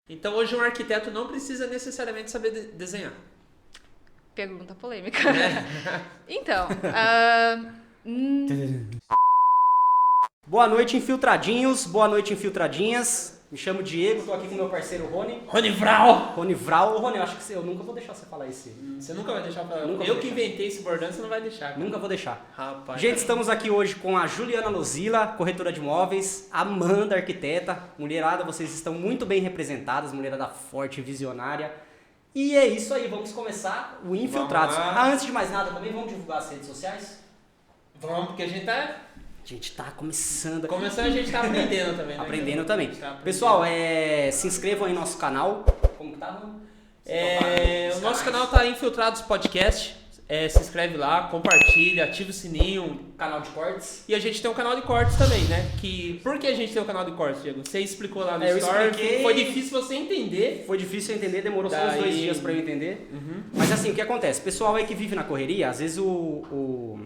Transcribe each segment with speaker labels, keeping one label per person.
Speaker 1: Então hoje um arquiteto não precisa necessariamente saber desenhar.
Speaker 2: Pergunta polêmica.
Speaker 1: É.
Speaker 2: Então,
Speaker 3: Boa noite, infiltradinhos. Boa noite, infiltradinhas. Me chamo Diego, tô aqui com meu parceiro Rony.
Speaker 1: Rony Vral!
Speaker 3: Rony Vral. Ô, Rony, eu acho que eu nunca vou deixar você falar isso.
Speaker 1: Você nunca vai deixar pra...
Speaker 3: Nunca
Speaker 1: Eu
Speaker 3: vou
Speaker 1: que
Speaker 3: deixar.
Speaker 1: inventei esse bordão, você não vai deixar. Cara.
Speaker 3: Nunca vou deixar.
Speaker 1: Rapaz.
Speaker 3: Gente, estamos aqui hoje com a Juliana Lozila, corretora de imóveis, Amanda, arquiteta. Mulherada, vocês estão muito bem representadas, mulherada forte, visionária. E é isso aí, vamos começar o Infiltrados.
Speaker 1: Vamos lá.
Speaker 3: Antes de mais nada, também vamos divulgar as redes sociais?
Speaker 1: Vamos, porque a gente tá...
Speaker 3: A gente tá começando.
Speaker 1: Começando, a gente tá aprendendo também, né?
Speaker 3: Aprendendo também.
Speaker 1: A gente tá aprendendo.
Speaker 3: Pessoal, se inscrevam aí no nosso canal. Como que tá, Rony?
Speaker 1: O nosso canal tá Infiltrados Podcast. Se inscreve lá, compartilha, ativa o sininho.
Speaker 3: Canal de cortes.
Speaker 1: E a gente tem um canal de cortes também, né? Por que a gente tem um canal de cortes, Diego? Você explicou lá no
Speaker 3: Eu
Speaker 1: Story.
Speaker 3: expliquei.
Speaker 1: Foi difícil você entender.
Speaker 3: Foi difícil eu entender, demorou só uns 2 dias pra eu entender. Mas assim, o que acontece? Pessoal aí que vive na correria, às vezes o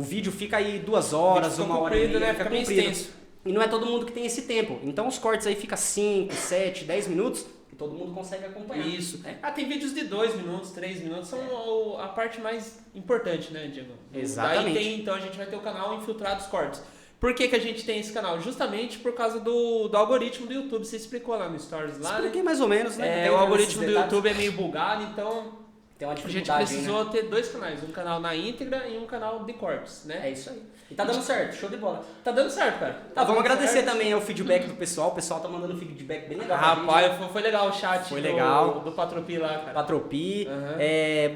Speaker 3: vídeo fica aí 2 horas,
Speaker 1: Fica
Speaker 3: 1 hora e
Speaker 1: comprido,
Speaker 3: meia,
Speaker 1: né? Fica meio extenso.
Speaker 3: E não é todo mundo que tem esse tempo. Então os cortes aí ficam 5, 7, 10 minutos e todo mundo consegue acompanhar.
Speaker 1: Isso.
Speaker 3: né?
Speaker 1: Tem vídeos de 2 minutos, 3 minutos, são a parte mais importante, né, Diego?
Speaker 3: Exatamente.
Speaker 1: Daí então a gente vai ter o canal Infiltrados Cortes. Por que a gente tem esse canal? Justamente por causa do algoritmo do YouTube. Você explicou lá no Stories lá,
Speaker 3: Expliquei
Speaker 1: né?
Speaker 3: mais ou menos, né? Tem
Speaker 1: O algoritmo do
Speaker 3: esses detalhes.
Speaker 1: YouTube é meio bugado, então
Speaker 3: Tem uma
Speaker 1: a gente
Speaker 3: dificuldade aí,
Speaker 1: precisou
Speaker 3: né?
Speaker 1: ter 2 canais. Um canal na íntegra e um canal de cortes, né?
Speaker 3: É isso aí. E tá dando certo, show de bola.
Speaker 1: Tá dando certo, cara.
Speaker 3: Tá, vamos
Speaker 1: dando
Speaker 3: agradecer
Speaker 1: certo.
Speaker 3: também ao feedback do pessoal. O pessoal tá mandando feedback bem legal. pra gente, né?
Speaker 1: Rapaz, foi legal o chat
Speaker 3: Foi legal.
Speaker 1: do Patropi lá, cara.
Speaker 3: Patropi,
Speaker 1: Aham.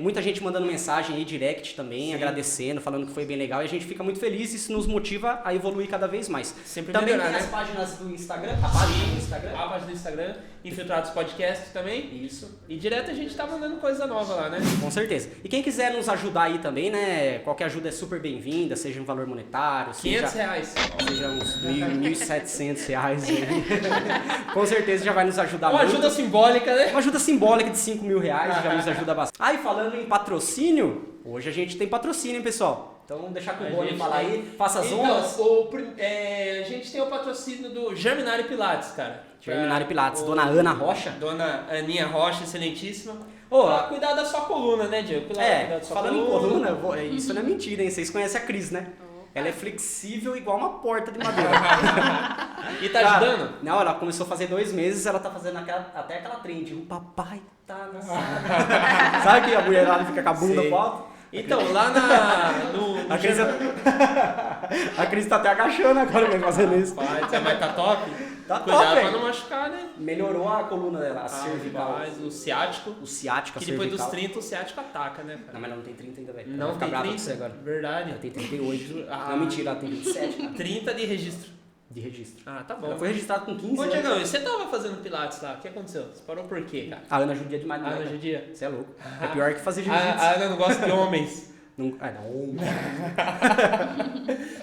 Speaker 3: muita gente mandando mensagem aí, direct também,
Speaker 1: Sim.
Speaker 3: agradecendo, falando que foi bem legal e a gente fica muito feliz e isso nos motiva a evoluir cada vez mais.
Speaker 1: Sempre
Speaker 3: Também
Speaker 1: melhorar,
Speaker 3: tem
Speaker 1: né?
Speaker 3: as páginas do Instagram, a página do Instagram.
Speaker 1: A página do Instagram, Infiltrados Podcast também.
Speaker 3: Isso,
Speaker 1: E direto a gente tá mandando coisa nova lá, né?
Speaker 3: com certeza. E quem quiser nos ajudar aí também, né, qualquer ajuda é super bem-vinda, seja um valor monetário,
Speaker 1: R$500.
Speaker 3: seja uns R$1.700 aí. Com certeza já vai nos ajudar
Speaker 1: Uma
Speaker 3: muito.
Speaker 1: ajuda simbólica, né?
Speaker 3: Uma ajuda simbólica de R$5.000 já nos ajuda bastante. E falando em patrocínio, hoje a gente tem patrocínio, hein, pessoal? Então vamos deixar com o Rony falar aí, faça as honras.
Speaker 1: A gente tem o patrocínio do Germinari Pilates, cara.
Speaker 3: Germinari Pilates, dona Ana Rocha.
Speaker 1: Dona Aninha Rocha, excelentíssima.
Speaker 3: Ô,
Speaker 1: Pra cuidar da sua coluna, né, Diego? Cuidar da sua
Speaker 3: falando em coluna, isso não é mentira, hein? Vocês conhecem a Cris, né? Ela é flexível igual uma porta de madeira.
Speaker 1: E tá
Speaker 3: Cara,
Speaker 1: ajudando?
Speaker 3: Não, ela começou a fazer 2 meses, ela tá fazendo até aquela trend. O papai tá na sala. Sabe que a mulherada fica com a bunda
Speaker 1: Sei.
Speaker 3: pro alto?
Speaker 1: Então, lá no
Speaker 3: A Cris, a Cris tá até agachando agora mesmo fazendo isso.
Speaker 1: Mas tá top?
Speaker 3: Tá top,
Speaker 1: Cuidado pra
Speaker 3: velho.
Speaker 1: não machucar, né?
Speaker 3: Melhorou a coluna dela, a cervical.
Speaker 1: Mas o ciático,
Speaker 3: O ciático, a
Speaker 1: que depois
Speaker 3: cervical.
Speaker 1: dos 30 o ciático ataca, né, cara?
Speaker 3: Não, mas ela não tem 30 ainda, velho. Ela
Speaker 1: Não
Speaker 3: vai ficar
Speaker 1: tem
Speaker 3: brava
Speaker 1: 30,
Speaker 3: com você agora.
Speaker 1: verdade.
Speaker 3: Ela tem 38.
Speaker 1: Ah.
Speaker 3: Não, mentira, ela tem 27, cara.
Speaker 1: 30 de registro.
Speaker 3: De registro.
Speaker 1: Ah, tá bom.
Speaker 3: Ela foi registrada com 15
Speaker 1: Ô,
Speaker 3: anos.
Speaker 1: Diegão, e você tava fazendo pilates lá? O que aconteceu? Você parou por quê, cara?
Speaker 3: A Ana judia demais,
Speaker 1: A
Speaker 3: né?
Speaker 1: Ana
Speaker 3: cara?
Speaker 1: judia?
Speaker 3: Você é louco. É pior que fazer jiu-jitsu.
Speaker 1: A Ana não gosta de homens.
Speaker 3: Não.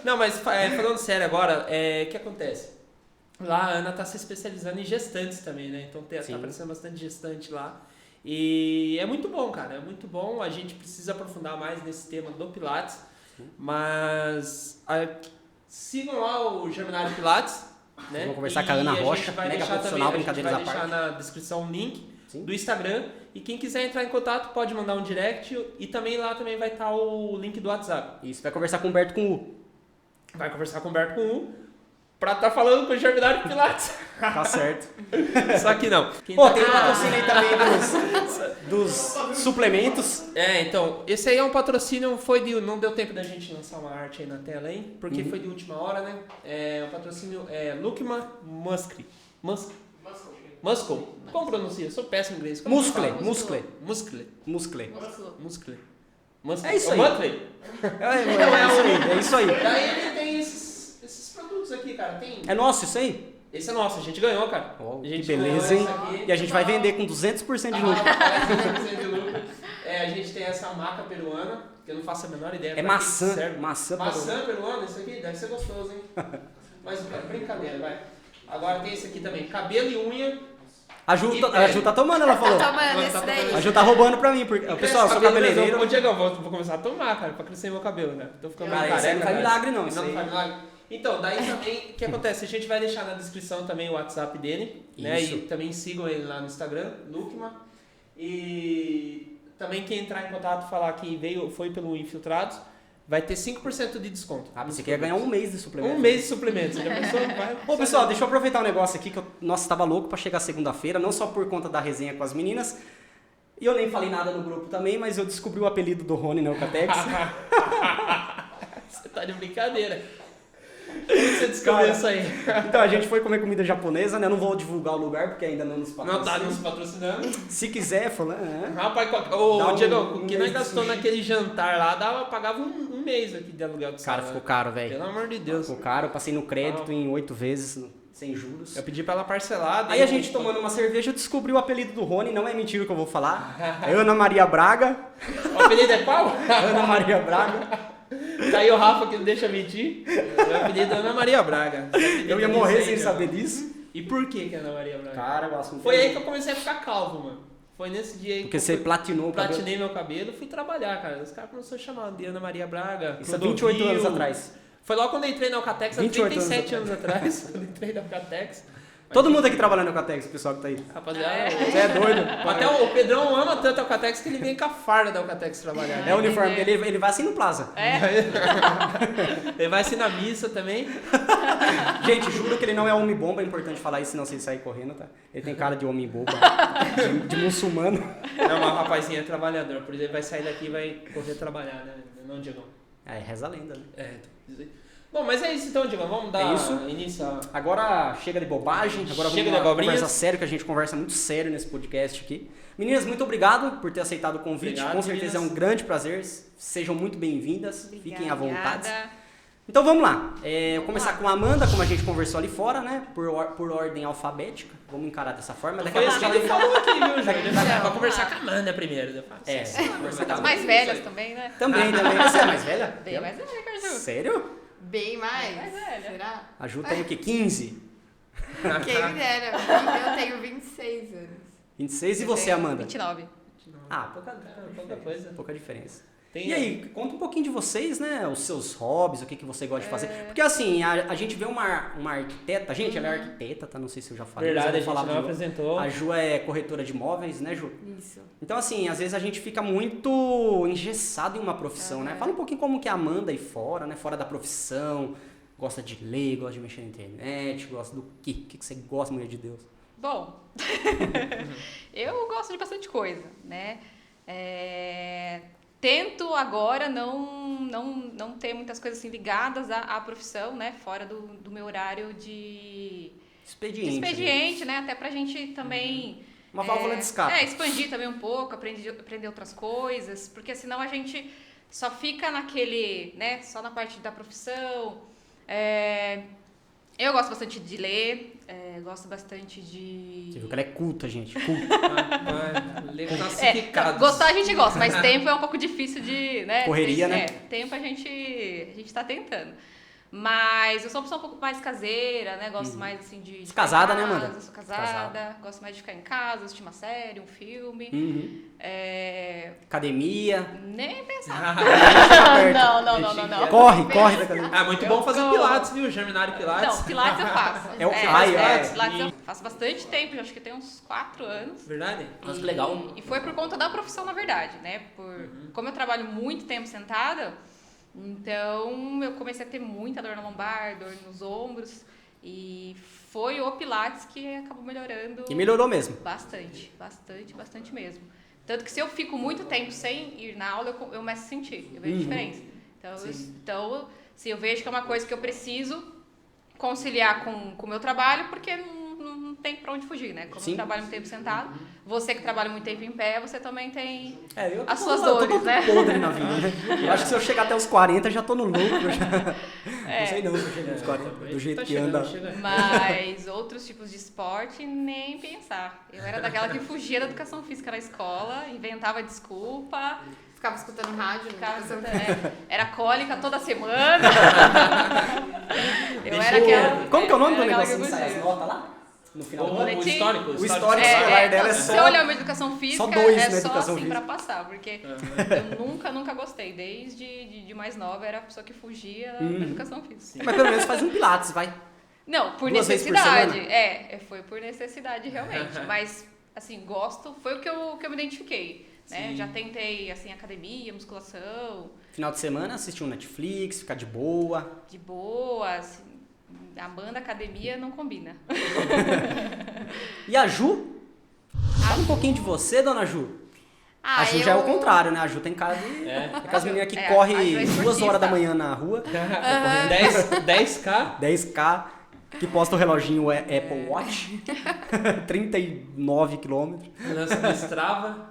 Speaker 1: Não, mas falando sério agora, o que acontece? Lá a Ana tá se especializando em gestantes também, né? Então tá
Speaker 3: Sim.
Speaker 1: aparecendo bastante gestante lá. E é muito bom, cara. É muito bom. A gente precisa aprofundar mais nesse tema do Pilates. Mas sigam lá o Germinário Pilates. Né?
Speaker 3: Vamos conversar com a Ana
Speaker 1: gente
Speaker 3: Rocha,
Speaker 1: vai
Speaker 3: mega
Speaker 1: deixar
Speaker 3: profissional,
Speaker 1: também, a gente
Speaker 3: brincadeiras
Speaker 1: vai
Speaker 3: à
Speaker 1: deixar
Speaker 3: parte.
Speaker 1: na descrição um link
Speaker 3: Sim.
Speaker 1: do Instagram. E quem quiser entrar em contato pode mandar um direct. E também lá também vai estar o link do WhatsApp.
Speaker 3: Isso, vai conversar com o Humberto com U.
Speaker 1: Vai conversar com o Humberto com U pra estar falando com o Germinário Pilates.
Speaker 3: Tá certo.
Speaker 1: Só que não. Quem
Speaker 3: Pô,
Speaker 1: tá-
Speaker 3: tem um patrocínio aí também dos suplementos.
Speaker 1: Então, esse aí é um patrocínio, não deu tempo da gente lançar uma arte aí na tela, hein? Porque foi de última hora, né? O patrocínio é Lukman Muscle. Muscle. Como pronuncia? Eu sou péssimo em inglês. Como que
Speaker 3: Muscle,
Speaker 1: fala?
Speaker 3: muscle.
Speaker 1: Muscle.
Speaker 3: Muscle.
Speaker 1: Muscle.
Speaker 3: É isso aí.
Speaker 1: Muscle.
Speaker 3: É isso aí.
Speaker 1: Daí ele tem esses produtos aqui, cara. Tem...
Speaker 3: É nosso isso aí?
Speaker 1: Esse é nosso, a gente ganhou, cara.
Speaker 3: Oh,
Speaker 1: A gente
Speaker 3: que beleza, hein?
Speaker 1: ganhou esse aqui.
Speaker 3: E a gente vai vender com 200% de lucro.
Speaker 1: 200% de lucro. A gente tem essa maca peruana, que eu não faço a menor ideia.
Speaker 3: É
Speaker 1: pra que
Speaker 3: maçã.
Speaker 1: serve.
Speaker 3: Maçã
Speaker 1: Maçã peruana, isso aqui deve ser gostoso, hein? Mas brincadeira, vai. Agora tem esse aqui também, cabelo e unha.
Speaker 3: A Ju tá tomando, ela falou.
Speaker 2: Tá tomando
Speaker 1: Ela
Speaker 2: esse
Speaker 1: tá
Speaker 2: daí.
Speaker 3: A Ju tá roubando pra mim. Porque, pessoal, eu sou cabeleireiro.
Speaker 1: Ô, Diego, vou começar a tomar, cara, pra crescer meu cabelo, né? Tô ficando
Speaker 3: Cara,
Speaker 1: meio
Speaker 3: isso aí
Speaker 1: careca.
Speaker 3: não faz
Speaker 1: né?
Speaker 3: milagre, não. Isso
Speaker 1: Não
Speaker 3: aí.
Speaker 1: faz milagre. Então, daí também, o que acontece? A gente vai deixar na descrição também o WhatsApp dele, né?
Speaker 3: Isso.
Speaker 1: E também sigam ele lá no Instagram, Lukman. E também quem entrar em contato falar que foi pelo Infiltrados, vai ter 5% de desconto.
Speaker 3: Ah, você quer ganhar um mês de suplemento.
Speaker 1: Um mês de suplemento. Você já pensou?
Speaker 3: Ô, pessoal, deixa eu aproveitar um negócio aqui que nossa, tava louco pra chegar segunda-feira, não só por conta da resenha com as meninas. E eu nem falei nada no grupo também, mas eu descobri o apelido do Rony na Eucatex.
Speaker 1: Você tá de brincadeira. Como você descobriu isso aí?
Speaker 3: Então, a gente foi comer comida japonesa, né? Eu não vou divulgar o lugar porque ainda não nos patrocina.
Speaker 1: Não tá nos patrocinando.
Speaker 3: Se quiser, falou,
Speaker 1: Rapaz, Diego, o que nós gastou naquele jantar lá, pagava um mês aqui de aluguel de
Speaker 3: Cara,
Speaker 1: sala.
Speaker 3: ficou caro, velho.
Speaker 1: Pelo amor de Deus.
Speaker 3: Ficou caro, eu passei no crédito em 8 vezes, sem juros.
Speaker 1: Eu pedi pra ela parcelar.
Speaker 3: Aí a gente tomando uma cerveja, eu descobri o apelido do Rony, não é mentira o que eu vou falar. É Ana Maria Braga.
Speaker 1: O apelido é qual?
Speaker 3: Ana Maria Braga.
Speaker 1: Tá aí o Rafa que não deixa mentir. O apelido é Ana Maria Braga.
Speaker 3: Eu ia morrer sem saber disso.
Speaker 1: E por que Ana Maria Braga?
Speaker 3: Cara, eu acho muito
Speaker 1: Foi aí que eu comecei a ficar calvo, mano. Foi nesse dia aí
Speaker 3: Porque
Speaker 1: que
Speaker 3: você
Speaker 1: eu
Speaker 3: platinou o cabelo.
Speaker 1: platinei meu cabelo e fui trabalhar, cara. Os caras começaram a chamar de Ana Maria Braga.
Speaker 3: Isso há 28
Speaker 1: Clodovil.
Speaker 3: anos atrás.
Speaker 1: Foi logo quando eu entrei na Alcatex, há
Speaker 3: 28
Speaker 1: 37 anos atrás. Quando eu entrei na Alcatex.
Speaker 3: Todo mundo aqui trabalhando no Eucatex, o pessoal que tá aí.
Speaker 1: Rapaziada,
Speaker 3: Você é doido.
Speaker 1: até o Pedrão ama tanto a Alcatex que ele vem com a farda da Alcatex trabalhar.
Speaker 3: É o uniforme dele, ele vai assim no Plaza.
Speaker 1: Ele vai assim na missa também.
Speaker 3: Gente, juro que ele não é homem-bomba, é importante falar isso, senão você sair correndo, tá? Ele tem cara de homem-bomba, de muçulmano.
Speaker 1: Não, mas o rapazinho é trabalhador, por exemplo, ele vai sair daqui e vai correr trabalhar, né? Não, Diego?
Speaker 3: É, reza a lenda, né?
Speaker 1: Bom, mas é isso então, Diego. Vamos dar início a...
Speaker 3: Agora chega de bobagem, agora
Speaker 1: Chega
Speaker 3: vamos
Speaker 1: de abobrinhas.
Speaker 3: conversar sério, que a gente conversa muito sério nesse podcast aqui. Meninas, muito obrigado por ter aceitado o convite,
Speaker 1: Obrigado,
Speaker 3: com certeza
Speaker 1: meninas.
Speaker 3: é um grande prazer, sejam muito bem-vindas, fiquem à vontade.
Speaker 2: Obrigada.
Speaker 3: Então vamos lá, eu vou começar com a Amanda, como a gente conversou ali fora, né, por ordem alfabética, vamos encarar dessa forma. Daqui a
Speaker 1: Foi
Speaker 3: pouco
Speaker 1: isso que ele falou aqui, viu, Júlio? Ele vai
Speaker 2: Então,
Speaker 1: conversar com a Amanda primeiro. Depois.
Speaker 2: As mais velhas também, né?
Speaker 3: Também, você é mais velha?
Speaker 2: Bem mais velha que a Ju.
Speaker 3: Sério?
Speaker 4: Bem mais?
Speaker 2: Mais velha.
Speaker 4: Será?
Speaker 3: A Ju tem o quê? 15?
Speaker 4: Quem me dera. Eu tenho 26 anos.
Speaker 3: 26 e você, Amanda?
Speaker 2: 29.
Speaker 3: Ah,
Speaker 1: Pouca coisa.
Speaker 3: pouca diferença.
Speaker 1: Tem,
Speaker 3: E aí, conta um pouquinho de vocês, né? Os seus hobbies, o que você gosta de fazer. Porque assim, a gente vê uma arquiteta, gente, ela é arquiteta, tá? Não sei se eu já falei.
Speaker 1: Verdade, a
Speaker 3: mas eu
Speaker 1: gente
Speaker 3: vou falar
Speaker 1: não
Speaker 3: de novo.
Speaker 1: apresentou.
Speaker 3: A Ju é corretora de imóveis, né, Ju?
Speaker 4: Isso.
Speaker 3: Então, assim, às vezes a gente fica muito engessado em uma profissão, né? Fala um pouquinho como que é a Amanda aí fora, né? Fora da profissão, gosta de ler, gosta de mexer na internet, gosta do quê? O que você gosta, mulher de Deus?
Speaker 2: Bom, eu gosto de bastante coisa, né? Tento agora não ter muitas coisas assim ligadas à profissão, né? Fora do meu horário de expediente, né? Até pra gente também...
Speaker 3: Uma válvula de escape.
Speaker 2: Expandir também um pouco, aprender outras coisas, porque senão a gente só fica naquele, né? Só na parte da profissão. Eu gosto bastante de ler, gosto bastante de...
Speaker 3: Você viu que ela é culta, gente. Culta.
Speaker 2: Gostar a gente gosta, mas tempo é um pouco difícil de... Né?
Speaker 3: Correria, né?
Speaker 2: Tempo a gente tá tentando. Mas eu sou uma pessoa um pouco mais caseira, né? Gosto mais assim de ficar
Speaker 3: Casada,
Speaker 2: em
Speaker 3: né,
Speaker 2: casa,
Speaker 3: Amanda?
Speaker 2: Sou casada, gosto mais de ficar em casa, assistir uma série, um filme.
Speaker 3: Uhum. Academia.
Speaker 2: Nem pensar. Não.
Speaker 3: Corre da academia.
Speaker 1: Ah, muito bom fazer pilates, viu? Germinário Pilates.
Speaker 2: Não, Pilates eu faço. Pilates eu faço bastante tempo, acho que tem uns 4 anos.
Speaker 1: Verdade?
Speaker 3: Nossa, que legal.
Speaker 2: E foi por conta da profissão, na verdade, né? Como eu trabalho muito tempo sentada, então eu comecei a ter muita dor na lombar, dor nos ombros. E foi o Pilates que acabou melhorando.
Speaker 3: E melhorou mesmo.
Speaker 2: Bastante mesmo. Tanto que se eu fico muito tempo sem ir na aula, eu começo a sentir, eu vejo a diferença. Então, eu vejo que é uma coisa que eu preciso conciliar com o meu trabalho, porque não tem pra onde fugir, né? Como eu trabalho muito tempo sentado, você que trabalha muito tempo em pé, você também tem as suas dores, né?
Speaker 3: Podre na vida, né? Eu acho que se eu chegar até os 40, já tô no lucro. Não sei não se eu chegar aos 40, do jeito que anda.
Speaker 2: Mas outros tipos de esporte, nem pensar. Eu era daquela que fugia da educação física na escola, inventava desculpa.
Speaker 4: Ficava escutando rádio,
Speaker 2: era cólica toda semana. Eu era aquela.
Speaker 3: Como que é o nome do
Speaker 2: era aquela
Speaker 3: negócio
Speaker 2: que
Speaker 3: que sai as notas lá? no final do
Speaker 1: O
Speaker 3: ano.
Speaker 2: boletim.
Speaker 1: histórico.
Speaker 3: O histórico escolar dela é
Speaker 2: se
Speaker 3: só...
Speaker 2: você olhar uma educação física,
Speaker 3: dois
Speaker 2: é
Speaker 3: na
Speaker 2: só
Speaker 3: educação
Speaker 2: assim
Speaker 3: física.
Speaker 2: pra passar, porque eu nunca gostei. Desde de mais nova, era a pessoa que fugia da educação física.
Speaker 3: Mas pelo menos faz um pilates, vai.
Speaker 2: Não, por
Speaker 3: 2 vezes por
Speaker 2: necessidade.
Speaker 3: semana?
Speaker 2: Foi por necessidade, realmente. Mas, assim, gosto, foi o que eu me identifiquei. Né? Já tentei, assim, academia, musculação,
Speaker 3: Final de semana, assistir um Netflix, ficar de boa.
Speaker 2: de boa, assim, a banda academia não combina.
Speaker 3: E a Ju? Fala um pouquinho de você, dona Ju.
Speaker 4: Ah,
Speaker 3: A Ju já é o contrário, né? A Ju tem cara de...
Speaker 1: É.
Speaker 3: Aquelas meninas que
Speaker 2: É,
Speaker 3: correm
Speaker 2: a Ju é
Speaker 3: 2
Speaker 2: esportista.
Speaker 3: horas da manhã na rua,
Speaker 1: 10K.
Speaker 3: 10K, que posta o reloginho Apple Watch, 39 quilômetros.
Speaker 1: Lança do Strava.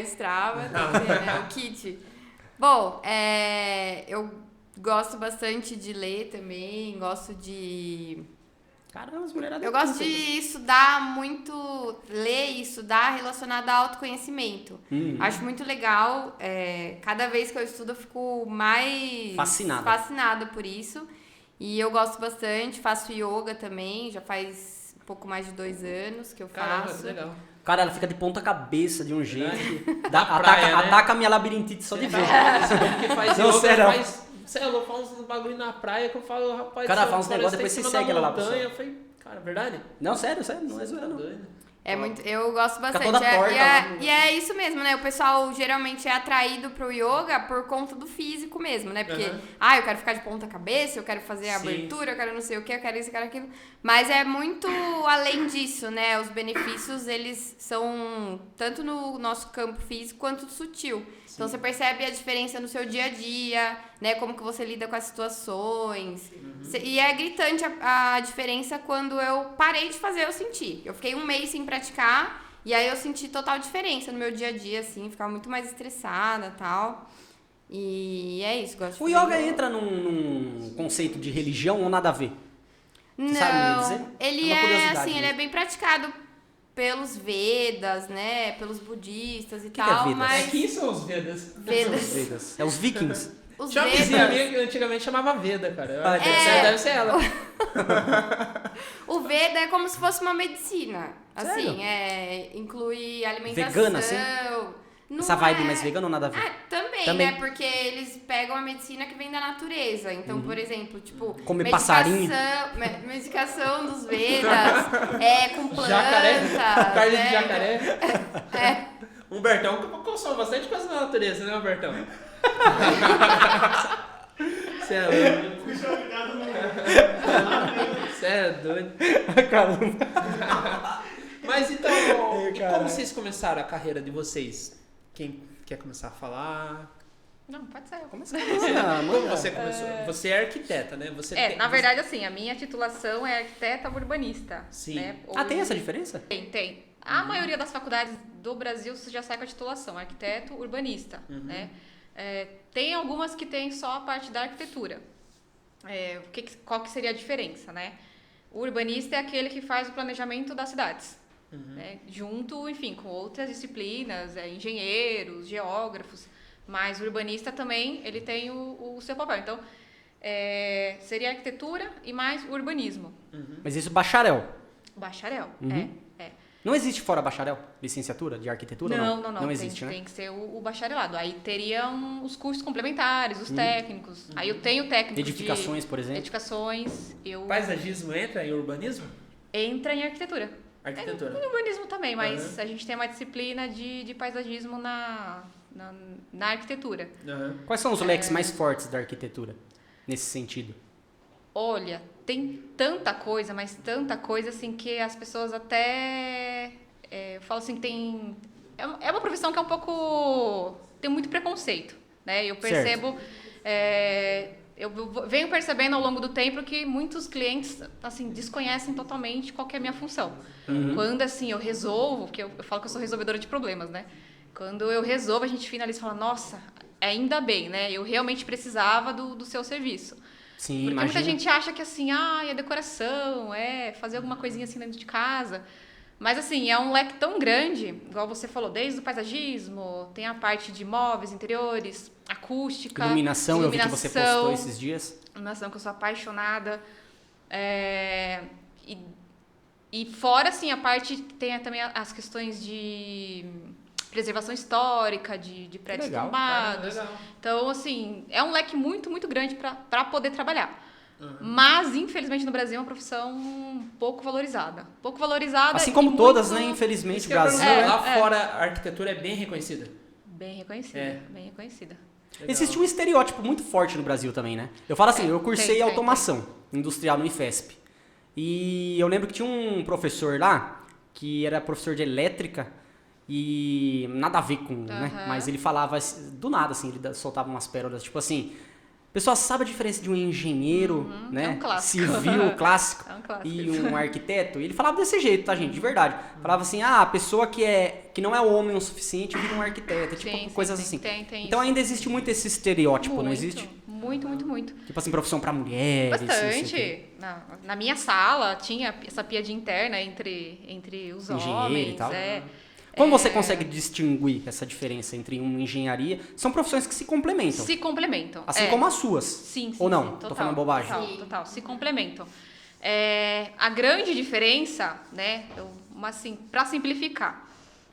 Speaker 4: Strava, tem que ter, né? O kit. Bom, eu gosto bastante de ler também, gosto de...
Speaker 3: Caramba, as mulheradas...
Speaker 4: Eu gosto de estudar muito, ler e estudar relacionado ao autoconhecimento. Acho muito legal. Cada vez que eu estudo, eu fico mais fascinada por isso. E eu gosto bastante, faço yoga também, já faz um pouco mais de 2 anos que eu
Speaker 1: Caramba,
Speaker 4: faço.
Speaker 1: que legal.
Speaker 3: Cara, ela fica de ponta cabeça de um jeito que
Speaker 1: Na praia, né?
Speaker 3: ataca a minha labirintite só de ver.
Speaker 1: Que faz
Speaker 3: Não,
Speaker 1: yoga,
Speaker 3: sério.
Speaker 1: Sei lá, faz uns bagulho na praia que eu falo, rapaz...
Speaker 3: Cara,
Speaker 1: você
Speaker 3: faz uns
Speaker 1: parece
Speaker 3: negócios,
Speaker 1: que
Speaker 3: depois
Speaker 1: tá em
Speaker 3: você
Speaker 1: cima
Speaker 3: segue
Speaker 1: da
Speaker 3: ela lá pra
Speaker 1: montanha.
Speaker 3: você.
Speaker 1: Eu falei, cara, verdade?
Speaker 3: Não, sério, não é zoeira
Speaker 1: Tá
Speaker 3: não.
Speaker 1: doido.
Speaker 4: Eu gosto bastante.
Speaker 3: toda torta lá.
Speaker 4: E é isso mesmo, né? O pessoal geralmente é atraído pro yoga por conta do físico mesmo, né? Porque, eu quero ficar de ponta cabeça, eu quero fazer a
Speaker 1: Sim.
Speaker 4: abertura, eu quero não sei o que, eu quero isso, eu quero aquilo. Mas é muito além disso, né? Os benefícios, eles são tanto no nosso campo físico quanto sutil. Então você percebe a diferença no seu dia a dia, né? Como que você lida com as situações. E é gritante a diferença quando eu parei de fazer, eu senti. Eu fiquei 1 mês sem praticar e aí eu senti total diferença no meu dia a dia, assim. Ficava muito mais estressada e tal. E é isso, gosto de
Speaker 3: O
Speaker 4: fazer
Speaker 3: yoga entra num conceito de religião ou nada a ver?
Speaker 4: Não,
Speaker 3: sabe me dizer?
Speaker 4: ele
Speaker 3: É uma
Speaker 4: é
Speaker 3: curiosidade
Speaker 4: assim, ele é
Speaker 3: mesmo.
Speaker 4: bem praticado pelos Vedas, né? Pelos budistas e
Speaker 3: que é
Speaker 4: tal,
Speaker 3: Vedas?
Speaker 4: mas...
Speaker 1: Quem são os Vedas?
Speaker 4: Vedas.
Speaker 3: Vedas. É os vikings.
Speaker 4: Os
Speaker 1: Tinha uma vizinha minha
Speaker 4: Vedas...
Speaker 1: que antigamente chamava Veda, cara.
Speaker 3: Ah,
Speaker 1: Deve ser ela.
Speaker 4: O Veda é como se fosse uma medicina.
Speaker 3: Sério?
Speaker 4: Assim, inclui alimentação...
Speaker 3: Vegana, assim?
Speaker 4: Não
Speaker 3: Essa vibe
Speaker 4: é-
Speaker 3: mais vegana ou nada a ver?
Speaker 4: Também, né? Porque eles pegam a medicina que vem da natureza. Então, por exemplo, tipo...
Speaker 3: Comer passarinho.
Speaker 4: Medicação dos Vedas, com planta...
Speaker 1: Jacaré. Carne
Speaker 4: né?
Speaker 1: de jacaré.
Speaker 4: É.
Speaker 1: Humbertão consome bastante coisa da natureza, né, Humbertão? Você é louco. Você é doido. Mas então, e como vocês começaram a carreira de vocês? Quem quer começar a falar?
Speaker 2: Não, pode ser.
Speaker 1: Como
Speaker 3: Manda.
Speaker 1: você começou? Você é arquiteta, né?
Speaker 2: Na verdade, assim, a minha titulação é arquiteta urbanista.
Speaker 1: Sim.
Speaker 2: Né?
Speaker 3: Tem essa diferença?
Speaker 2: Tem. A maioria das faculdades do Brasil você já sai com a titulação, arquiteto urbanista, né? Tem algumas que tem só a parte da arquitetura. Qual que seria a diferença, né? O urbanista é aquele que faz o planejamento das cidades, né? Junto, enfim, com outras disciplinas, engenheiros, geógrafos, mas o urbanista também, ele tem o seu papel. Então, seria arquitetura e mais urbanismo.
Speaker 3: Mas isso bacharel.
Speaker 2: Bacharel,
Speaker 3: Não existe fora bacharel? Licenciatura de arquitetura?
Speaker 2: Não.
Speaker 3: Não existe,
Speaker 2: tem
Speaker 3: né?
Speaker 2: que ser o bacharelado. Aí teriam os cursos complementares, os técnicos. Aí eu tenho técnico
Speaker 3: Edificações,
Speaker 2: de
Speaker 3: por exemplo.
Speaker 2: edificações.
Speaker 1: Paisagismo entra em urbanismo?
Speaker 2: Entra em arquitetura.
Speaker 1: Arquitetura.
Speaker 2: Em urbanismo também, mas a gente tem uma disciplina de paisagismo na arquitetura.
Speaker 3: Quais são os leques mais fortes da arquitetura, nesse sentido?
Speaker 2: Olha, tem tanta coisa, mas tanta coisa assim que as pessoas até... eu falo assim, é uma profissão que é um pouco... tem muito preconceito, né? Eu percebo... eu venho percebendo ao longo do tempo que muitos clientes, assim, desconhecem totalmente qual que é a minha função. Quando, assim, eu resolvo, porque eu falo que eu sou resolvedora de problemas, né? Quando eu resolvo, a gente finaliza e fala, nossa, ainda bem, né? Eu realmente precisava do seu serviço.
Speaker 3: Sim,
Speaker 2: Porque
Speaker 3: imagina.
Speaker 2: muita gente acha que, assim, é decoração, fazer alguma coisinha assim dentro de casa. Mas, assim, é um leque tão grande, igual você falou, desde o paisagismo, tem a parte de móveis, interiores, acústica,
Speaker 3: Iluminação, eu vi que você postou esses dias.
Speaker 2: Iluminação, que eu sou apaixonada. E E fora, assim, a parte que tem também as questões de preservação histórica, de prédios
Speaker 3: legal.
Speaker 2: tombados.
Speaker 1: Legal.
Speaker 2: Então, assim, é um leque muito, muito grande para poder trabalhar. Mas, infelizmente, no Brasil é uma profissão pouco valorizada. Pouco valorizada.
Speaker 3: Assim como
Speaker 2: e
Speaker 3: todas,
Speaker 2: muito
Speaker 3: né? Infelizmente,
Speaker 1: Isso
Speaker 3: o
Speaker 1: que eu ia
Speaker 3: Brasil...
Speaker 1: perguntar,
Speaker 2: é-
Speaker 1: lá fora a arquitetura é bem reconhecida.
Speaker 2: Bem reconhecida,
Speaker 1: É.
Speaker 2: bem reconhecida.
Speaker 1: Legal.
Speaker 3: Existe um estereótipo muito forte no Brasil também, né? Eu falo assim, eu cursei
Speaker 2: tem.
Speaker 3: automação industrial no IFESP. E eu lembro que tinha um professor lá, que era professor de elétrica, e nada a ver com, né?
Speaker 2: Aham.
Speaker 3: Mas ele falava do nada, assim, ele soltava umas pérolas, tipo assim... Pessoal, sabe a diferença de um engenheiro, né?
Speaker 2: é um clássico.
Speaker 3: Civil, clássico,
Speaker 2: É um clássico
Speaker 3: e
Speaker 2: isso.
Speaker 3: um arquiteto? E ele falava desse jeito, tá, gente? De verdade. Falava assim, a pessoa que não é homem o suficiente vira um arquiteto, tipo,
Speaker 2: Sim,
Speaker 3: coisas
Speaker 2: sim,
Speaker 3: assim.
Speaker 2: tem
Speaker 3: Então
Speaker 2: isso.
Speaker 3: ainda existe muito esse estereótipo, não
Speaker 2: Muito,
Speaker 3: existe?
Speaker 2: Muito.
Speaker 3: Tipo assim, profissão pra mulheres. não sei o quê.
Speaker 2: Bastante. Na minha sala tinha essa piada interna entre os
Speaker 3: Engenheiro
Speaker 2: homens.
Speaker 3: e tal.
Speaker 2: É.
Speaker 3: Como você consegue distinguir essa diferença entre uma engenharia? São profissões que se complementam.
Speaker 2: Se complementam.
Speaker 3: Assim
Speaker 2: é.
Speaker 3: como as suas.
Speaker 2: Sim,
Speaker 3: Ou não?
Speaker 2: sim,
Speaker 3: Tô
Speaker 2: total,
Speaker 3: falando bobagem.
Speaker 2: Total. Se complementam. A grande diferença, né, para simplificar,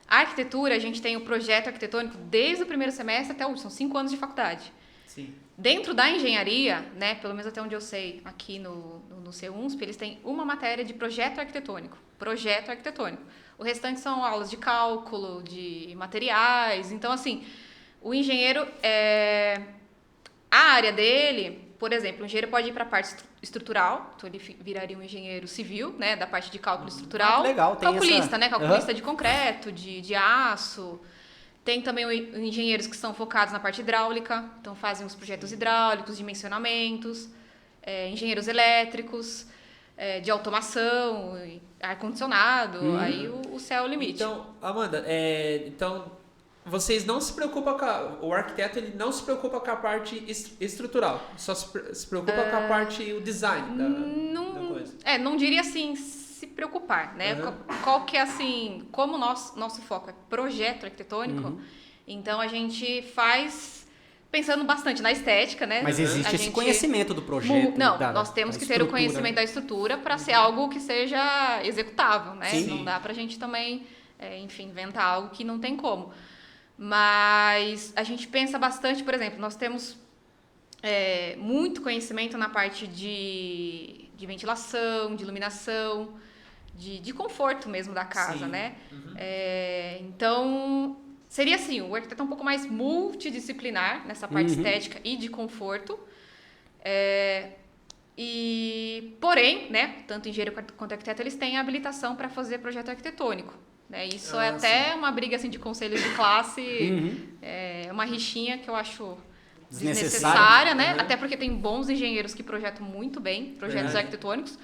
Speaker 2: a arquitetura, a gente tem o projeto arquitetônico desde o primeiro semestre até o último, são 5 anos de faculdade.
Speaker 1: Sim.
Speaker 2: Dentro da engenharia, né, pelo menos até onde eu sei, aqui no CUNSP, eles têm uma matéria de projeto arquitetônico. Projeto arquitetônico. O restante são aulas de cálculo, de materiais. Então, assim, o engenheiro, a área dele, por exemplo, o engenheiro pode ir para a parte estrutural, então ele viraria um engenheiro civil, né, da parte de cálculo estrutural.
Speaker 3: Legal, tem
Speaker 2: calculista,
Speaker 3: essa...
Speaker 2: né, calculista de concreto, de aço. Tem também engenheiros que são focados na parte hidráulica, então fazem os projetos hidráulicos, dimensionamentos, engenheiros elétricos, de automação, ar-condicionado, aí o céu é o limite.
Speaker 1: Então, Amanda, então vocês não se preocupam o arquiteto ele não se preocupa com a parte estrutural, só se preocupa com a parte, o design da coisa.
Speaker 2: Não diria assim, se preocupar, né?
Speaker 1: Uhum.
Speaker 2: Qual que é assim, como o nosso foco é projeto arquitetônico, então a gente faz pensando bastante na estética, né?
Speaker 3: Mas existe
Speaker 2: A
Speaker 3: esse
Speaker 2: gente-
Speaker 3: conhecimento do projeto.
Speaker 2: Não,
Speaker 3: da
Speaker 2: nós temos que ter o
Speaker 3: estrutura,
Speaker 2: conhecimento
Speaker 3: né?
Speaker 2: da estrutura para ser algo que seja executável, né?
Speaker 3: Sim.
Speaker 2: Não dá pra gente também, inventar algo que não tem como. Mas a gente pensa bastante, por exemplo, nós temos muito conhecimento na parte de ventilação, de iluminação, de conforto mesmo da casa,
Speaker 1: Sim.
Speaker 2: né? Então, seria assim, o arquiteto é um pouco mais multidisciplinar nessa parte estética e de conforto. Porém, né, tanto engenheiro quanto arquiteto, eles têm a habilitação para fazer projeto arquitetônico. Né? Isso é até uma briga assim, de conselhos de classe, uma rixinha que eu acho desnecessária, né? Até porque tem bons engenheiros que projetam muito bem projetos arquitetônicos,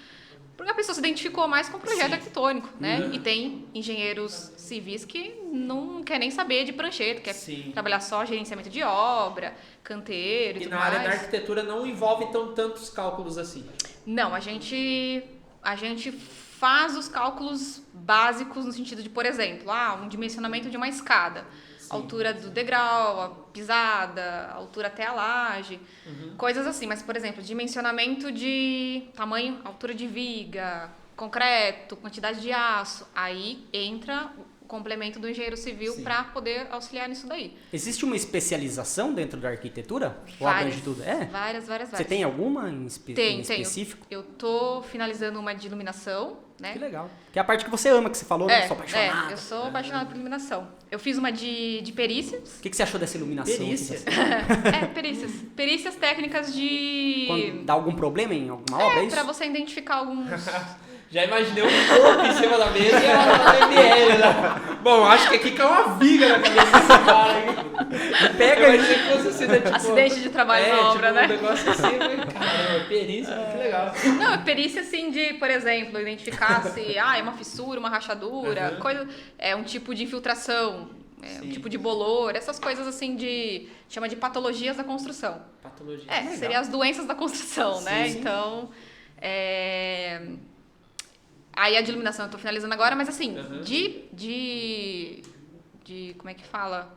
Speaker 2: porque a pessoa se identificou mais com o projeto arquitetônico, né? E tem engenheiros civis que não quer nem saber de prancheta, quer trabalhar só gerenciamento de obra, canteiro e
Speaker 1: E
Speaker 2: tudo
Speaker 1: na
Speaker 2: mais.
Speaker 1: área da arquitetura não envolve tantos cálculos assim.
Speaker 2: Não, a gente faz os cálculos básicos no sentido de, por exemplo, um dimensionamento de uma escada. Altura do degrau, a pisada, a altura até a laje, coisas assim. Mas, por exemplo, dimensionamento de tamanho, altura de viga, concreto, quantidade de aço. Aí entra o complemento do engenheiro civil para poder auxiliar nisso daí.
Speaker 3: Existe uma especialização dentro da arquitetura? Ou abrange tudo?
Speaker 2: Várias.
Speaker 3: Você tem alguma em
Speaker 2: Tenho.
Speaker 3: específico?
Speaker 2: Eu tô finalizando uma de iluminação, né?
Speaker 3: Que legal. Que é a parte que você ama, que você falou, né? Sou apaixonada.
Speaker 2: eu sou apaixonada por iluminação. Eu fiz uma de perícias.
Speaker 3: O que você achou dessa iluminação?
Speaker 1: Perícia?
Speaker 2: Perícias. Perícias técnicas de...
Speaker 3: Quando dá algum problema em alguma obra, é isso?
Speaker 2: Pra você identificar alguns...
Speaker 1: Já imaginei um corpo em cima da mesa e ela na ML, né? Bom, acho que aqui caiu uma viga na cabeça desse cara aí.
Speaker 3: Pega
Speaker 1: Eu imaginei que fosse assim, né? Tipo,
Speaker 2: Acidente de trabalho na obra,
Speaker 1: tipo,
Speaker 2: né?
Speaker 1: um negócio assim, mas, caramba, perícia, que legal.
Speaker 2: Não, perícia assim de, por exemplo, identificar se é uma fissura, uma rachadura, coisa, um tipo de infiltração, um tipo de bolor, essas coisas assim chama de patologias da construção.
Speaker 1: Patologia.
Speaker 2: Seriam as doenças da construção, né?
Speaker 1: Sim.
Speaker 2: Então, aí a de iluminação eu tô finalizando agora, mas assim, de como é que fala?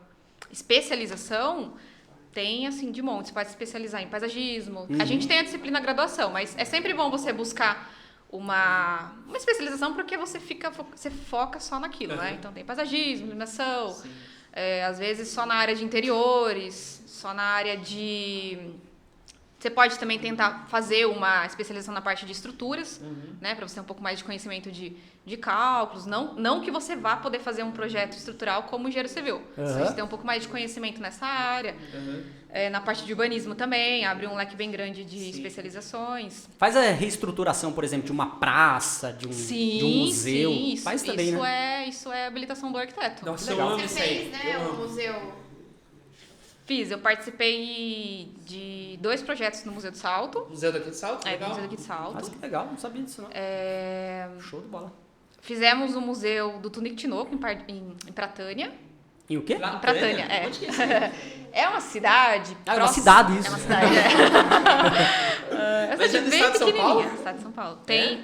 Speaker 2: Especialização, tem assim de monte. Você pode se especializar em paisagismo. A gente tem a disciplina graduação, mas é sempre bom você buscar uma especialização porque você foca só naquilo, né? Então tem paisagismo, iluminação, às vezes só na área de interiores, só na área de... Você pode também tentar fazer uma especialização na parte de estruturas, né? Para você ter um pouco mais de conhecimento de cálculos. Não que você vá poder fazer um projeto estrutural como engenheiro civil. Você tem um pouco mais de conhecimento nessa área. Na parte de urbanismo também, abre um leque bem grande de especializações.
Speaker 3: Faz a reestruturação, por exemplo, de uma praça, de um museu.
Speaker 2: Sim,
Speaker 3: Faz também, né?
Speaker 2: Isso é habilitação do arquiteto.
Speaker 1: Nossa,
Speaker 3: Legal.
Speaker 1: eu amo
Speaker 4: Você
Speaker 1: isso aí.
Speaker 4: fez, né, o museu.
Speaker 2: Eu participei de 2 projetos no Museu do Salto.
Speaker 1: Museu daqui de Salto?
Speaker 2: No
Speaker 1: Legal.
Speaker 2: Museu daqui de Salto.
Speaker 3: Mas que legal, não sabia disso, não. Show de bola.
Speaker 2: Fizemos o Museu do Tunico Tinoco, em Pratânia.
Speaker 3: E o quê?
Speaker 2: Em Pratânia,
Speaker 1: Onde que é isso aí?
Speaker 2: É uma cidade...
Speaker 3: É uma cidade, isso.
Speaker 2: É uma cidade,
Speaker 1: Mas é do estado de São Paulo?
Speaker 2: Estado de São Paulo. Tem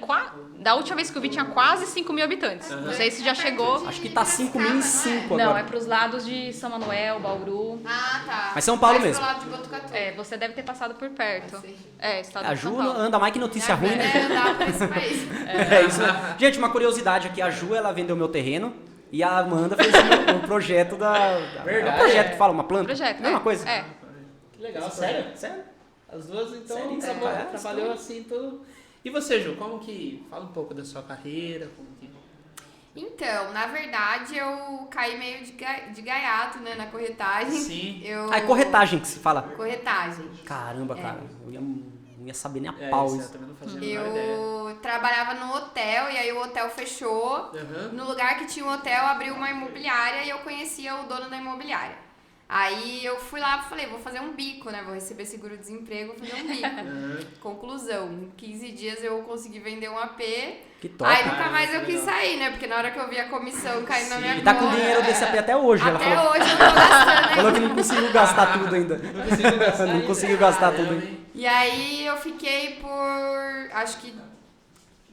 Speaker 2: da última vez que eu vi, tinha quase 5 mil habitantes. Não sei se já chegou...
Speaker 3: Acho que tá 5.005 agora.
Speaker 2: Não, é pros lados de São Manuel, Bauru.
Speaker 4: Ah, tá.
Speaker 3: Mas São Paulo
Speaker 4: Mais
Speaker 3: mesmo.
Speaker 4: pro lado de Botucatu.
Speaker 2: Você deve ter passado por perto.
Speaker 4: Sim.
Speaker 2: Estado
Speaker 3: A
Speaker 2: de São
Speaker 3: Ju
Speaker 2: Paulo.
Speaker 3: anda mais que notícia ruim, né?
Speaker 4: Andar por esse país.
Speaker 3: É isso, né? Gente, uma curiosidade aqui. A Ju, ela vendeu meu terreno e a Amanda fez o projeto
Speaker 1: Verdade.
Speaker 3: É um projeto que fala, uma planta?
Speaker 2: Projeto,
Speaker 3: Mesma coisa?
Speaker 1: Que legal, sério?
Speaker 3: Sério?
Speaker 1: As duas, então,
Speaker 3: Sério?
Speaker 1: trabalhou assim, tudo. E você, Ju, como que... Fala um pouco da sua carreira, como que...
Speaker 4: Então, na verdade, eu caí meio de gaiato, né, na corretagem.
Speaker 1: Sim.
Speaker 3: É corretagem que se fala.
Speaker 4: Corretagem.
Speaker 3: Caramba, cara. Eu não ia saber nem a
Speaker 1: É,
Speaker 3: pau
Speaker 1: isso eu
Speaker 3: isso.
Speaker 1: também não fazia a menor ideia.
Speaker 4: Eu trabalhava no hotel e aí o hotel fechou. No lugar que tinha um hotel, abriu uma imobiliária e eu conhecia o dono da imobiliária. Aí eu fui lá e falei, vou fazer um bico, né? Vou receber seguro-desemprego, vou fazer um bico. Conclusão, em 15 dias eu consegui vender um AP.
Speaker 3: Que top.
Speaker 4: Aí nunca mais eu
Speaker 1: legal.
Speaker 4: quis sair, né? Porque na hora que eu vi a comissão caindo na minha
Speaker 3: E tá
Speaker 4: conta...
Speaker 3: com dinheiro desse AP até hoje, ela
Speaker 4: Até
Speaker 3: falou.
Speaker 4: hoje eu tô gastando
Speaker 3: Falou
Speaker 4: ainda.
Speaker 3: que não conseguiu gastar tudo ainda.
Speaker 1: Não conseguiu gastar
Speaker 3: Não
Speaker 1: ainda.
Speaker 3: conseguiu gastar
Speaker 1: Caramba,
Speaker 3: tudo.
Speaker 1: hein?
Speaker 4: E aí eu fiquei por, acho que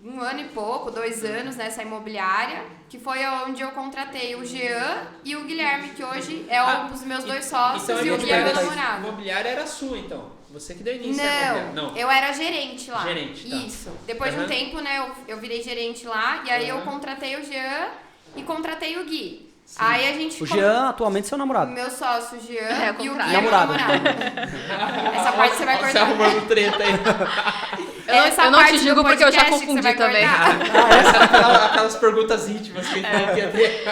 Speaker 4: 1 ano e pouco, 2 anos nessa imobiliária, que foi onde eu contratei o Jean e o Guilherme, que hoje é um dos meus 2 sócios
Speaker 1: Então,
Speaker 4: e o Gui é meu
Speaker 1: a
Speaker 4: namorado.
Speaker 1: imobiliária era sua, então. Você que deu início à imobiliária.
Speaker 4: Não, eu era gerente lá.
Speaker 1: Gerente, tá.
Speaker 4: Isso. Depois de um tempo, né, eu virei gerente lá, e aí eu contratei o Jean e contratei o Gui. Aí a gente...
Speaker 3: O Jean atualmente é seu namorado.
Speaker 4: Meu sócio, Jean,
Speaker 2: É, o
Speaker 4: e o Gui
Speaker 2: contrário.
Speaker 4: é meu
Speaker 3: Namorado.
Speaker 4: namorado. Essa parte você vai
Speaker 1: Você
Speaker 4: cortar.
Speaker 1: arrumando treta aí.
Speaker 2: Eu não te digo porque eu já confundi também.
Speaker 1: Aquelas perguntas íntimas que tem que ter.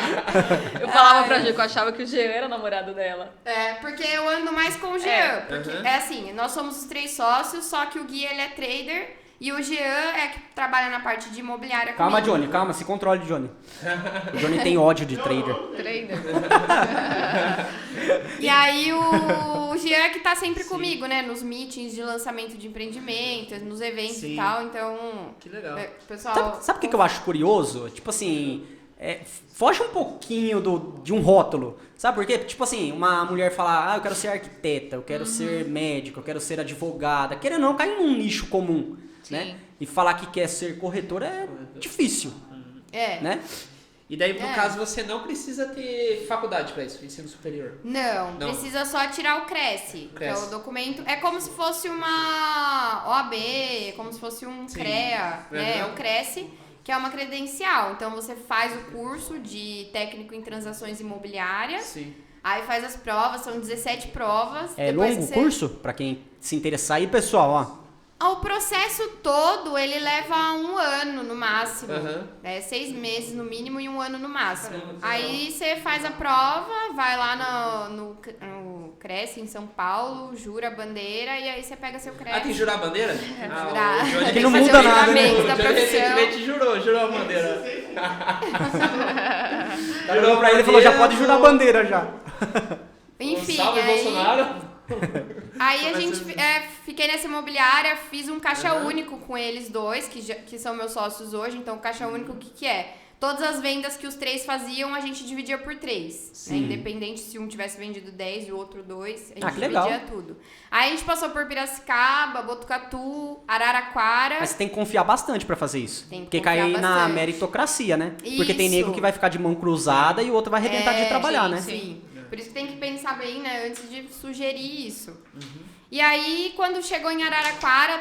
Speaker 2: Eu falava pra Ju que eu achava que o Jean era namorado dela.
Speaker 4: É, porque eu ando mais com o Jean. Porque é assim, nós somos os 3 sócios, só que o Gui, ele é trader e o Jean é que trabalha na parte de imobiliária
Speaker 3: Calma,
Speaker 4: comigo.
Speaker 3: Johnny, calma, se controle, Johnny. O Johnny tem ódio de trader.
Speaker 2: Trader.
Speaker 4: E aí o Jean é que tá sempre comigo, né? Nos meetings de lançamento de empreendimentos, nos eventos
Speaker 1: Sim.
Speaker 4: e tal. Então,
Speaker 1: Que legal.
Speaker 4: o pessoal...
Speaker 3: Sabe o que eu acho curioso? Tipo assim, foge um pouquinho de um rótulo. Sabe por quê? Tipo assim, uma mulher fala, eu quero ser arquiteta, eu quero ser médico, eu quero ser advogada. Querendo ou não, cai num nicho comum, né? E falar que quer ser corretor é difícil, né?
Speaker 1: E daí, no caso, você não precisa ter faculdade pra isso, ensino superior.
Speaker 4: Não, precisa só tirar o Cresce, que é o documento. É como se fosse uma OAB, como se fosse um CREA, né? É o Cresce, que é uma credencial. Então você faz o curso de técnico em transações imobiliárias.
Speaker 1: Sim.
Speaker 4: Aí faz as provas, são 17 provas.
Speaker 3: É
Speaker 4: depois
Speaker 3: longo o
Speaker 4: que
Speaker 3: curso? Pra quem se interessar aí, pessoal, ó.
Speaker 4: O processo todo, ele leva 1 ano no máximo. 6 meses no mínimo e 1 ano no máximo. Aí você faz a prova, vai lá no Cresce em São Paulo, jura a bandeira e aí você pega seu Cresce.
Speaker 1: Ah, tem que jurar a bandeira?
Speaker 4: Jurar.
Speaker 1: O Johnny
Speaker 3: Que não
Speaker 4: Fazer
Speaker 3: muda
Speaker 4: o
Speaker 3: nada, né?
Speaker 4: juramento
Speaker 1: O
Speaker 4: da
Speaker 1: Johnny
Speaker 4: profissão.
Speaker 1: recentemente jurou a bandeira.
Speaker 3: Jurou pra ele e falou, já pode jurar a bandeira já.
Speaker 4: Enfim,
Speaker 1: Salve,
Speaker 4: aí...
Speaker 1: Bolsonaro.
Speaker 4: Aí a gente fiquei nessa imobiliária, fiz um caixa único com eles 2, que são meus sócios hoje. Então, o caixa único, o que é? Todas as vendas que os 3 faziam, a gente dividia por 3. Né? Independente se um tivesse vendido 10 e o outro 2, a gente dividia
Speaker 3: legal.
Speaker 4: tudo. Aí a gente passou por Piracicaba, Botucatu, Araraquara.
Speaker 3: Mas você tem que confiar bastante pra fazer isso.
Speaker 4: Tem que
Speaker 3: Porque
Speaker 4: confiar
Speaker 3: cai na
Speaker 4: bastante.
Speaker 3: meritocracia, né? Porque tem
Speaker 4: Isso.
Speaker 3: nego que vai ficar de mão cruzada e o outro vai arrebentar de trabalhar, né?
Speaker 4: Sim. Por isso que tem que pensar bem, né, antes de sugerir isso. E aí, quando chegou em Araraquara,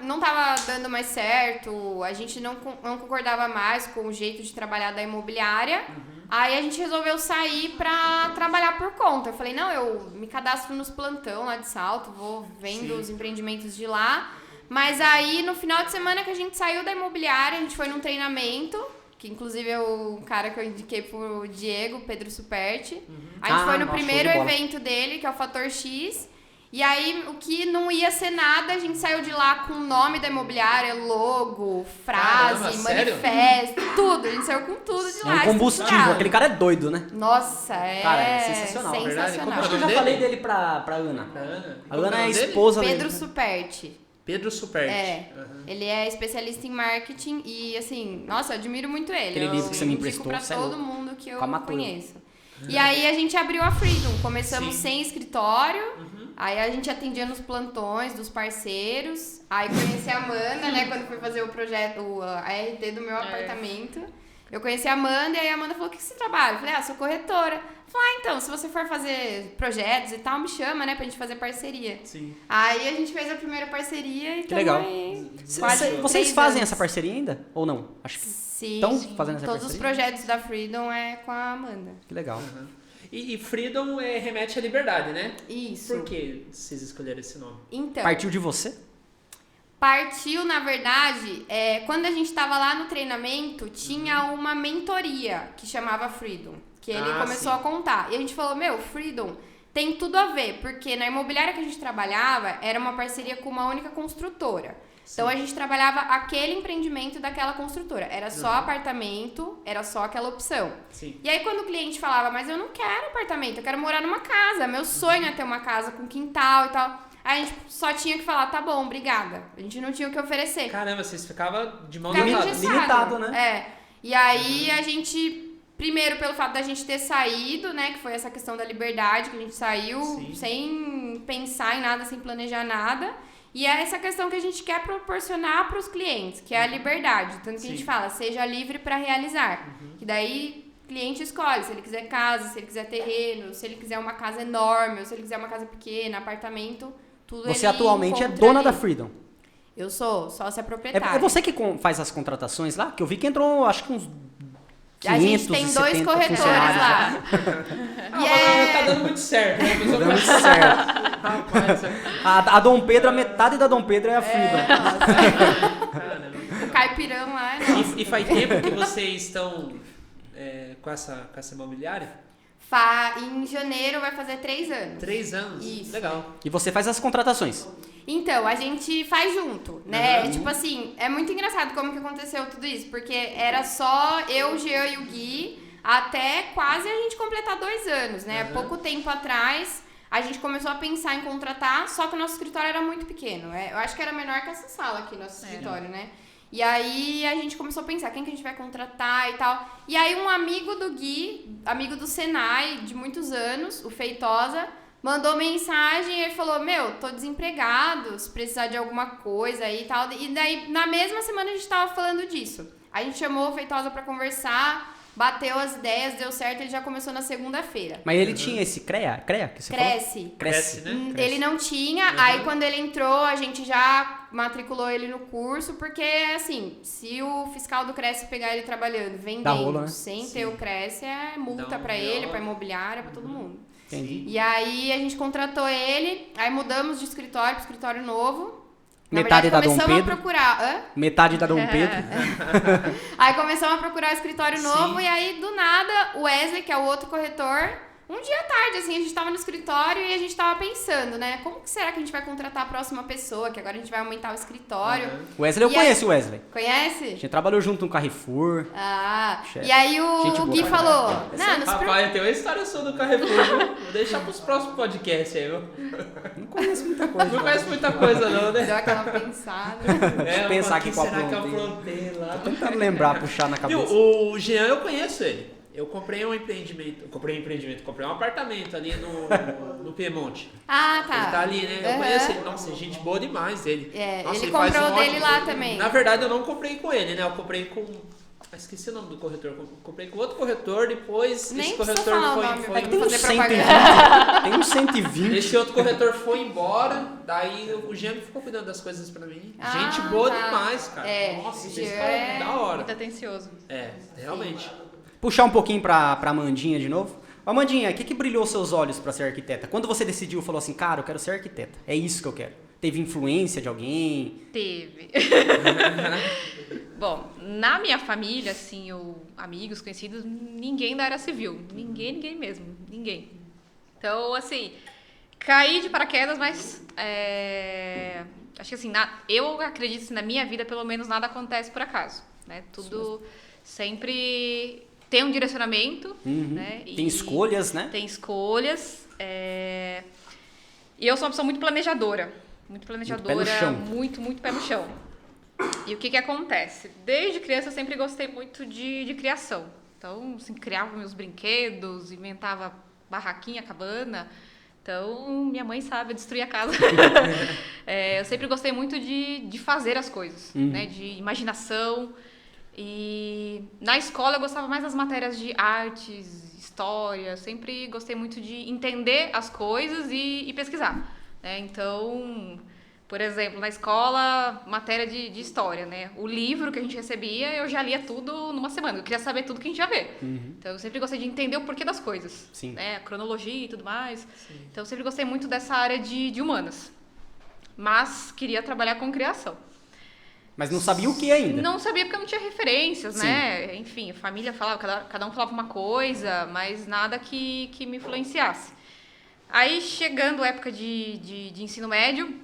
Speaker 4: não tava dando mais certo, a gente não concordava mais com o jeito de trabalhar da imobiliária. Aí a gente resolveu sair pra trabalhar por conta. Eu falei, não, eu me cadastro nos plantão lá de Salto, vou vendo os empreendimentos de lá. Mas aí, no final de semana que a gente saiu da imobiliária, a gente foi num treinamento, que inclusive é o cara que eu indiquei pro Diego, Pedro Superti. A gente foi no primeiro evento dele, que é o Fator X. E aí, o que não ia ser nada, a gente saiu de lá com o nome da imobiliária, logo, frase, manifesto, tudo. A gente saiu com tudo de lá.
Speaker 3: É um combustível, aquele cara é doido, né?
Speaker 4: Nossa,
Speaker 3: Cara, é sensacional. Acho que eu já falei dele pra Ana. A Ana é a esposa dele.
Speaker 4: Pedro Superti.
Speaker 1: Pedro Superti.
Speaker 4: Ele é especialista em marketing e, assim, nossa, eu admiro muito ele.
Speaker 3: Aquele livro que você me emprestou,
Speaker 4: pra todo mundo que eu conheço.
Speaker 3: Uhum.
Speaker 4: E aí a gente abriu a Freedom. Começamos sem escritório. Aí a gente atendia nos plantões dos parceiros. Aí conheci a Amanda, né, quando fui fazer o projeto, a RT do meu apartamento. Eu conheci a Amanda e aí a Amanda falou, o que você trabalha? Eu falei, sou corretora. Eu falei, então, se você for fazer projetos e tal, me chama, né, pra gente fazer parceria.
Speaker 1: Sim.
Speaker 4: Aí a gente fez a primeira parceria e
Speaker 3: que legal. Vocês fazem essa parceria ainda? Ou não? Acho que
Speaker 4: sim,
Speaker 3: estão fazendo essa
Speaker 4: todos
Speaker 3: parceria?
Speaker 4: os projetos da Freedom é com a Amanda.
Speaker 3: Que legal.
Speaker 1: E Freedom remete à liberdade, né?
Speaker 4: Isso.
Speaker 1: Por que vocês escolheram esse nome?
Speaker 4: Então,
Speaker 3: Partiu de você?
Speaker 4: Partiu, na verdade, quando a gente estava lá no treinamento, tinha uma mentoria que chamava Freedom, que ele começou a contar. E a gente falou, Freedom tem tudo a ver, porque na imobiliária que a gente trabalhava, era uma parceria com uma única construtora. Então, a gente trabalhava aquele empreendimento daquela construtora. Era só apartamento, era só aquela opção.
Speaker 1: Sim.
Speaker 4: E aí, quando o cliente falava, mas eu não quero apartamento, eu quero morar numa casa. Meu sonho é ter uma casa com quintal e tal. Aí a gente só tinha que falar, tá bom, obrigada. A gente não tinha o que oferecer.
Speaker 1: Caramba, vocês ficavam de mão
Speaker 4: Ficava
Speaker 1: dada.
Speaker 3: Limitado, né?
Speaker 4: E aí, a gente... Primeiro, pelo fato da gente ter saído, né? Que foi essa questão da liberdade, que a gente saiu sem pensar em nada, sem planejar nada. E é essa questão que a gente quer proporcionar para os clientes, que é a liberdade. Tanto que a gente fala, seja livre para realizar. Que daí o cliente escolhe se ele quiser casa, se ele quiser terreno, se ele quiser uma casa enorme, ou se ele quiser uma casa pequena, apartamento, tudo.
Speaker 3: Você atualmente é dona da Freedom.
Speaker 4: Eu sou sócia proprietária.
Speaker 3: É você que faz as contratações lá? Que eu vi que entrou, acho que uns 570
Speaker 4: a gente tem 2 corretores lá.
Speaker 1: Tá dando muito certo, né?
Speaker 3: Tá dando muito certo. A Dom Pedro, a metade da Dom Pedro é a Freedom.
Speaker 4: O caipirão lá é nosso.
Speaker 1: E faz tempo que vocês estão com essa imobiliária?
Speaker 4: Em janeiro vai fazer 3 anos.
Speaker 1: 3 anos?
Speaker 4: Isso.
Speaker 1: Legal.
Speaker 3: E você faz as contratações?
Speaker 4: Então, a gente faz junto, né? Tipo assim, é muito engraçado como que aconteceu tudo isso, porque era só eu, o Jean e o Gui, até quase a gente completar 2 anos, né? Pouco tempo atrás, a gente começou a pensar em contratar, só que o nosso escritório era muito pequeno. Eu acho que era menor que essa sala aqui, nosso escritório, né? E aí a gente começou a pensar quem que a gente vai contratar e tal. E aí um amigo do Gui, amigo do Senai de muitos anos, o Feitosa, mandou mensagem e ele falou, tô desempregado, se precisar de alguma coisa aí e tal. E daí, na mesma semana, a gente tava falando disso. A gente chamou o Feitosa pra conversar, bateu as ideias, deu certo, ele já começou na segunda-feira.
Speaker 3: Mas ele tinha esse CREA que você falou?
Speaker 1: Cresce, né?
Speaker 4: Ele não tinha, aí quando ele entrou, a gente já matriculou ele no curso, porque, assim, se o fiscal do Cresce pegar ele trabalhando, vendendo,
Speaker 3: rolo, né?
Speaker 4: sem ter o Cresce, é multa pra ele, pra imobiliária, pra todo mundo.
Speaker 3: Entendi.
Speaker 4: E aí a gente contratou ele, aí mudamos de escritório para escritório novo.
Speaker 3: Metade da Dom Pedro.
Speaker 4: A procurar.
Speaker 3: Metade da Dom Pedro.
Speaker 4: Aí começamos a procurar o escritório novo e aí do nada o Wesley, que é o outro corretor, um dia à tarde, assim, a gente tava no escritório e a gente tava pensando, né? Como que será que a gente vai contratar a próxima pessoa? Que agora a gente vai aumentar o escritório.
Speaker 3: O Wesley, eu conheço o Wesley.
Speaker 4: Conhece?
Speaker 3: A gente trabalhou junto no Carrefour.
Speaker 4: E aí o Gui falou...
Speaker 1: Rapaz, tem uma história sua do Carrefour, viu? Vou deixar pros próximos podcasts aí, viu?
Speaker 3: Não conheço muita coisa.
Speaker 1: Não conheço muita coisa não, né?
Speaker 4: Deu aquela pensada.
Speaker 3: Deixa eu pensar aqui qual
Speaker 1: será que eu aprontei lá?
Speaker 3: Tô tentando lembrar, puxar na cabeça.
Speaker 1: O Jean, eu conheço ele. Eu comprei um apartamento ali no Piemonte.
Speaker 4: Tá.
Speaker 1: Ele tá ali, né? Eu conheço ele. Nossa, gente boa demais ele.
Speaker 4: Ele
Speaker 1: Nossa,
Speaker 4: comprou
Speaker 1: faz
Speaker 4: dele lá também.
Speaker 1: Na verdade, eu não comprei com ele, né? Eu comprei com Esqueci o nome do corretor. Comprei com outro corretor, depois
Speaker 4: Nem
Speaker 1: esse
Speaker 4: precisa
Speaker 1: corretor
Speaker 4: falar o nome,
Speaker 1: foi
Speaker 4: vai
Speaker 3: Tem uns
Speaker 4: fazer
Speaker 3: 120.
Speaker 4: propaganda.
Speaker 3: Tem uns 120.
Speaker 1: Esse outro corretor foi embora, daí o Jean que ficou cuidando das coisas pra mim.
Speaker 4: Ah,
Speaker 1: Gente boa
Speaker 4: tá.
Speaker 1: demais, cara.
Speaker 4: É,
Speaker 1: Nossa,
Speaker 4: Jean
Speaker 1: isso
Speaker 4: é
Speaker 1: da hora.
Speaker 2: Muito atencioso.
Speaker 1: É, realmente.
Speaker 3: Puxar um pouquinho pra Amandinha de novo. Amandinha, o que brilhou seus olhos pra ser arquiteta? Quando você decidiu, falou assim, cara, eu quero ser arquiteta. É isso que eu quero. Teve influência de alguém?
Speaker 2: Teve. Bom, na minha família, assim, amigos, conhecidos, ninguém da área civil. Ninguém mesmo. Ninguém. Então, assim, caí de paraquedas, mas acho que assim, eu acredito que na minha vida, pelo menos, nada acontece por acaso. Né? Tudo sempre tem um direcionamento. Né?
Speaker 3: Tem escolhas, né?
Speaker 2: Tem escolhas. E eu sou uma pessoa muito planejadora. Muito planejadora,
Speaker 3: Muito pé no chão.
Speaker 2: muito pé no chão. E o que acontece? Desde criança eu sempre gostei muito de criação. Então, assim, criava meus brinquedos, inventava barraquinha, cabana. Então, minha mãe sabe destruir a casa. Eu sempre gostei muito de fazer as coisas, né? De imaginação. E na escola eu gostava mais das matérias de artes, história. Eu sempre gostei muito de entender as coisas e pesquisar. Né? Então, por exemplo, na escola, matéria de história, né? O livro que a gente recebia, eu já lia tudo numa semana. Eu queria saber tudo que a gente ia ver. Então, eu sempre gostei de entender o porquê das coisas.
Speaker 3: Sim.
Speaker 2: Né? A cronologia e tudo mais.
Speaker 1: Sim.
Speaker 2: Então, eu sempre gostei muito dessa área de humanas. Mas queria trabalhar com criação.
Speaker 3: Mas não sabia o que ainda.
Speaker 2: Não sabia porque eu não tinha referências,
Speaker 3: Sim.
Speaker 2: né? Enfim, a família falava, cada um falava uma coisa, mas nada que me influenciasse. Aí, chegando a época de ensino médio,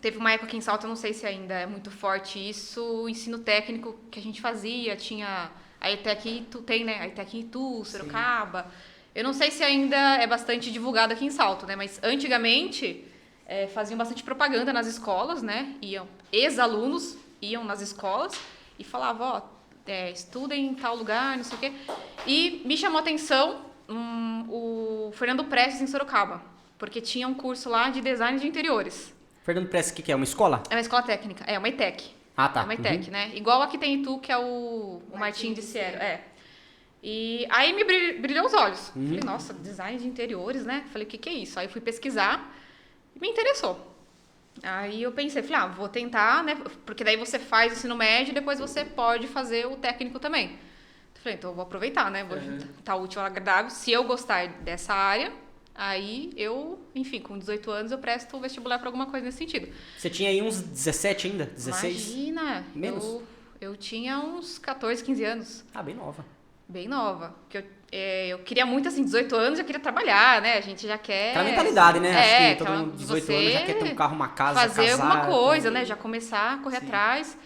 Speaker 2: teve uma época aqui em Salto, eu não sei se ainda é muito forte isso, o ensino técnico que a gente fazia, tinha a ETEC em Itu, tem, né? A ETEC em Itu, Sorocaba. Eu não sei se ainda é bastante divulgado aqui em Salto, né? Mas antigamente faziam bastante propaganda nas escolas, né? Ex-alunos iam nas escolas e falavam, estudem em tal lugar, não sei o quê. E me chamou a atenção o Fernando Prestes em Sorocaba, porque tinha um curso lá de design de interiores.
Speaker 3: Fernando Prestes, o que é? Uma escola?
Speaker 2: É uma escola técnica, é uma ETEC.
Speaker 3: Ah, tá.
Speaker 2: É uma ETEC, né? Igual aqui tem em Itu, que é o Martim de Siero. E aí me brilhou os olhos. Falei, nossa, design de interiores, né? Falei, o que é isso? Aí fui pesquisar e me interessou. Aí eu pensei, vou tentar, né? Porque daí você faz o ensino médio e depois você pode fazer o técnico também. Falei, então eu vou aproveitar, né? Vou estar útil ao agradável. Se eu gostar dessa área, aí eu, enfim, com 18 anos eu presto o vestibular para alguma coisa nesse sentido.
Speaker 3: Você tinha aí uns 17 ainda? 16?
Speaker 2: Imagina!
Speaker 3: Menos?
Speaker 2: Eu tinha uns 14, 15 anos.
Speaker 3: Ah, bem nova.
Speaker 2: Bem nova. Porque eu queria muito, assim, 18 anos já queria trabalhar, né? A gente já quer...
Speaker 3: Aquela mentalidade, né? Acho que todo mundo 18
Speaker 2: você
Speaker 3: anos já quer ter um carro, uma casa,
Speaker 2: fazer
Speaker 3: casar,
Speaker 2: alguma coisa,
Speaker 3: tudo.
Speaker 2: né? Já começar a correr atrás.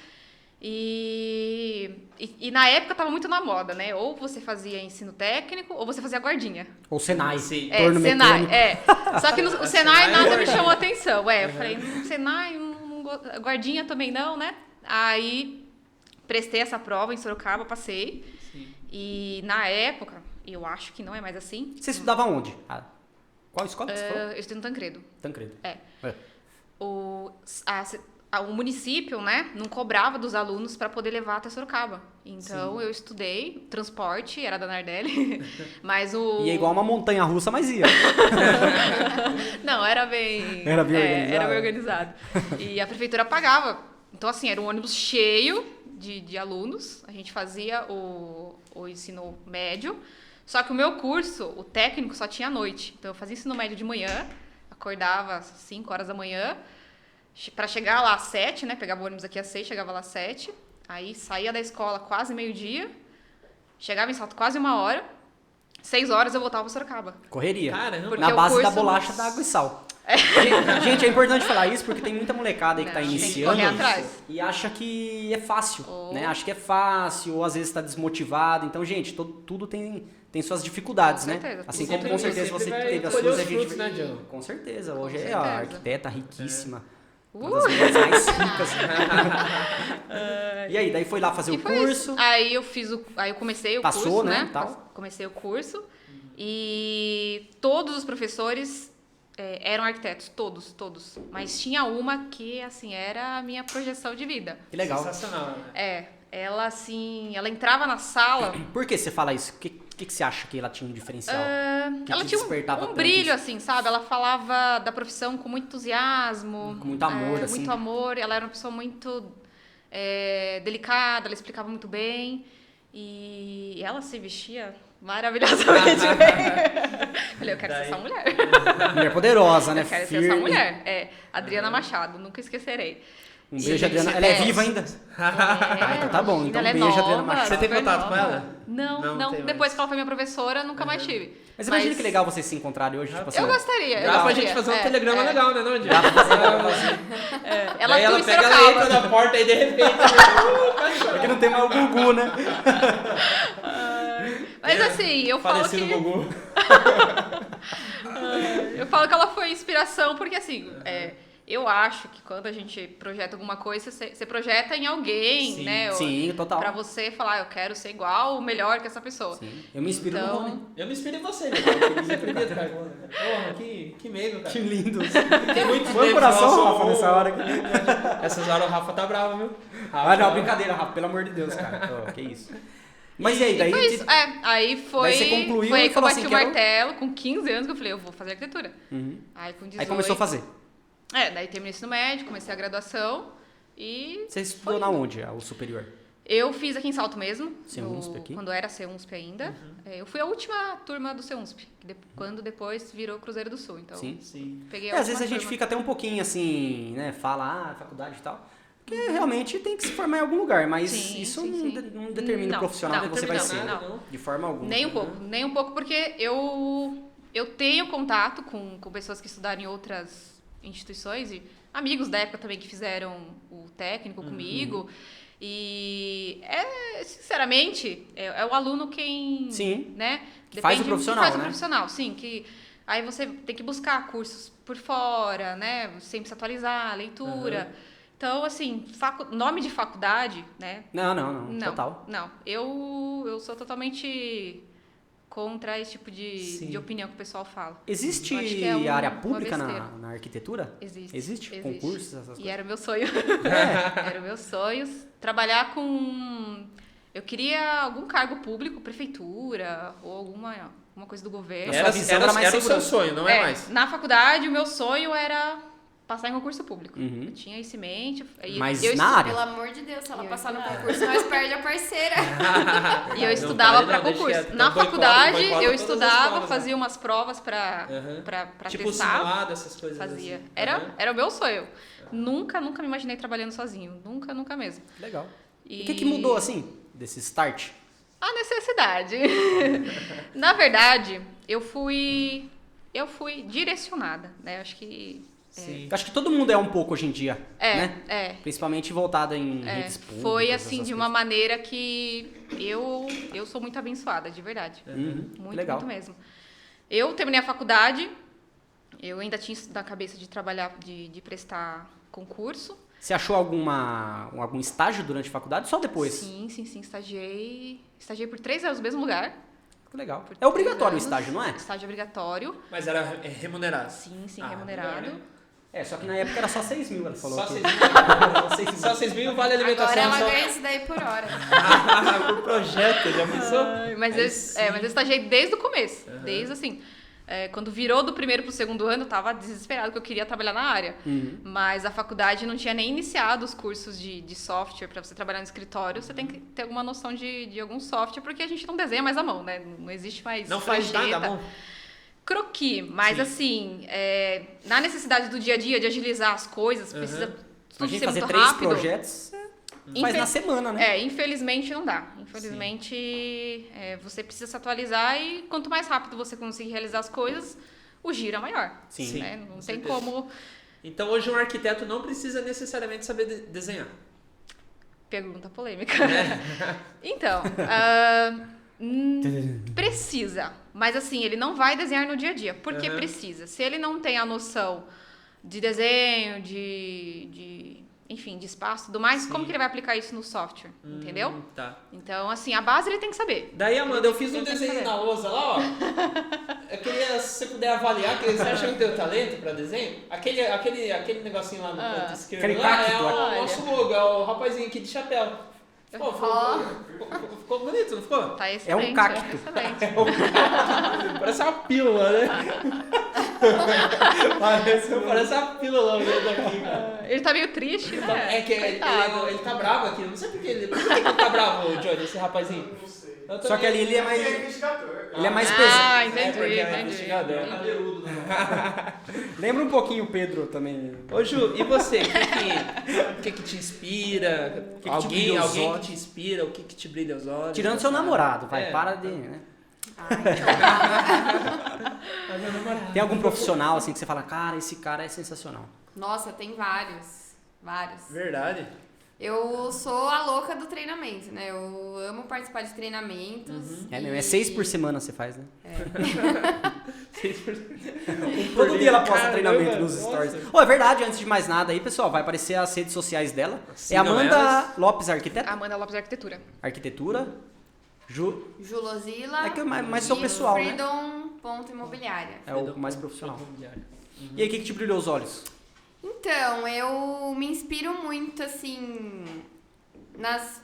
Speaker 2: E na época tava muito na moda, né? Ou você fazia ensino técnico, ou você fazia guardinha.
Speaker 3: Ou Senai.
Speaker 1: Sim.
Speaker 3: Torno
Speaker 2: Senai,
Speaker 3: mecânico.
Speaker 2: Só que o Senai
Speaker 1: Senai
Speaker 2: nada
Speaker 1: é
Speaker 2: me
Speaker 1: guardinha.
Speaker 2: chamou a atenção. Eu falei, Senai, guardinha também não, né? Aí prestei essa prova em Sorocaba, passei.
Speaker 1: Sim.
Speaker 2: E na época, eu acho que não é mais assim.
Speaker 3: Você estudava onde? Qual escola que você falou?
Speaker 2: Eu estudei no Tancredo.
Speaker 3: Tancredo.
Speaker 2: O município, né, não cobrava dos alunos para poder levar até Sorocaba. Então, eu estudei transporte, era da Nardelli, mas
Speaker 3: E é igual uma montanha-russa, mas ia.
Speaker 2: Não, era bem...
Speaker 3: Era bem organizado.
Speaker 2: Era bem organizado. E a prefeitura pagava. Então, assim, era um ônibus cheio de alunos. A gente fazia o ensino médio. Só que o meu curso, o técnico, só tinha à noite. Então, eu fazia ensino médio de manhã, acordava às 5 horas da manhã, para chegar lá às 7, né? Pegava o ônibus aqui às 6, chegava lá às 7. Aí saía da escola quase meio-dia, chegava em Salto quase 1 hora. 6 horas eu voltava para Sorocaba.
Speaker 3: Correria.
Speaker 1: Caramba.
Speaker 2: Porque
Speaker 3: Na
Speaker 2: o
Speaker 3: base da
Speaker 2: curso-
Speaker 3: bolacha da água e sal. Gente, é importante falar isso porque tem muita molecada aí que tá
Speaker 2: Não, tem que
Speaker 3: iniciando
Speaker 2: correr atrás.
Speaker 3: e acha que é fácil,
Speaker 2: Oh.
Speaker 3: né? Acha que é fácil, ou às vezes tá desmotivado. Então, gente, tudo tem suas dificuldades,
Speaker 2: Com
Speaker 3: né?
Speaker 2: certeza.
Speaker 3: Assim
Speaker 1: Sempre-
Speaker 3: como com certeza
Speaker 1: sempre
Speaker 3: você
Speaker 1: vai
Speaker 3: teve as
Speaker 1: colher
Speaker 3: suas,
Speaker 1: os
Speaker 3: a gente
Speaker 1: frutos, né, John?
Speaker 3: com certeza. Hoje é
Speaker 2: certeza.
Speaker 3: a arquiteta riquíssima. Uma
Speaker 2: Uh!
Speaker 3: das mulheres mais ricas. E aí, daí foi lá fazer
Speaker 2: E
Speaker 3: o
Speaker 2: foi
Speaker 3: curso.
Speaker 2: isso. Aí eu comecei o
Speaker 3: Passou,
Speaker 2: curso,
Speaker 3: né, tal.
Speaker 2: Comecei o curso e todos os professores eram arquitetos, todos. Mas tinha uma que, assim, era a minha projeção de vida.
Speaker 3: Que legal.
Speaker 1: Sensacional, né?
Speaker 2: ela assim, ela entrava na sala...
Speaker 3: Por que você fala isso? O que você acha que ela tinha um diferencial? Que
Speaker 2: ela
Speaker 3: te
Speaker 2: tinha
Speaker 3: despertava
Speaker 2: um
Speaker 3: tanto
Speaker 2: brilho,
Speaker 3: isso?
Speaker 2: assim, sabe? Ela falava da profissão com muito entusiasmo.
Speaker 3: Com muito amor, assim.
Speaker 2: Muito amor. Ela era uma pessoa muito delicada, ela explicava muito bem. E ela se vestia maravilhosamente bem. Falei, eu quero ser essa mulher.
Speaker 3: Mulher poderosa, né?
Speaker 2: Eu quero ser essa mulher. Adriana Machado, nunca esquecerei.
Speaker 3: Um beijo, Adriana. Ela é viva ainda? Então tá bom. Então
Speaker 2: ela é
Speaker 3: beijo,
Speaker 2: nova,
Speaker 3: Adriana Machado.
Speaker 1: Você tem
Speaker 2: super
Speaker 1: contato com
Speaker 2: nova.
Speaker 1: ela?
Speaker 2: Não.
Speaker 1: tem
Speaker 2: Depois
Speaker 1: mais.
Speaker 2: que ela foi minha professora, nunca mais tive.
Speaker 3: Mas imagina que legal vocês se encontrarem hoje. Tipo assim,
Speaker 2: Eu gostaria.
Speaker 1: Dá pra gente fazer um telegrama legal, né, não, Diego?
Speaker 3: Dá pra fazer
Speaker 2: Ela
Speaker 1: Aí ela
Speaker 2: atua em
Speaker 1: pega, ela
Speaker 2: Sorocaba.
Speaker 1: entra na porta e de repente...
Speaker 3: Porque não tem mais o Gugu, né?
Speaker 2: Mas assim, eu falo que...
Speaker 1: Falecido Gugu.
Speaker 2: Eu falo que ela foi inspiração porque assim, eu acho que quando a gente projeta alguma coisa, você projeta em alguém,
Speaker 1: Sim.
Speaker 2: né?
Speaker 3: Sim, total.
Speaker 2: Pra você falar, eu quero ser igual ou melhor que essa pessoa.
Speaker 3: Sim. Eu me inspiro
Speaker 2: Então,
Speaker 3: no Rony.
Speaker 1: Eu me inspiro em você, né? Você acredita, cara? Porra, que medo, cara.
Speaker 3: Que lindo.
Speaker 1: Tem muitos
Speaker 3: Foi o
Speaker 1: memes
Speaker 3: coração,
Speaker 1: nossos,
Speaker 3: Rafa, nessa hora.
Speaker 1: Essas horas o Rafa tá bravo, viu?
Speaker 3: Ah, não, brincadeira, Rafa. Pelo amor de Deus, cara. Oh, que isso. Mas e aí? Daí,
Speaker 2: foi isso. Aí foi.
Speaker 3: daí você concluiu
Speaker 2: foi
Speaker 3: e
Speaker 2: aí que eu
Speaker 3: falou
Speaker 2: bati
Speaker 3: assim,
Speaker 2: o
Speaker 3: quero-
Speaker 2: martelo, com 15 anos, que eu falei, eu vou fazer arquitetura.
Speaker 3: Uhum.
Speaker 2: Aí com 18.
Speaker 3: Aí começou a fazer.
Speaker 2: Daí terminei o ensino médio, comecei a graduação e.
Speaker 3: Você estudou na onde, o superior?
Speaker 2: Eu fiz aqui em Salto mesmo,
Speaker 3: CEUNSP aqui?
Speaker 2: quando era CEUNSP ainda. Eu fui a última turma do CEUNSP, quando depois virou Cruzeiro do Sul. Então,
Speaker 3: Sim.
Speaker 2: peguei
Speaker 3: Às vezes a
Speaker 2: última
Speaker 3: gente
Speaker 2: turma.
Speaker 3: fica até um pouquinho assim, né? Fala, faculdade e tal. Porque realmente tem que se formar em algum lugar, mas
Speaker 2: Sim,
Speaker 3: isso
Speaker 2: sim,
Speaker 3: não,
Speaker 2: sim.
Speaker 3: não determina
Speaker 2: Não,
Speaker 3: o profissional
Speaker 2: não,
Speaker 3: que você vai ser.
Speaker 2: não.
Speaker 3: De forma alguma.
Speaker 2: Nem um pouco, porque eu tenho contato com pessoas que estudaram em outras instituições e amigos da época também que fizeram o técnico comigo. E sinceramente, é o aluno quem,
Speaker 3: Sim.
Speaker 2: né?
Speaker 3: Que faz o
Speaker 2: Depende-
Speaker 3: profissional,
Speaker 2: que faz
Speaker 3: né?
Speaker 2: o profissional, sim, que aí você tem que buscar cursos por fora, né? Sempre se atualizar, leitura. Então, assim, nome de faculdade, né?
Speaker 3: Não, total.
Speaker 2: Não, eu sou totalmente contra esse tipo de opinião que o pessoal fala.
Speaker 3: Existe
Speaker 2: Eu acho que é
Speaker 3: área
Speaker 2: uma
Speaker 3: pública
Speaker 2: besteira.
Speaker 3: na arquitetura?
Speaker 2: Existe.
Speaker 3: Existe? Concursos, essas coisas?
Speaker 2: E era o meu sonho.
Speaker 3: É.
Speaker 2: Era o meu sonho trabalhar com... Eu queria algum cargo público, prefeitura, ou alguma coisa do governo.
Speaker 3: Sua visão era mais
Speaker 1: era o seu
Speaker 3: segurança.
Speaker 1: sonho, não é mais?
Speaker 2: Na faculdade, o meu sonho era passar em concurso público.
Speaker 3: Uhum.
Speaker 2: Eu tinha isso em mente.
Speaker 3: Mas
Speaker 2: eu
Speaker 3: na área?
Speaker 4: Pelo amor de Deus, se ela
Speaker 2: Eu
Speaker 4: passar no
Speaker 2: estudava.
Speaker 4: concurso, nós perde a parceira.
Speaker 2: E eu
Speaker 1: Não
Speaker 2: estudava
Speaker 1: fale
Speaker 2: para
Speaker 1: não, deixa
Speaker 2: concurso.
Speaker 1: quieto.
Speaker 2: Na
Speaker 1: Então,
Speaker 2: faculdade,
Speaker 1: boicota
Speaker 2: eu
Speaker 1: todas as
Speaker 2: estudava,
Speaker 1: provas, né?
Speaker 2: fazia umas provas para
Speaker 1: Tipo
Speaker 2: testar.
Speaker 1: simulado, essas coisas
Speaker 2: Fazia.
Speaker 1: assim.
Speaker 2: Era o meu sonho. Nunca me imaginei trabalhando sozinho. Nunca mesmo.
Speaker 3: Legal. E o que mudou, assim, desse start?
Speaker 2: A necessidade. Na verdade, eu fui direcionada, né? Acho que...
Speaker 3: Eu acho que todo mundo é um pouco hoje em dia, né?
Speaker 2: É.
Speaker 3: Principalmente voltado em redes públicas.
Speaker 2: Foi assim,
Speaker 3: essas
Speaker 2: de uma
Speaker 3: coisas.
Speaker 2: maneira que eu sou muito abençoada, de verdade. Muito,
Speaker 3: legal.
Speaker 2: muito mesmo. Eu terminei a faculdade, eu ainda tinha isso na cabeça de trabalhar, de prestar concurso.
Speaker 3: Você achou algum estágio durante a faculdade ou só depois?
Speaker 2: Sim, estagiei por 3 anos no mesmo lugar.
Speaker 3: Legal.
Speaker 2: Por
Speaker 3: É obrigatório o
Speaker 2: 3
Speaker 3: estágio, não é?
Speaker 2: Estágio obrigatório.
Speaker 1: Mas era remunerado.
Speaker 2: Sim,
Speaker 1: Ah,
Speaker 2: remunerado.
Speaker 1: melhor, né?
Speaker 3: É, só que na época era só 6 mil, ela falou.
Speaker 1: Só
Speaker 3: aqui.
Speaker 1: 6 mil. Só 6 mil vale a alimentação.
Speaker 4: Agora ela
Speaker 1: só...
Speaker 4: ganha isso daí por hora.
Speaker 1: Por projeto, já pensou?
Speaker 2: Mas eu estagiei desde o começo. Desde assim. Quando virou do primeiro pro segundo ano, eu tava desesperado que eu queria trabalhar na área. Mas a faculdade não tinha nem iniciado os cursos de software para você trabalhar no escritório. Você tem que ter alguma noção de algum software, porque a gente não desenha mais à mão, né? Não existe mais
Speaker 1: Não faz
Speaker 2: prancheta.
Speaker 1: nada, bom.
Speaker 2: Croquis, mas
Speaker 1: Sim.
Speaker 2: assim, na necessidade do dia a dia de agilizar as coisas, precisa tudo
Speaker 3: Imagina
Speaker 2: ser
Speaker 3: fazer
Speaker 2: muito
Speaker 3: 3
Speaker 2: rápido.
Speaker 3: projetos, faz na semana, né?
Speaker 2: Infelizmente não dá. Infelizmente você precisa se atualizar e quanto mais rápido você conseguir realizar as coisas, o giro é maior.
Speaker 3: Sim.
Speaker 2: Né? Não
Speaker 1: com
Speaker 2: tem
Speaker 1: certeza.
Speaker 2: como...
Speaker 1: Então hoje um arquiteto não precisa necessariamente saber desenhar.
Speaker 2: Pergunta polêmica. Então, precisa. Mas assim, ele não vai desenhar no dia a dia. Por que precisa? Se ele não tem a noção de desenho, enfim, de espaço e tudo mais,
Speaker 1: Sim.
Speaker 2: como que ele vai aplicar isso no software? Entendeu?
Speaker 1: Tá.
Speaker 2: Então, assim, a base ele tem que saber.
Speaker 1: Daí, Amanda, eu fiz um
Speaker 2: Eu tenho que
Speaker 1: desenho
Speaker 2: saber.
Speaker 1: na lousa lá, ó. Eu queria, se você puder avaliar, que você acha que tem talento pra desenho? Aquele negocinho lá no canto esquerdo
Speaker 3: Aquele
Speaker 1: lá
Speaker 3: cacto,
Speaker 1: é o
Speaker 2: olha.
Speaker 1: nosso logo, é o rapazinho aqui de chapéu. Pô, ficou bonito, não ficou?
Speaker 2: Tá excelente.
Speaker 3: É um cacto.
Speaker 2: Excelente.
Speaker 1: Parece uma pílula, né? Parece uma pílula olhando aqui, cara.
Speaker 2: Ele tá meio triste, né?
Speaker 1: É que ele tá bravo aqui. Não sei por que ele tá bravo, Johnny, esse rapazinho.
Speaker 5: Não sei.
Speaker 3: Só que ali ele é mais...
Speaker 5: Ele é investigador.
Speaker 3: Ele é mais pesado.
Speaker 2: Ah,
Speaker 1: É,
Speaker 2: entendi,
Speaker 1: porque é
Speaker 2: entendi.
Speaker 1: investigador.
Speaker 2: entendi.
Speaker 5: Cadeirudo.
Speaker 3: Lembra um pouquinho o Pedro também.
Speaker 1: Ô Ju, e você? O que te inspira?
Speaker 3: que te
Speaker 1: Alguém
Speaker 3: brilha os
Speaker 1: que
Speaker 3: olhos?
Speaker 1: te inspira? O que te brilha os olhos?
Speaker 3: Tirando seu namorado, vai,
Speaker 1: É.
Speaker 3: para de... Né?
Speaker 4: Ai,
Speaker 1: Ah, meu namorado.
Speaker 3: Tem algum profissional assim que você fala, cara, esse cara é sensacional.
Speaker 4: nossa, tem vários. Vários.
Speaker 1: Verdade.
Speaker 4: Eu sou a louca do treinamento, né? Eu amo participar de treinamentos.
Speaker 3: É mesmo, é 6 por semana você faz, né?
Speaker 1: Todo
Speaker 3: Todo dia ela posta
Speaker 1: Caramba,
Speaker 3: treinamento nos
Speaker 1: nossa.
Speaker 3: stories. Oh, é verdade, antes de mais nada aí, pessoal, vai aparecer as redes sociais dela. É
Speaker 1: Sigam
Speaker 3: Amanda
Speaker 1: elas.
Speaker 3: Lopes Arquiteta,
Speaker 2: Amanda Lopes Arquitetura.
Speaker 3: Arquitetura.
Speaker 4: Julozila
Speaker 3: É que é mais seu
Speaker 4: e
Speaker 3: pessoal, né?
Speaker 4: Freedom.imobiliária.
Speaker 3: É o mais profissional. E aí, o que te brilhou os olhos?
Speaker 4: Então, eu me inspiro muito, assim,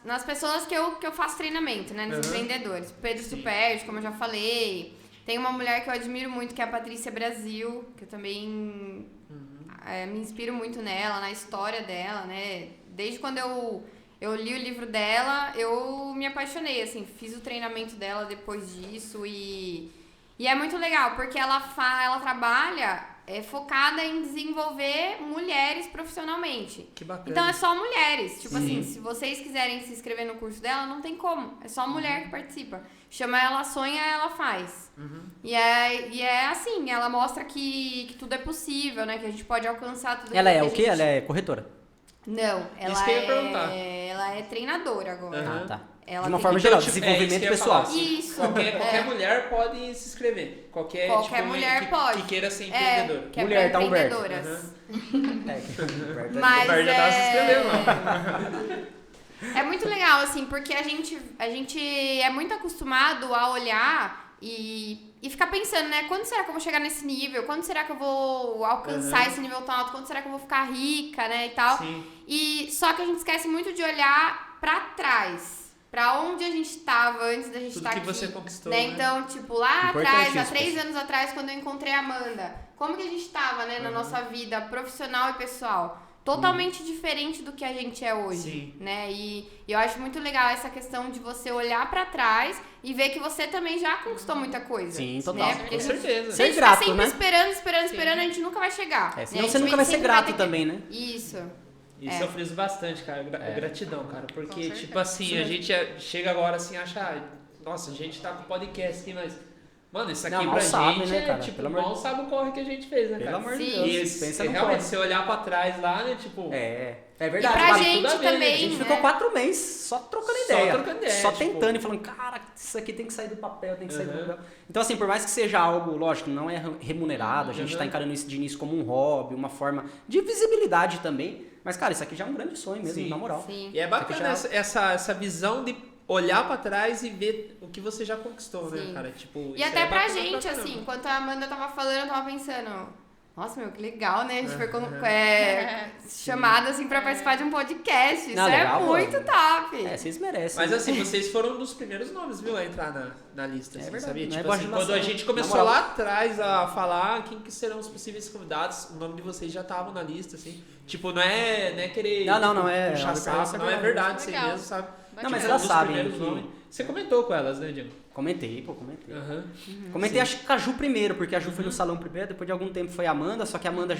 Speaker 4: nas pessoas que eu faço treinamento, né? Nos empreendedores. Pedro Superti, como eu já falei. Tem uma mulher que eu admiro muito, que é a Patrícia Brasil, que eu também me inspiro muito nela, na história dela, né? Desde quando eu li o livro dela, eu me apaixonei, assim. Fiz o treinamento dela depois disso e é muito legal, porque ela trabalha... focada em desenvolver mulheres profissionalmente.
Speaker 1: Que bacana.
Speaker 4: Então é só mulheres. Tipo assim, se vocês quiserem se inscrever no curso dela, não tem como. É só mulher que participa. Chama ela, sonha, ela faz. E é assim, ela mostra que tudo é possível, né? Que a gente pode alcançar tudo.
Speaker 3: Ela é
Speaker 4: aquilo
Speaker 3: o
Speaker 4: que
Speaker 3: quê?
Speaker 4: a gente...
Speaker 3: Ela é corretora?
Speaker 4: Não, ela
Speaker 1: Isso que eu ia perguntar.
Speaker 4: ela é treinadora agora.
Speaker 1: Aham.
Speaker 3: Ah, tá.
Speaker 4: Ela
Speaker 3: De uma
Speaker 4: tem
Speaker 3: forma
Speaker 4: que-
Speaker 3: geral,
Speaker 1: Então, tipo,
Speaker 3: desenvolvimento
Speaker 1: isso que eu ia
Speaker 3: pessoal.
Speaker 1: falar, assim.
Speaker 4: Isso.
Speaker 1: Qualquer mulher pode se inscrever. Qualquer
Speaker 4: mulher
Speaker 1: que,
Speaker 4: pode.
Speaker 1: que queira ser empreendedora.
Speaker 4: Que é
Speaker 3: Mulher,
Speaker 4: pra
Speaker 3: tá, Humberto?
Speaker 4: empreendedoras.
Speaker 3: Mas...
Speaker 4: Mas
Speaker 1: O Humberto já tava se inscrevendo,
Speaker 4: é muito legal, assim, porque a gente é muito acostumado a olhar e ficar pensando, né? Quando será que eu vou chegar nesse nível? Quando será que eu vou alcançar esse nível tão alto? Quando será que eu vou ficar rica, né? E tal.
Speaker 1: Sim.
Speaker 4: E só que a gente esquece muito de olhar pra trás. Pra onde a gente tava antes da gente
Speaker 1: Tudo
Speaker 4: estar
Speaker 1: que
Speaker 4: aqui.
Speaker 1: você conquistou,
Speaker 4: Né?
Speaker 1: né?
Speaker 4: Então, tipo, lá
Speaker 3: Importante
Speaker 4: atrás, há
Speaker 3: isso,
Speaker 4: 3 anos atrás, quando eu encontrei a Amanda, como que a gente tava, né? Na nossa vida profissional e pessoal? Totalmente diferente do que a gente é hoje,
Speaker 1: Sim.
Speaker 4: né? E eu acho muito legal essa questão de você olhar pra trás e ver que você também já conquistou muita coisa.
Speaker 3: Sim, total.
Speaker 4: Né? Porque
Speaker 1: Com certeza.
Speaker 4: se a gente
Speaker 3: Ser grato,
Speaker 4: ficar sempre
Speaker 3: né?
Speaker 4: esperando, a gente nunca vai chegar.
Speaker 3: É,
Speaker 4: né?
Speaker 3: senão
Speaker 4: A gente
Speaker 3: você nunca vai ser
Speaker 4: sempre
Speaker 3: grato
Speaker 4: ter que-
Speaker 3: também, né?
Speaker 4: Isso.
Speaker 1: Isso eu friso bastante, cara. Gratidão, cara.
Speaker 2: Com
Speaker 1: Porque,
Speaker 2: certeza.
Speaker 1: tipo assim, a gente chega agora assim, acha, nossa, a gente tá com podcast aqui, mas. Mano, isso aqui
Speaker 3: Não, mal
Speaker 1: pra
Speaker 3: sabe,
Speaker 1: gente
Speaker 3: né,
Speaker 1: é,
Speaker 3: cara?
Speaker 1: tipo,
Speaker 3: Pelo amor
Speaker 1: mal
Speaker 3: de-
Speaker 1: sabe o corre que a gente fez, né,
Speaker 3: Pelo
Speaker 1: cara?
Speaker 3: amor de
Speaker 4: Sim.
Speaker 3: Deus.
Speaker 1: E
Speaker 3: Pensa no
Speaker 1: realmente,
Speaker 3: corre.
Speaker 1: se olhar pra trás lá, né, tipo.
Speaker 3: É
Speaker 4: E
Speaker 3: verdade.
Speaker 4: pra
Speaker 3: vale
Speaker 4: gente
Speaker 1: tudo a ver, né?
Speaker 4: também,
Speaker 3: A gente
Speaker 4: né?
Speaker 3: ficou 4 meses só trocando
Speaker 1: Só
Speaker 3: ideia.
Speaker 1: trocando ideia,
Speaker 3: Só
Speaker 1: tipo-
Speaker 3: tentando e falando, cara, isso aqui tem que sair do papel, tem que sair do
Speaker 1: Uhum.
Speaker 3: papel. Então, assim, por mais que seja algo, lógico, não é remunerado, a gente tá encarando isso de início como um hobby, uma forma de visibilidade também. Mas, cara, isso aqui já é um grande sonho mesmo,
Speaker 1: Sim.
Speaker 3: na moral.
Speaker 4: Sim.
Speaker 1: E é bacana
Speaker 3: Isso aqui
Speaker 1: essa visão de olhar pra trás e ver o que você já conquistou, né,
Speaker 4: Sim.
Speaker 1: cara? Tipo,
Speaker 4: E
Speaker 1: isso
Speaker 4: até
Speaker 1: é
Speaker 4: pra
Speaker 1: bacana
Speaker 4: gente,
Speaker 1: caramba.
Speaker 4: assim, enquanto a Amanda tava falando, eu tava pensando, nossa, meu, que legal, né? A gente foi chamada, assim, pra participar de um podcast. Isso
Speaker 3: Não, legal,
Speaker 4: é
Speaker 3: pô.
Speaker 4: muito top.
Speaker 3: É, vocês merecem.
Speaker 1: Mas assim, vocês foram um dos primeiros nomes, viu, a entrar na lista,
Speaker 3: É
Speaker 1: assim,
Speaker 3: verdade,
Speaker 1: sabia?
Speaker 3: não é
Speaker 1: Tipo assim,
Speaker 3: bajulação,
Speaker 1: quando a gente começou
Speaker 3: na moral.
Speaker 1: lá atrás a falar quem que serão os possíveis convidados, o nome de vocês já estavam na lista, assim. Tipo, não é querer
Speaker 3: Não,
Speaker 1: tipo,
Speaker 3: não é
Speaker 1: puxar
Speaker 3: uma
Speaker 1: saco,
Speaker 3: referência
Speaker 1: não é
Speaker 3: verdadeira.
Speaker 1: verdade, isso aí
Speaker 2: Legal.
Speaker 1: mesmo, sabe?
Speaker 3: Não, mas
Speaker 1: Tipo,
Speaker 3: elas
Speaker 1: um dos
Speaker 3: sabem
Speaker 1: primeiros
Speaker 3: que-
Speaker 1: nomes. Você comentou com elas, né, Diego?
Speaker 3: Comentei.
Speaker 1: Aham.
Speaker 3: Comentei, acho que com a Ju primeiro, porque a Ju foi no salão primeiro, depois de algum tempo foi a Amanda, só que a Amanda,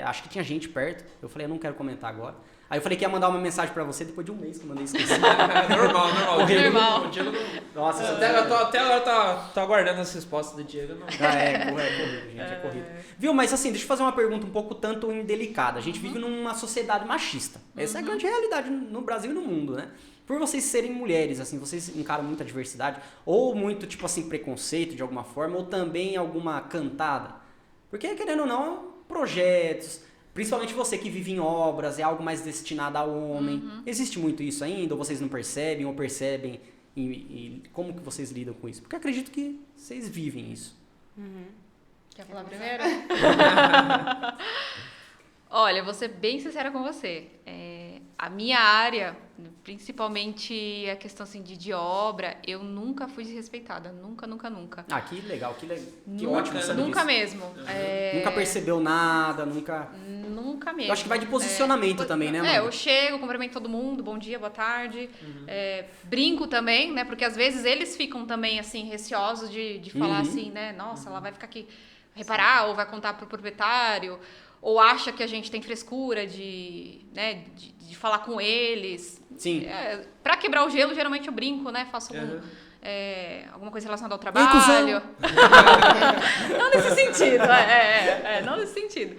Speaker 3: acho que tinha gente perto. Eu falei, eu não quero comentar agora. Aí eu falei que ia mandar uma mensagem pra você depois de um mês que eu mandei esqueci.
Speaker 1: normal. O Diego,
Speaker 2: Normal.
Speaker 1: o Diego não...
Speaker 3: Nossa,
Speaker 1: Até agora tô aguardando as respostas do Diego. Não.
Speaker 3: corrido, gente, é corrido. Viu, mas assim, deixa eu fazer uma pergunta um pouco tanto indelicada. A gente vive numa sociedade machista. Essa é a grande realidade no Brasil e no mundo, né? Por vocês serem mulheres, assim, vocês encaram muita diversidade, ou muito, tipo assim, preconceito de alguma forma, ou também alguma cantada. Porque, querendo ou não, projetos, principalmente você que vive em obras, é algo mais destinado ao homem. Existe muito isso ainda, ou vocês não percebem, ou percebem, e como que vocês lidam com isso? Porque eu acredito que vocês vivem isso.
Speaker 2: Quer falar primeiro? Olha, vou ser bem sincera com você. a minha área, principalmente a questão assim, de obra, eu nunca fui desrespeitada. Nunca.
Speaker 3: Ah, que legal, que
Speaker 2: Nunca,
Speaker 3: ótimo saber
Speaker 2: nunca
Speaker 3: disso.
Speaker 2: mesmo.
Speaker 3: Nunca percebeu nada, nunca...
Speaker 2: Nunca mesmo.
Speaker 3: Eu acho que vai de posicionamento também, né, Amanda?
Speaker 2: Eu chego, cumprimento todo mundo, bom dia, boa tarde. Brinco também, né? Porque às vezes eles ficam também, assim, receosos de falar assim, né? Nossa, ela vai ficar aqui reparar ou vai contar pro proprietário. Ou acha que a gente tem frescura de falar com eles.
Speaker 3: Sim.
Speaker 2: Pra quebrar o gelo, geralmente eu brinco, né? Faço alguma coisa relacionada ao trabalho. Não nesse sentido, não nesse sentido.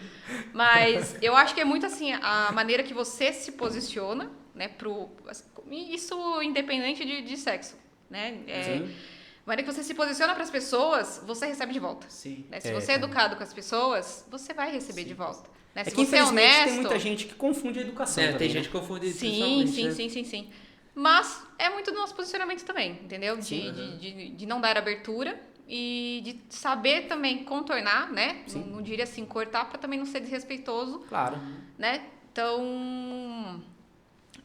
Speaker 2: Mas eu acho que é muito assim, a maneira que você se posiciona, né? Isso independente de sexo, né? A maneira que você se posiciona para as pessoas, você recebe de volta.
Speaker 1: Sim.
Speaker 2: Né? Se você é educado com as pessoas, você vai receber de volta. Né? Se
Speaker 3: que
Speaker 2: você é
Speaker 3: infelizmente
Speaker 2: honesto...
Speaker 3: tem muita gente que confunde a educação também,
Speaker 1: tem
Speaker 3: né?
Speaker 1: gente que confunde
Speaker 2: Sim. Mas é muito do nosso posicionamento também, entendeu? De não dar abertura e de saber também contornar, né? Não diria assim, cortar para também não ser desrespeitoso.
Speaker 3: Claro.
Speaker 2: Né? Então...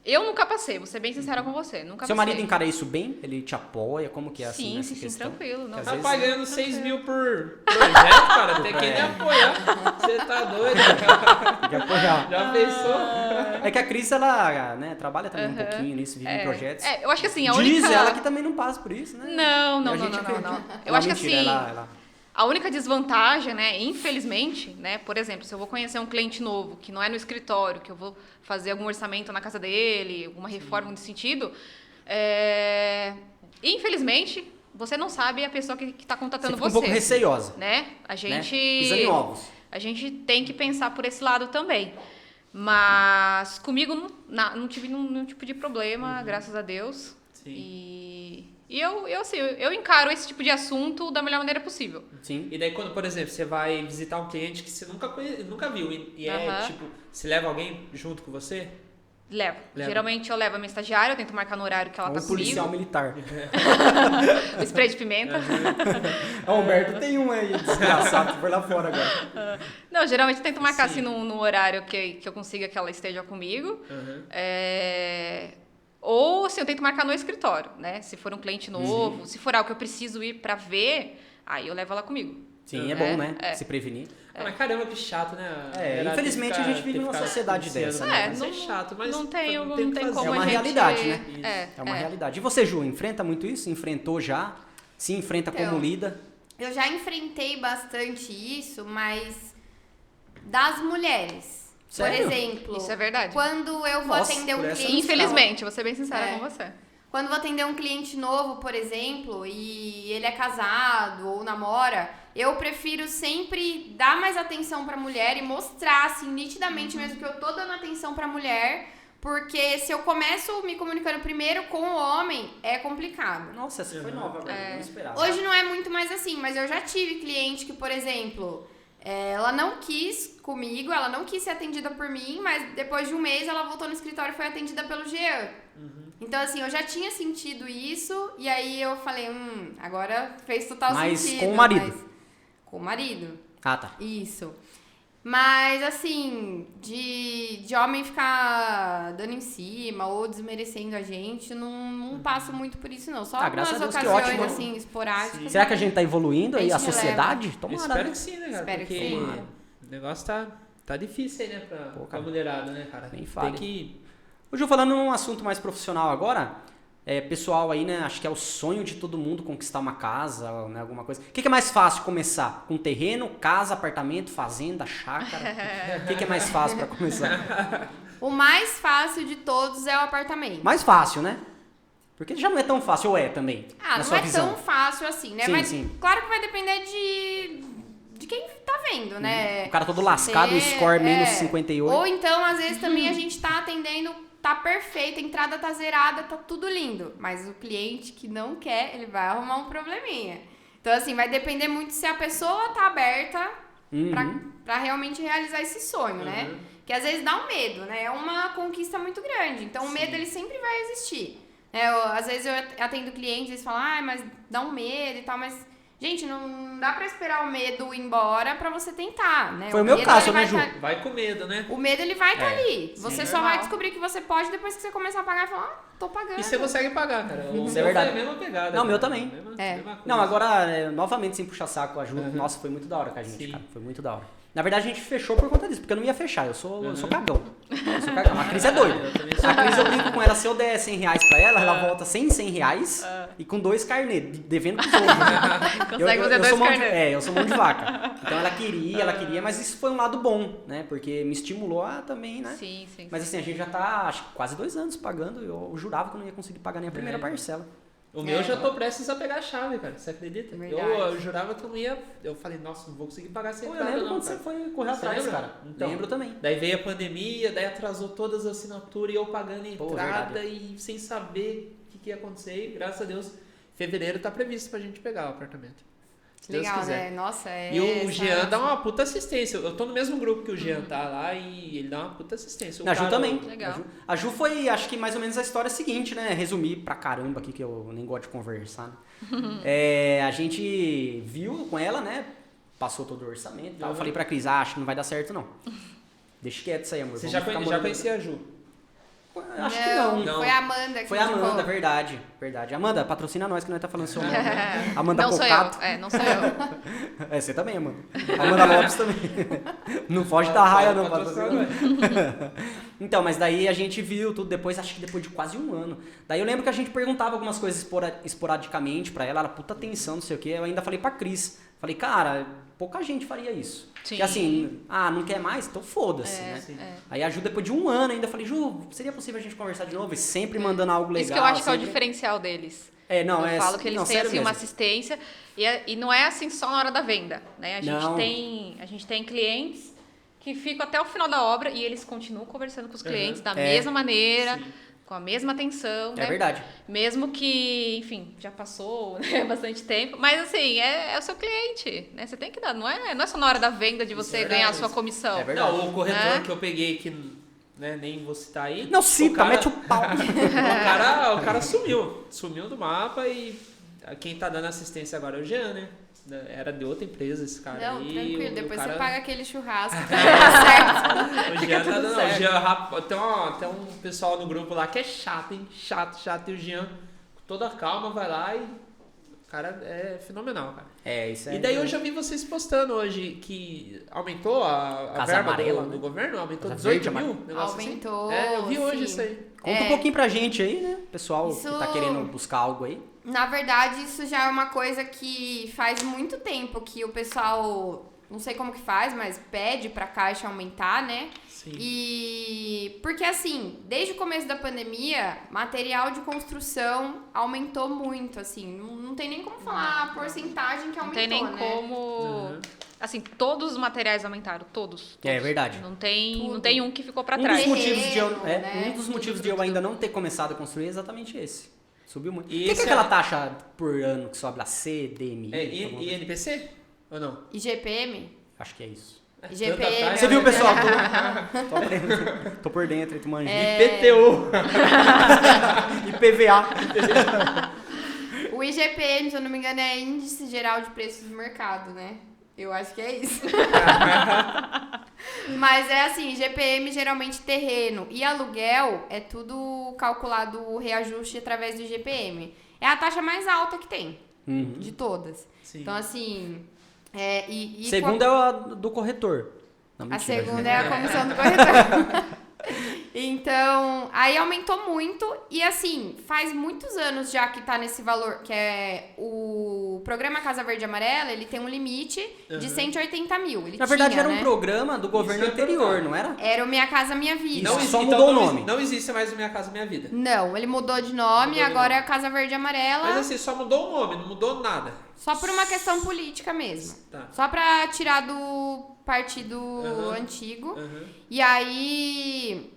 Speaker 2: Eu nunca passei, vou ser bem sincera com você. Nunca
Speaker 3: Seu
Speaker 2: passei.
Speaker 3: marido encara isso bem? Ele te apoia? Como que é assim nessa
Speaker 2: Sim,
Speaker 3: questão?
Speaker 2: tranquilo. Não.
Speaker 3: Às
Speaker 1: Tá
Speaker 3: vezes-
Speaker 1: pagando 6 mil por projeto, cara. Tem que ele apoiar. Você tá doido?
Speaker 3: Tem que apoiar.
Speaker 1: Já pensou?
Speaker 3: É que a Cris, ela trabalha também um pouquinho nisso, vive em projetos.
Speaker 2: Eu acho que assim, a
Speaker 3: Diz
Speaker 2: única...
Speaker 3: ela que também não passa por isso, né?
Speaker 2: Não.
Speaker 3: E a gente acredita.
Speaker 2: Eu
Speaker 3: Não,
Speaker 2: acho que
Speaker 3: mentira,
Speaker 2: assim...
Speaker 3: ela-
Speaker 2: A única desvantagem, né, infelizmente, né, por exemplo, se eu vou conhecer um cliente novo, que não é no escritório, que eu vou fazer algum orçamento na casa dele, alguma reforma nesse sentido, infelizmente, você não sabe a pessoa que está contatando
Speaker 3: Você fica
Speaker 2: você.
Speaker 3: um pouco receiosa,
Speaker 2: Né? A gente...
Speaker 3: Pisando em ovos.
Speaker 2: A gente tem que pensar por esse lado também. Mas comigo não tive nenhum tipo de problema, graças a Deus.
Speaker 1: Sim.
Speaker 2: E eu encaro esse tipo de assunto da melhor maneira possível.
Speaker 3: Sim.
Speaker 1: E daí, quando, por exemplo, você vai visitar um cliente que você nunca viu e tipo, você leva alguém junto com você?
Speaker 2: Levo.
Speaker 1: Leva.
Speaker 2: Geralmente eu levo a minha estagiária, eu tento marcar no horário que ela tá
Speaker 3: Um policial
Speaker 2: comigo.
Speaker 3: militar.
Speaker 2: O spray de pimenta.
Speaker 3: O Humberto tem um aí, desgraçado, que foi lá fora agora.
Speaker 2: Não, geralmente eu tento marcar assim no horário que eu consiga que ela esteja comigo. Ou assim, eu tento marcar no escritório, né? Se for um cliente novo, se for algo que eu preciso ir pra ver, aí eu levo ela comigo.
Speaker 3: Sim, é bom, né? Se prevenir.
Speaker 1: Mas caramba, que chato, né?
Speaker 3: Infelizmente a gente vive numa sociedade dessa.
Speaker 1: Né? Isso é chato, mas
Speaker 2: não tem
Speaker 1: o que
Speaker 2: como
Speaker 3: É uma
Speaker 2: a gente...
Speaker 3: realidade, né?
Speaker 2: É
Speaker 3: uma realidade. E você, Ju, enfrenta muito isso? Enfrentou já? Se enfrenta como
Speaker 4: Então,
Speaker 3: lida?
Speaker 4: Eu já enfrentei bastante isso, mas das mulheres.
Speaker 3: Sério?
Speaker 4: Por exemplo,
Speaker 2: Isso é verdade.
Speaker 4: quando eu vou
Speaker 3: Nossa,
Speaker 4: atender um
Speaker 3: por essa
Speaker 4: cliente...
Speaker 2: Infelizmente, vou ser bem sincera com você.
Speaker 4: Quando vou atender um cliente novo, por exemplo, e ele é casado ou namora, eu prefiro sempre dar mais atenção pra mulher e mostrar, assim, nitidamente mesmo que eu tô dando atenção pra mulher, porque se eu começo me comunicando primeiro com o homem, é complicado.
Speaker 3: Nossa, essa foi nova agora, não esperava.
Speaker 4: Hoje não é muito mais assim, mas eu já tive cliente que, por exemplo, ela não quis comigo, ela não quis ser atendida por mim, mas depois de um mês ela voltou no escritório e foi atendida pelo Jean. Então, assim, eu já tinha sentido isso, e aí eu falei, agora fez total
Speaker 3: Mas
Speaker 4: sentido.
Speaker 3: com o marido?
Speaker 4: Mas com o marido.
Speaker 3: Ah, tá.
Speaker 4: Isso. Mas, assim, de homem ficar dando em cima ou desmerecendo a gente, não passo muito por isso, não. Só
Speaker 3: Graças
Speaker 4: algumas
Speaker 3: a Deus, que
Speaker 4: ocasiões,
Speaker 3: ótimo.
Speaker 4: assim, esporádicas.
Speaker 3: Será que a gente tá evoluindo aí,
Speaker 4: A
Speaker 3: a
Speaker 4: gente
Speaker 3: sociedade? Tomara,
Speaker 1: Espero
Speaker 3: né?
Speaker 1: que sim, né, cara?
Speaker 4: Espero que
Speaker 1: Porque
Speaker 4: sim.
Speaker 1: o negócio tá difícil aí, né, pra
Speaker 3: cara.
Speaker 1: mulherada, né, cara?
Speaker 3: Nem
Speaker 1: Tem
Speaker 3: fale.
Speaker 1: que...
Speaker 3: Hoje eu falando num assunto mais profissional agora, pessoal aí, né, acho que é o sonho de todo mundo conquistar uma casa, né, alguma coisa. O que é mais fácil começar? Com terreno, casa, apartamento, fazenda, chácara? O que é mais fácil pra começar?
Speaker 4: O mais fácil de todos é o apartamento.
Speaker 3: Mais fácil, né? Porque já não é tão fácil, ou é também? na
Speaker 4: Não
Speaker 3: sua
Speaker 4: é
Speaker 3: visão.
Speaker 4: tão fácil assim, né?
Speaker 3: Sim,
Speaker 4: Mas
Speaker 3: sim.
Speaker 4: claro que vai depender de quem tá vendo, né?
Speaker 3: O cara todo lascado, o score menos 58.
Speaker 4: Ou então, às vezes, também a gente tá atendendo, tá perfeito, a entrada tá zerada, tá tudo lindo. Mas o cliente que não quer, ele vai arrumar um probleminha. Então, assim, vai depender muito se a pessoa tá aberta pra realmente realizar esse sonho, né? Que às vezes dá um medo, né? É uma conquista muito grande. Então, o medo, ele sempre vai existir. Às vezes eu atendo clientes, eles falam, mas dá um medo e tal, mas Gente, não dá pra esperar o medo ir embora pra você tentar, né?
Speaker 3: Foi o meu caso,
Speaker 4: ele
Speaker 3: né,
Speaker 4: vai
Speaker 3: Ju?
Speaker 1: Vai com medo, né?
Speaker 4: O medo, ele vai estar ali. Você só
Speaker 2: normal.
Speaker 4: vai descobrir que você pode depois que você começar a pagar e falar, tô pagando.
Speaker 1: E você consegue pagar, cara. O
Speaker 3: Isso é
Speaker 1: meu
Speaker 3: verdade.
Speaker 1: foi a mesma pegada.
Speaker 3: Não, o meu
Speaker 1: cara.
Speaker 3: também.
Speaker 1: Mesma coisa.
Speaker 3: Não, agora, novamente, sem puxar saco, a Ju,
Speaker 1: Uhum.
Speaker 3: nossa, foi muito da hora com a gente,
Speaker 1: Sim.
Speaker 3: cara. Foi muito da hora. Na verdade, a gente fechou por conta disso, porque eu não ia fechar, eu sou cagão. Eu sou cagão. A Cris é doida.
Speaker 1: Eu também sou.
Speaker 3: A Cris, eu brinco com ela, se eu der R$100 pra ela volta sem R$100 e com 2 carnê, devendo pros outros.
Speaker 2: Consegue fazer
Speaker 3: sou
Speaker 2: 2
Speaker 3: mão de,
Speaker 2: carnês.
Speaker 3: eu sou mão de vaca. Então ela queria, mas isso foi um lado bom, né? Porque me estimulou a também, né?
Speaker 2: Sim, sim.
Speaker 3: Mas assim, a gente já tá, acho que quase 2 anos pagando, eu jurava que eu não ia conseguir pagar nem a primeira
Speaker 1: É.
Speaker 3: parcela.
Speaker 1: O meu já tô prestes a pegar a chave, cara. Você acredita?
Speaker 4: Verdade.
Speaker 1: Eu jurava que eu não ia. Eu falei, nossa, não vou conseguir pagar essa
Speaker 3: Pô, eu
Speaker 1: entrada,
Speaker 3: lembro
Speaker 1: não,
Speaker 3: quando
Speaker 1: cara.
Speaker 3: você foi correr
Speaker 1: Você
Speaker 3: atrás,
Speaker 1: lembra?
Speaker 3: cara.
Speaker 1: Então.
Speaker 3: Lembro também.
Speaker 1: Daí veio a pandemia, daí atrasou todas as assinaturas e eu pagando a
Speaker 3: Pô,
Speaker 1: entrada e sem saber o que ia acontecer. E, graças a Deus, fevereiro tá previsto pra gente pegar o apartamento. Se Deus
Speaker 4: Legal,
Speaker 1: quiser.
Speaker 4: né? Nossa,
Speaker 1: E o Jean dá uma puta assistência. Eu tô no mesmo grupo que o Jean tá lá e ele dá uma puta assistência. O
Speaker 3: A Ju
Speaker 1: cara-
Speaker 3: também.
Speaker 2: Legal.
Speaker 3: A Ju foi, acho que mais ou menos a história seguinte, né? Resumir pra caramba aqui, que eu nem gosto de conversar. Né? A gente viu com ela, né? Passou todo o orçamento e tal. Eu falei pra Cris, acho que não vai dar certo, não. Deixa quieto isso aí, amor.
Speaker 1: Você
Speaker 3: Vamos
Speaker 1: já,
Speaker 3: ficar
Speaker 1: já
Speaker 3: morando-
Speaker 1: conhecia a Ju?
Speaker 3: Acho que não.
Speaker 1: Não.
Speaker 4: Foi a Amanda que
Speaker 3: Foi a
Speaker 4: indicou.
Speaker 3: Amanda, verdade. Amanda, patrocina nós que nós tá falando seu nome. Amanda
Speaker 2: Não sou
Speaker 3: Cocato.
Speaker 2: eu. Não sou eu.
Speaker 3: Você também, Amanda. Amanda Lopes também. Não foge da raia, não,
Speaker 1: Patrocina
Speaker 3: patrocina. Então, mas daí a gente viu tudo depois, acho que depois de quase um ano. Daí eu lembro que a gente perguntava algumas coisas esporadicamente pra ela, puta atenção, não sei o quê. Eu ainda falei pra Cris, falei, cara, pouca gente faria isso.
Speaker 2: Sim.
Speaker 3: Porque assim, não quer mais? Então foda-se, né? Aí a Ju, depois de um ano ainda, falei, Ju, seria possível a gente conversar de novo? E sempre mandando algo legal.
Speaker 2: Isso que eu acho que é o
Speaker 3: sempre-
Speaker 2: diferencial deles.
Speaker 3: Não,
Speaker 2: Eu falo que eles
Speaker 3: não,
Speaker 2: têm
Speaker 3: sério
Speaker 2: assim, uma
Speaker 3: mesmo.
Speaker 2: assistência e não é assim só na hora da venda, né?
Speaker 3: Não.
Speaker 2: A gente tem clientes que ficam até o final da obra e eles continuam conversando com os clientes da
Speaker 3: É.
Speaker 2: mesma maneira,
Speaker 1: Sim.
Speaker 2: com a mesma atenção,
Speaker 3: É
Speaker 2: né?
Speaker 3: verdade.
Speaker 2: Mesmo que, enfim, já passou né, bastante tempo, mas assim, é o seu cliente, né? Você tem que dar, não é só na hora da venda de você
Speaker 1: verdade,
Speaker 2: ganhar a sua
Speaker 1: isso.
Speaker 2: comissão.
Speaker 3: É verdade.
Speaker 1: Não, o corretor
Speaker 2: Né?
Speaker 1: que eu peguei que né, nem vou citar aí.
Speaker 3: Não cita,
Speaker 1: cara-
Speaker 3: mete o pau.
Speaker 1: O cara sumiu do mapa e quem tá dando assistência agora é o Jean, né? Era de outra empresa esse cara
Speaker 4: Não,
Speaker 1: aí.
Speaker 4: tranquilo.
Speaker 1: o
Speaker 4: Depois
Speaker 1: cara-
Speaker 4: você paga aquele churrasco. Que tá certo.
Speaker 1: O Jean tá
Speaker 4: tudo
Speaker 1: dando.
Speaker 4: certo.
Speaker 1: O Jean, tem um pessoal no grupo lá que é chato, hein? Chato. E o Jean, com toda a calma, vai lá e. O cara é fenomenal, cara.
Speaker 3: Isso aí.
Speaker 1: E daí eu já vi vocês postando hoje que aumentou a
Speaker 3: Casa
Speaker 1: verba
Speaker 3: Amarela,
Speaker 1: do
Speaker 3: né?
Speaker 1: governo? Aumentou
Speaker 3: Casa
Speaker 1: 18
Speaker 3: Verde,
Speaker 1: mil? Negócio assim?
Speaker 4: Aumentou,
Speaker 1: É, eu vi hoje
Speaker 4: sim.
Speaker 1: isso aí.
Speaker 3: Conta um pouquinho pra gente aí, né? Pessoal
Speaker 4: Isso-
Speaker 3: que tá querendo buscar algo aí.
Speaker 4: Na verdade, isso já é uma coisa que faz muito tempo que o pessoal, não sei como que faz, mas pede pra Caixa aumentar, né?
Speaker 1: Sim.
Speaker 4: E porque assim, desde o começo da pandemia, material de construção aumentou muito, assim, não tem nem como falar a porcentagem que
Speaker 2: Não
Speaker 4: aumentou,
Speaker 2: tem nem
Speaker 4: né?
Speaker 2: como.
Speaker 1: Uhum.
Speaker 2: Assim, todos os materiais aumentaram, todos.
Speaker 3: É verdade.
Speaker 2: Não tem
Speaker 4: Tudo.
Speaker 2: um que ficou pra
Speaker 3: Um
Speaker 2: trás.
Speaker 3: dos motivos de eu,
Speaker 4: Terreno, né?
Speaker 3: um dos motivos de eu ainda não ter começado a construir é exatamente esse. Subiu muito.
Speaker 1: E
Speaker 3: O que é
Speaker 1: esse
Speaker 3: aquela taxa por ano que sobe lá? CDMI?
Speaker 1: É,
Speaker 3: alguma coisa?
Speaker 1: e NPC? Ou não?
Speaker 4: IGPM?
Speaker 3: Acho que é isso.
Speaker 4: IGPM.
Speaker 3: Você viu, pessoal? Tô por dentro, tu manja.
Speaker 1: IPTU.
Speaker 3: IPVA.
Speaker 4: O IGPM, se eu não me engano, é Índice Geral de Preços do Mercado, né? Eu acho que é isso. Mas é assim, IGPM geralmente terreno e aluguel é tudo calculado o reajuste através do IGPM. É a taxa mais alta que tem,
Speaker 3: Uhum.
Speaker 4: de todas.
Speaker 1: Sim.
Speaker 4: Então assim,
Speaker 3: Segunda é a do corretor. Não,
Speaker 4: a
Speaker 3: mentira.
Speaker 4: segunda é a comissão do corretor. Então, aí aumentou muito e assim, faz muitos anos já que tá nesse valor, que é o programa Casa Verde e Amarela, ele tem um limite de 180 mil. Ele
Speaker 3: Na verdade,
Speaker 4: tinha,
Speaker 3: era um
Speaker 4: né?
Speaker 3: programa do governo
Speaker 1: Isso que eu ia
Speaker 3: anterior,
Speaker 1: perguntar.
Speaker 3: não era?
Speaker 4: Era o Minha Casa Minha Vida.
Speaker 3: Não,
Speaker 1: exi-
Speaker 3: só mudou o
Speaker 1: não
Speaker 3: nome.
Speaker 1: Não existe mais o Minha Casa Minha Vida.
Speaker 4: Não, ele mudou de nome,
Speaker 1: Mudou de
Speaker 4: agora
Speaker 1: nome.
Speaker 4: é a Casa Verde e Amarela,
Speaker 1: Mas assim, só mudou o nome, não mudou nada.
Speaker 4: só por uma questão política mesmo.
Speaker 1: Tá.
Speaker 4: Só pra tirar do partido
Speaker 1: Aham.
Speaker 4: antigo.
Speaker 1: Uhum.
Speaker 4: E aí,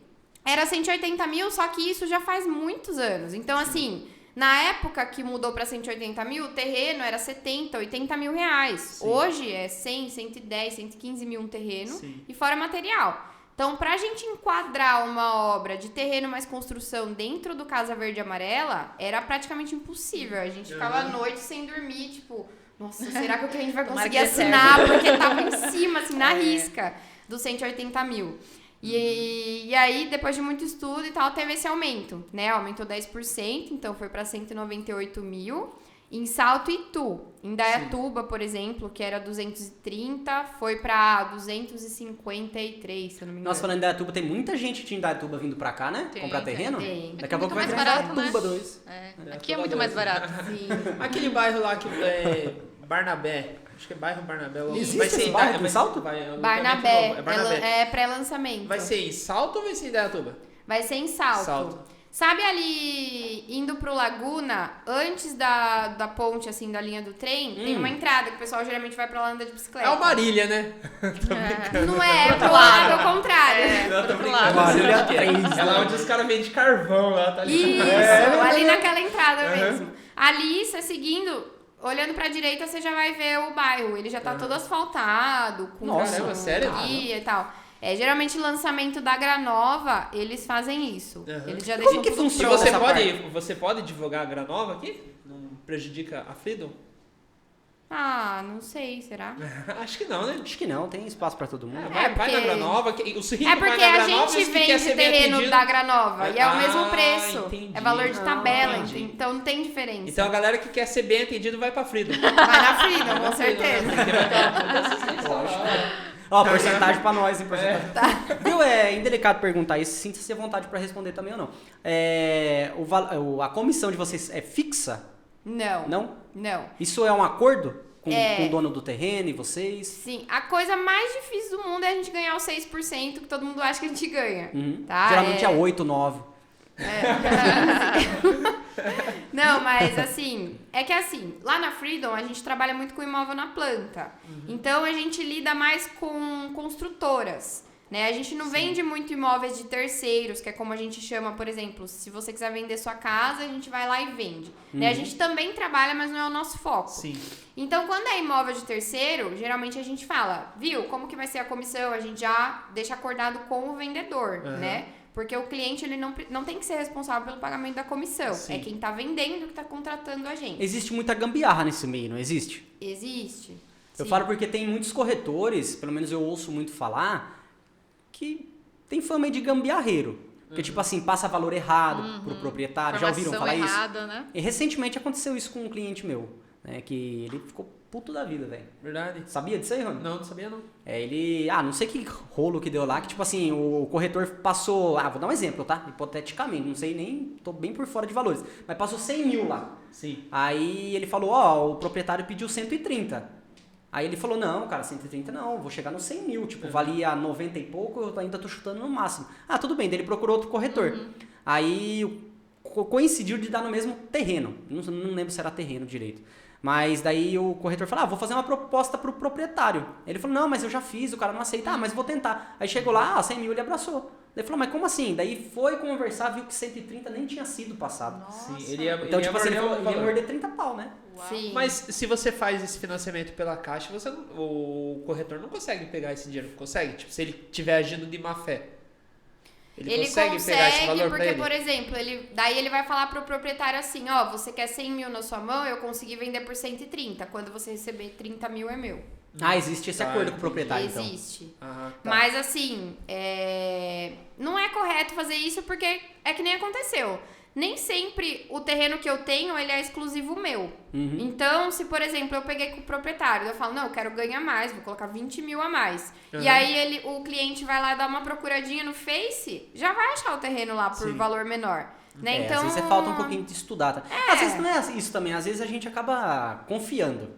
Speaker 4: era 180 mil, só que isso já faz muitos anos. Então, assim, na época que mudou pra 180 mil, o terreno era 70, 80 mil reais.
Speaker 1: Sim.
Speaker 4: Hoje é 100, 110, 115 mil um terreno
Speaker 1: Sim.
Speaker 4: e fora material. Então, pra gente enquadrar uma obra de terreno mais construção dentro do Casa Verde e Amarela, era praticamente impossível. A gente ficava à
Speaker 1: Uhum.
Speaker 4: noite sem dormir, tipo, nossa, será que o cliente vai
Speaker 2: Tomara
Speaker 4: conseguir
Speaker 2: que dê
Speaker 4: assinar? Porque tava em cima, assim, na risca dos 180 mil. E aí, depois de muito estudo e tal, teve esse aumento, né? Aumentou 10%, então foi para 198 mil. Em Salto e Itu. Em Indaiatuba, por exemplo, que era 230, foi para 253, se eu não me engano.
Speaker 3: Nossa, falando em Indaiatuba, tem muita gente de Indaiatuba vindo pra cá, né?
Speaker 2: Tem,
Speaker 3: Comprar terreno.
Speaker 4: tem.
Speaker 3: Daqui a pouco vai
Speaker 2: Muito
Speaker 3: ter
Speaker 2: mais barato,
Speaker 3: Indaiatuba
Speaker 2: né?
Speaker 3: 2.
Speaker 2: Aqui é muito mais barato.
Speaker 4: Sim.
Speaker 1: Aquele bairro lá que é Barnabé. Acho que é bairro Barnabé.
Speaker 3: Existe esse bairro aqui em Salto?
Speaker 4: Barnabé,
Speaker 1: É Barnabé.
Speaker 4: é pré-lançamento.
Speaker 1: Vai ser em Salto ou vai ser em Indaiatuba?
Speaker 4: Vai ser em Salto.
Speaker 1: Salto.
Speaker 4: Sabe ali, indo pro Laguna, antes da ponte, assim, da linha do trem, tem uma entrada que o pessoal geralmente vai pra lá andar de bicicleta.
Speaker 1: É o Marília, né?
Speaker 4: Não é pro lado, ao contrário.
Speaker 1: Não, tô
Speaker 2: pro
Speaker 1: brincando.
Speaker 2: lado.
Speaker 3: Marília
Speaker 1: Eu sei que é.
Speaker 3: 3,
Speaker 1: É lá onde os caras vendem carvão lá, tá ligado?
Speaker 4: Isso, ali naquela entrada mesmo. Ali, você seguindo, olhando pra direita, você já vai ver o bairro. Ele já tá todo asfaltado, com
Speaker 1: Nossa, sério?
Speaker 4: guia e tal. Geralmente lançamento da Granova, eles fazem isso. Eles já
Speaker 3: Como
Speaker 4: deixam
Speaker 3: que
Speaker 4: tudo
Speaker 3: funciona?
Speaker 4: pronto.
Speaker 1: Você pode divulgar a Granova aqui? Não prejudica a Freedom?
Speaker 4: Ah, não sei, será?
Speaker 1: Acho que não, né?
Speaker 3: Acho que não, tem espaço pra todo mundo.
Speaker 1: Vai
Speaker 4: porque-
Speaker 1: na Granova. Os ricos
Speaker 4: É
Speaker 1: vai
Speaker 4: porque
Speaker 1: na
Speaker 4: a
Speaker 1: Granova,
Speaker 4: gente
Speaker 1: e os que quer
Speaker 4: vende
Speaker 1: ser bem
Speaker 4: terreno
Speaker 1: atendido-
Speaker 4: da Granova e é o mesmo
Speaker 1: Ah,
Speaker 4: preço.
Speaker 1: entendi.
Speaker 4: É valor de tabela,
Speaker 1: entendi.
Speaker 4: então não tem diferença.
Speaker 1: Então a galera que quer ser bem atendido vai pra Freedom.
Speaker 4: Vai na Freedom, com certeza.
Speaker 1: Porque vai ter uma assistência lá.
Speaker 3: Ó, porcentagem pra nós, hein? Porcentagem. Viu? É indelicado perguntar isso, sinta-se à vontade pra responder também ou não. A comissão de vocês é fixa?
Speaker 4: Não.
Speaker 3: Não?
Speaker 4: Não.
Speaker 3: Isso é um acordo com
Speaker 4: É.
Speaker 3: o dono do terreno e vocês?
Speaker 4: Sim, a coisa mais difícil do mundo é a gente ganhar os 6% que todo mundo acha que a gente ganha.
Speaker 3: Uhum.
Speaker 4: Tá?
Speaker 3: Geralmente é 8, 9.
Speaker 4: Não, mas assim, é que assim, lá na Freedom a gente trabalha muito com imóvel na planta. Então a gente lida mais com construtoras, né? A gente não vende muito imóveis de terceiros, que é como a gente chama, por exemplo, se você quiser vender sua casa, a gente vai lá e vende. Né? A gente também trabalha, mas não é o nosso foco.
Speaker 1: Sim.
Speaker 4: Então, quando é imóvel de terceiro, geralmente a gente fala, viu, como que vai ser a comissão? A gente já deixa acordado com o vendedor, né? Porque o cliente, ele não tem que ser responsável pelo pagamento da comissão.
Speaker 1: Sim.
Speaker 4: É quem tá vendendo que tá contratando a gente.
Speaker 3: Existe muita gambiarra nesse meio, não existe?
Speaker 4: Existe.
Speaker 3: Eu
Speaker 4: Sim.
Speaker 3: falo porque tem muitos corretores, pelo menos eu ouço muito falar, que tem fama de gambiarreiro. Porque, tipo assim, passa valor errado pro proprietário. Já ouviram falar
Speaker 2: errada,
Speaker 3: isso?
Speaker 2: né?
Speaker 3: E recentemente aconteceu isso com um cliente meu, né? Que ele ficou puto da vida, velho.
Speaker 1: Verdade?
Speaker 3: Sabia disso aí, Rony?
Speaker 1: Não sabia não.
Speaker 3: Não sei que rolo que deu lá, que tipo assim, o corretor passou, vou dar um exemplo, tá? Hipoteticamente, não sei nem, tô bem por fora de valores, mas passou 100 mil lá.
Speaker 1: Sim.
Speaker 3: Aí ele falou, o proprietário pediu 130. Aí ele falou, não, cara, 130 não, vou chegar nos 100 mil, tipo, valia 90 e pouco, eu ainda tô chutando no máximo. Tudo bem, daí ele procurou outro corretor. Aí coincidiu de dar no mesmo terreno, não lembro se era terreno direito. Mas daí o corretor falou, vou fazer uma proposta pro proprietário. Ele falou, não, mas eu já fiz, o cara não aceita. Mas vou tentar. Aí chegou lá, 100 mil ele abraçou. Daí falou, mas como assim? Daí foi conversar, viu que 130 nem tinha sido passado.
Speaker 2: Nossa.
Speaker 1: Sim, ele ia,
Speaker 3: Então, tipo assim, ele
Speaker 1: morder o
Speaker 3: ia
Speaker 1: valor.
Speaker 3: morder 30 pau, né?
Speaker 2: Uau.
Speaker 4: Sim.
Speaker 1: Mas se você faz esse financiamento pela Caixa, o corretor não consegue pegar esse dinheiro, consegue? Tipo, se ele estiver agindo de má fé. Ele consegue pegar esse valor pra
Speaker 4: porque,
Speaker 1: ele?
Speaker 4: por exemplo, daí ele vai falar pro proprietário assim, você quer 100 mil na sua mão, eu consegui vender por 130. Quando você receber 30 mil é meu.
Speaker 3: Existe esse
Speaker 1: Tá,
Speaker 3: acordo com o proprietário, então.
Speaker 4: Existe.
Speaker 1: Tá.
Speaker 4: Mas assim, não é correto fazer isso porque é que nem aconteceu. Nem sempre o terreno que eu tenho, ele é exclusivo meu. Então, se por exemplo, eu peguei com o proprietário, eu falo, não, eu quero ganhar mais, vou colocar 20 mil a mais. E aí o cliente vai lá dar uma procuradinha no Face, já vai achar o terreno lá por
Speaker 1: Sim.
Speaker 4: valor menor. Né? Então,
Speaker 3: Às vezes falta um pouquinho de estudar. Tá? Às vezes não é isso também, às vezes a gente acaba confiando.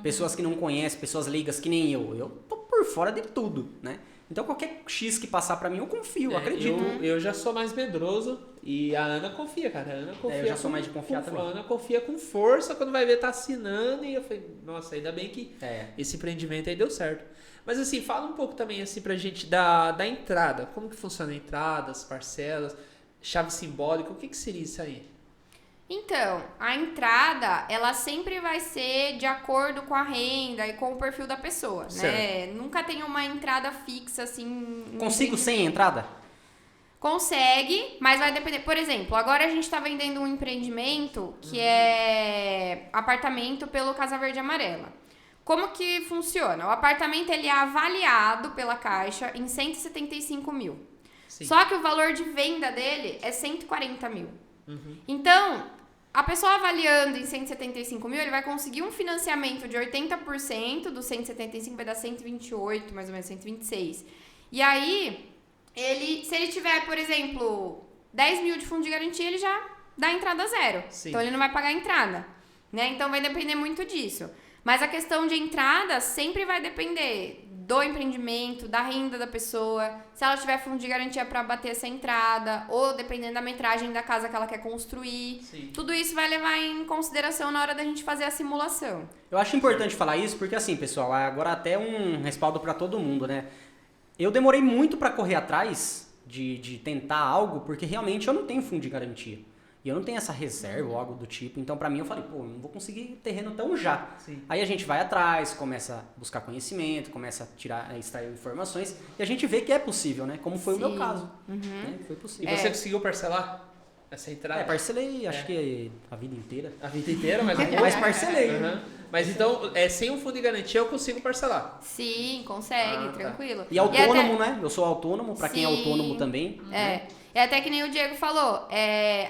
Speaker 3: Pessoas que não conhecem, pessoas leigas que nem eu. Eu tô por fora de tudo, né? Então qualquer X que passar pra mim, eu confio, acredito.
Speaker 1: Eu já sou mais medroso e a Ana confia, cara. A Ana confia.
Speaker 3: Eu já sou mais de confiar também.
Speaker 1: A Ana confia com força quando vai ver tá assinando e eu falei, nossa, ainda bem que esse empreendimento aí deu certo. Mas assim, fala um pouco também assim pra gente da entrada. Como que funciona a entrada, as parcelas, chave simbólica, o que seria isso aí?
Speaker 4: Então, a entrada, ela sempre vai ser de acordo com a renda e com o perfil da pessoa, né? Nunca tem uma entrada fixa, assim...
Speaker 3: Consigo sem entrada?
Speaker 4: Consegue, mas vai depender. Por exemplo, agora a gente está vendendo um empreendimento que é apartamento pelo Casa Verde e Amarela. Como que funciona? O apartamento ele é avaliado pela Caixa em 175 mil.
Speaker 1: Sim.
Speaker 4: Só que o valor de venda dele é 140 mil. Então, a pessoa avaliando em 175 mil, ele vai conseguir um financiamento de 80% dos 175, vai dar 128, mais ou menos 126. E aí, se ele tiver, por exemplo, 10 mil de fundo de garantia, ele já dá entrada zero.
Speaker 1: Sim.
Speaker 4: Então, ele não vai pagar entrada, né? Então, vai depender muito disso. Mas a questão de entrada sempre vai depender do empreendimento, da renda da pessoa, se ela tiver fundo de garantia para bater essa entrada, ou dependendo da metragem da casa que ela quer construir.
Speaker 1: Sim.
Speaker 4: Tudo isso vai levar em consideração na hora da gente fazer a simulação.
Speaker 3: Eu acho importante falar isso porque, assim, pessoal, agora até um respaldo para todo mundo, né? Eu demorei muito para correr atrás de tentar algo porque realmente eu não tenho fundo de garantia. E eu não tenho essa reserva ou algo do tipo. Então, pra mim, eu falei, pô, não vou conseguir terreno tão já.
Speaker 1: Sim.
Speaker 3: Aí a gente vai atrás, começa a buscar conhecimento, começa a extrair informações. E a gente vê que é possível, né? Como foi o meu caso. Né? Foi
Speaker 1: E
Speaker 3: possível.
Speaker 1: você conseguiu parcelar essa entrada?
Speaker 3: Parcelei, acho que a vida inteira.
Speaker 1: A vida inteira, mas...
Speaker 3: Mas parcelei.
Speaker 1: Mas então, sem um fundo de garantia, eu consigo parcelar.
Speaker 4: Sim, consegue, tranquilo.
Speaker 3: E autônomo, né? Eu sou autônomo, pra quem é
Speaker 4: Sim.
Speaker 3: autônomo também.
Speaker 4: É até que nem o Diego falou,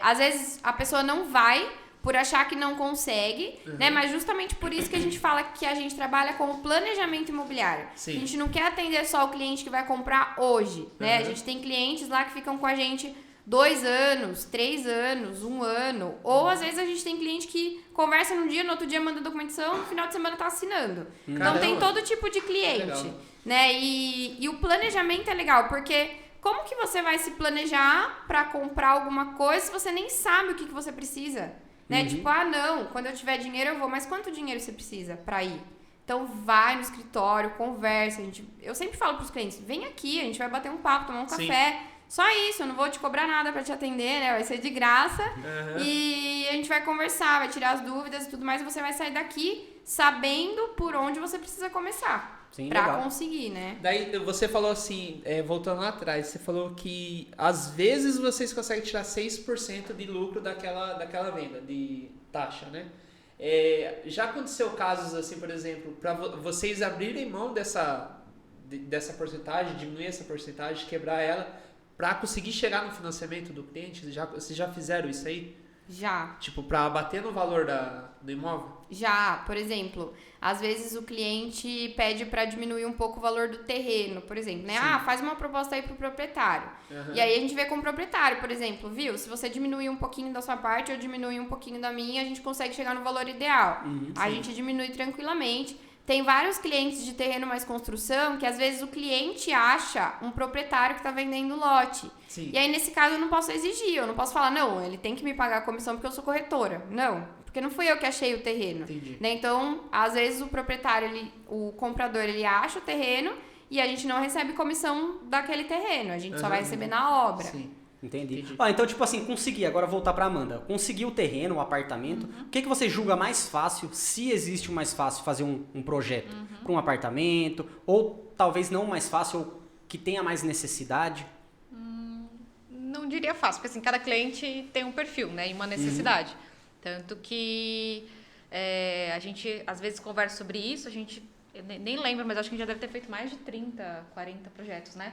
Speaker 4: às vezes a pessoa não vai por achar que não consegue, né? Mas justamente por isso que a gente fala que a gente trabalha com o planejamento imobiliário.
Speaker 1: Sim.
Speaker 4: A gente não quer atender só o cliente que vai comprar hoje, né? A gente tem clientes lá que ficam com a gente 2 anos, 3 anos, 1 ano. Ou às vezes a gente tem cliente que conversa num dia, no outro dia manda documentação, no final de semana tá assinando. Então tem todo tipo de cliente, né? E o planejamento é legal, porque como que você vai se planejar para comprar alguma coisa se você nem sabe o que você precisa? Né? Tipo, não, quando eu tiver dinheiro eu vou, mas quanto dinheiro você precisa para ir? Então vai no escritório, conversa. Eu sempre falo pros clientes, vem aqui, a gente vai bater um papo, tomar um café. Só isso, eu não vou te cobrar nada para te atender, né? Vai ser de graça. E a gente vai conversar, vai tirar as dúvidas e tudo mais, e você vai sair daqui sabendo por onde você precisa começar.
Speaker 3: Sim,
Speaker 4: pra
Speaker 3: legal.
Speaker 4: conseguir, né?
Speaker 1: Daí você falou assim, voltando lá atrás, você falou que às vezes vocês conseguem tirar 6% de lucro daquela venda, de taxa, né? Já aconteceu casos assim, por exemplo, para vocês abrirem mão dessa porcentagem, diminuir essa porcentagem, quebrar ela, para conseguir chegar no financiamento do cliente? Vocês já fizeram isso aí?
Speaker 4: Já.
Speaker 1: Tipo, para bater no valor do imóvel?
Speaker 4: Já, por exemplo, às vezes o cliente pede para diminuir um pouco o valor do terreno, por exemplo, né?
Speaker 1: Sim.
Speaker 4: Faz uma proposta aí pro proprietário. E aí a gente vê com o proprietário, por exemplo, viu? Se você diminuir um pouquinho da sua parte, eu diminuir um pouquinho da minha, a gente consegue chegar no valor ideal. A gente diminui tranquilamente. Tem vários clientes de terreno mais construção que às vezes o cliente acha um proprietário que está vendendo lote.
Speaker 1: Sim.
Speaker 4: E aí, nesse caso, eu não posso exigir, eu não posso falar, não, ele tem que me pagar a comissão porque eu sou corretora. Não, porque não fui eu que achei o terreno.
Speaker 1: Entendi.
Speaker 4: Né? Então, às vezes o proprietário, o comprador, ele acha o terreno e a gente não recebe comissão daquele terreno, a gente só vai receber na obra.
Speaker 1: Sim.
Speaker 3: Entendi. Então, tipo assim, consegui, agora voltar pra Amanda. Consegui o terreno, o apartamento. O que você julga mais fácil, se existe o mais fácil, fazer um projeto para um apartamento? Ou talvez não mais fácil, ou que tenha mais necessidade?
Speaker 2: Não diria fácil, porque assim, cada cliente tem um perfil, né, e uma necessidade. Tanto que a gente, às vezes, conversa sobre isso, a gente... Eu nem lembro, mas acho que a gente já deve ter feito mais de 30, 40 projetos, né?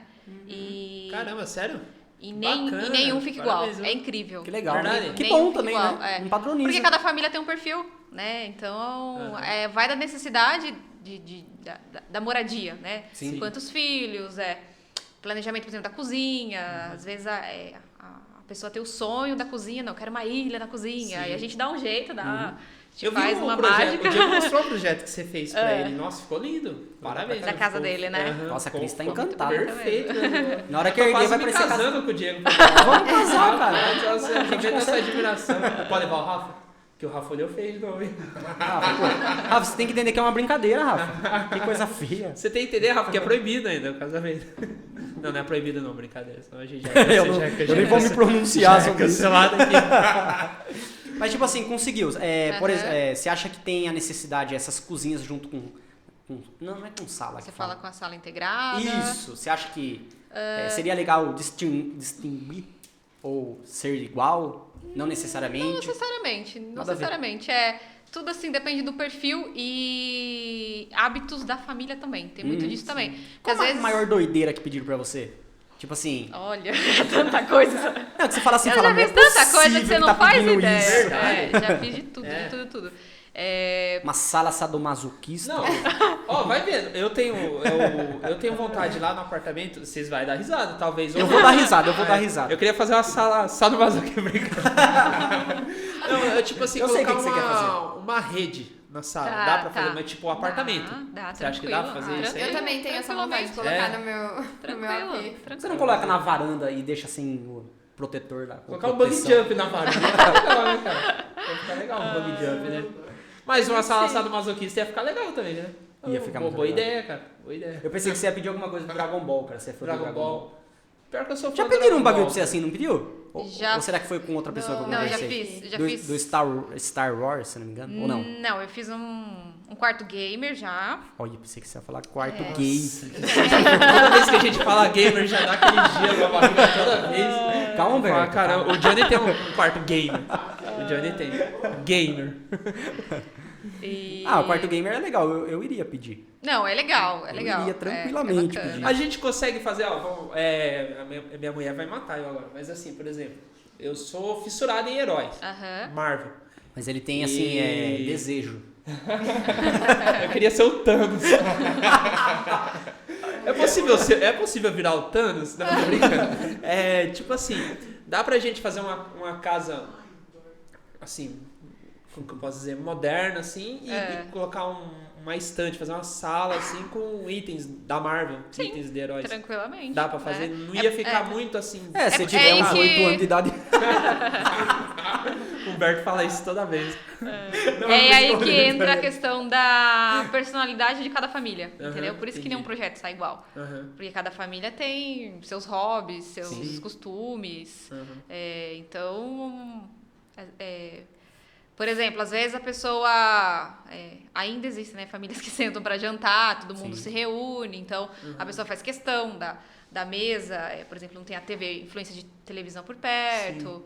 Speaker 1: Caramba, sério?
Speaker 2: E
Speaker 1: Bacana,
Speaker 2: nenhum fica igual.
Speaker 1: parabéns, viu?
Speaker 2: É incrível.
Speaker 3: Que legal.
Speaker 1: Verdade.
Speaker 3: Que
Speaker 2: Nenhum
Speaker 3: bom
Speaker 2: fica
Speaker 3: também,
Speaker 2: igual,
Speaker 3: né? Não padroniza.
Speaker 2: Porque cada família tem um perfil, né? Então, vai da necessidade da moradia, né?
Speaker 3: Sim.
Speaker 2: Quantos filhos, planejamento, por exemplo, da cozinha. Às vezes a pessoa tem o sonho da cozinha, não, eu quero uma ilha na cozinha.
Speaker 1: Sim.
Speaker 2: E a gente dá um jeito,
Speaker 1: Eu vi
Speaker 2: faz
Speaker 1: um
Speaker 2: uma
Speaker 1: projeto,
Speaker 2: mágica.
Speaker 1: O Diego mostrou o projeto que você fez pra ele. Nossa, ficou lindo. Parabéns.
Speaker 2: Da casa dele, né?
Speaker 3: Nossa, a Cris tá
Speaker 1: ficou
Speaker 3: encantada.
Speaker 1: Perfeito.
Speaker 3: Na hora que
Speaker 1: Tô
Speaker 3: erguer
Speaker 1: quase
Speaker 3: vai
Speaker 1: me
Speaker 3: parecer
Speaker 1: casando com o Diego.
Speaker 3: Vamos casar, cara.
Speaker 1: Aproveita essa admiração. Pode levar o Rafa? Que o Rafa olhou feio de novo, hein?
Speaker 3: Rafa, você tem que entender que é uma brincadeira, Rafa. Que coisa feia.
Speaker 1: Você tem que entender, Rafa, que é proibido ainda o casamento. Não é proibido não, brincadeira. Senão a gente já
Speaker 3: Eu nem vou me pronunciar sobre isso.
Speaker 1: cancelado aqui.
Speaker 3: Mas, tipo assim, conseguiu. Por exemplo, você acha que tem a necessidade, essas cozinhas junto com Não é com sala
Speaker 2: Você
Speaker 3: que
Speaker 2: fala com a sala integrada.
Speaker 3: Isso, você acha que seria legal distinguir ou ser igual? Não necessariamente?
Speaker 2: Não necessariamente, não
Speaker 3: Nada a ver.
Speaker 2: necessariamente. Tudo assim depende do perfil e hábitos da família também. Tem muito disso também. Porque
Speaker 3: Qual
Speaker 2: às
Speaker 3: a
Speaker 2: vezes,
Speaker 3: maior doideira que pediram pra você? Tipo assim...
Speaker 2: olha, tanta coisa.
Speaker 3: Não, que você fala assim,
Speaker 2: Eu
Speaker 3: fala,
Speaker 2: já
Speaker 3: não é
Speaker 2: fiz tanta coisa
Speaker 3: possível
Speaker 2: que você não
Speaker 3: tá
Speaker 2: faz
Speaker 3: pedindo
Speaker 2: ideia.
Speaker 3: isso.
Speaker 2: Já fiz de tudo, de tudo.
Speaker 3: Uma sala sadomasoquista?
Speaker 1: Não, ó, vai vendo. Eu tenho vontade lá no apartamento, vocês vão dar risada, talvez.
Speaker 3: Eu vou dar risada,
Speaker 1: Eu queria fazer uma sala só no masoquismo brincando. Não, eu tipo assim,
Speaker 3: Eu sei o
Speaker 1: colocar
Speaker 3: que você quer fazer.
Speaker 1: uma rede na sala.
Speaker 2: Tá,
Speaker 1: Dá pra fazer,
Speaker 2: tá.
Speaker 1: mas tipo um apartamento.
Speaker 2: Dá,
Speaker 1: Você acha que dá pra
Speaker 2: tranquilo.
Speaker 1: fazer isso aí?
Speaker 4: Eu também tenho essa vontade de colocar no meu AP.
Speaker 3: Você não coloca na varanda e deixa assim o protetor lá?
Speaker 1: Colocar um bungee jump na varanda. Vai ficar legal, né, cara? Vai ficar legal um bungee jump, né? Mas uma sala sadomasoquista ia ficar legal também, né?
Speaker 3: Ia ficar muito
Speaker 1: boa
Speaker 3: legal.
Speaker 1: ideia, cara. Boa ideia.
Speaker 3: Eu pensei que você ia pedir alguma coisa do Dragon Ball, cara. Você é fã do
Speaker 1: Dragon Ball. Pior que eu sou fã
Speaker 3: Já
Speaker 1: do
Speaker 3: pediram
Speaker 1: Dragon
Speaker 3: um bagulho
Speaker 1: Ball.
Speaker 3: pra você assim, não pediu?
Speaker 2: Já.
Speaker 3: Ou será que foi com outra pessoa que eu
Speaker 2: Não, já
Speaker 3: conversei?
Speaker 2: fiz. Já
Speaker 3: do,
Speaker 2: fiz.
Speaker 3: do Star Wars, se não me engano? Ou não?
Speaker 2: Não, eu fiz um quarto gamer já.
Speaker 3: Olha, pensei que você ia falar quarto gay.
Speaker 1: Toda vez que a gente fala gamer, já dá aquele gelo na barriga toda vez.
Speaker 3: Calma, velho.
Speaker 1: Ah, cara, o Johnny tem um quarto gamer. O Johnny tem. Gamer.
Speaker 2: E...
Speaker 3: Ah, o quarto gamer é legal, eu iria pedir.
Speaker 2: Não, é legal, é legal.
Speaker 3: Eu iria tranquilamente
Speaker 2: bacana.
Speaker 3: pedir.
Speaker 1: A gente consegue fazer, ó, a minha mulher vai matar eu agora, mas assim, por exemplo, eu sou fissurado em heróis.
Speaker 2: Aham.
Speaker 1: Marvel.
Speaker 3: Mas ele tem, assim,
Speaker 1: E-
Speaker 3: desejo.
Speaker 1: Eu queria ser o Thanos. É possível virar o Thanos? Não, tô brincando. É, tipo assim, dá pra gente fazer uma casa, assim, como que eu posso dizer, moderna, assim, e colocar uma estante, fazer uma sala, assim, com itens da Marvel,
Speaker 2: Sim,
Speaker 1: itens de heróis.
Speaker 2: Tranquilamente.
Speaker 1: Dá pra fazer,
Speaker 2: né?
Speaker 1: não ia ficar muito assim.
Speaker 3: Se
Speaker 2: É
Speaker 3: tiver uns
Speaker 2: que-
Speaker 3: 8 anos de idade.
Speaker 1: O Humberto fala isso toda vez.
Speaker 2: É aí que entra a questão da personalidade de cada família,
Speaker 1: Aham,
Speaker 2: entendeu? Por isso que
Speaker 1: entendi.
Speaker 2: nenhum projeto sai igual.
Speaker 1: Aham,
Speaker 2: Porque cada família tem seus hobbies, seus
Speaker 1: Sim.
Speaker 2: costumes.
Speaker 1: aham.
Speaker 2: Então, por exemplo, às vezes a pessoa... ainda existem, né, famílias que sentam para jantar, todo mundo
Speaker 3: Sim.
Speaker 2: se reúne. Então, a pessoa faz questão da mesa. Por exemplo, não tem a TV, influência de televisão por perto.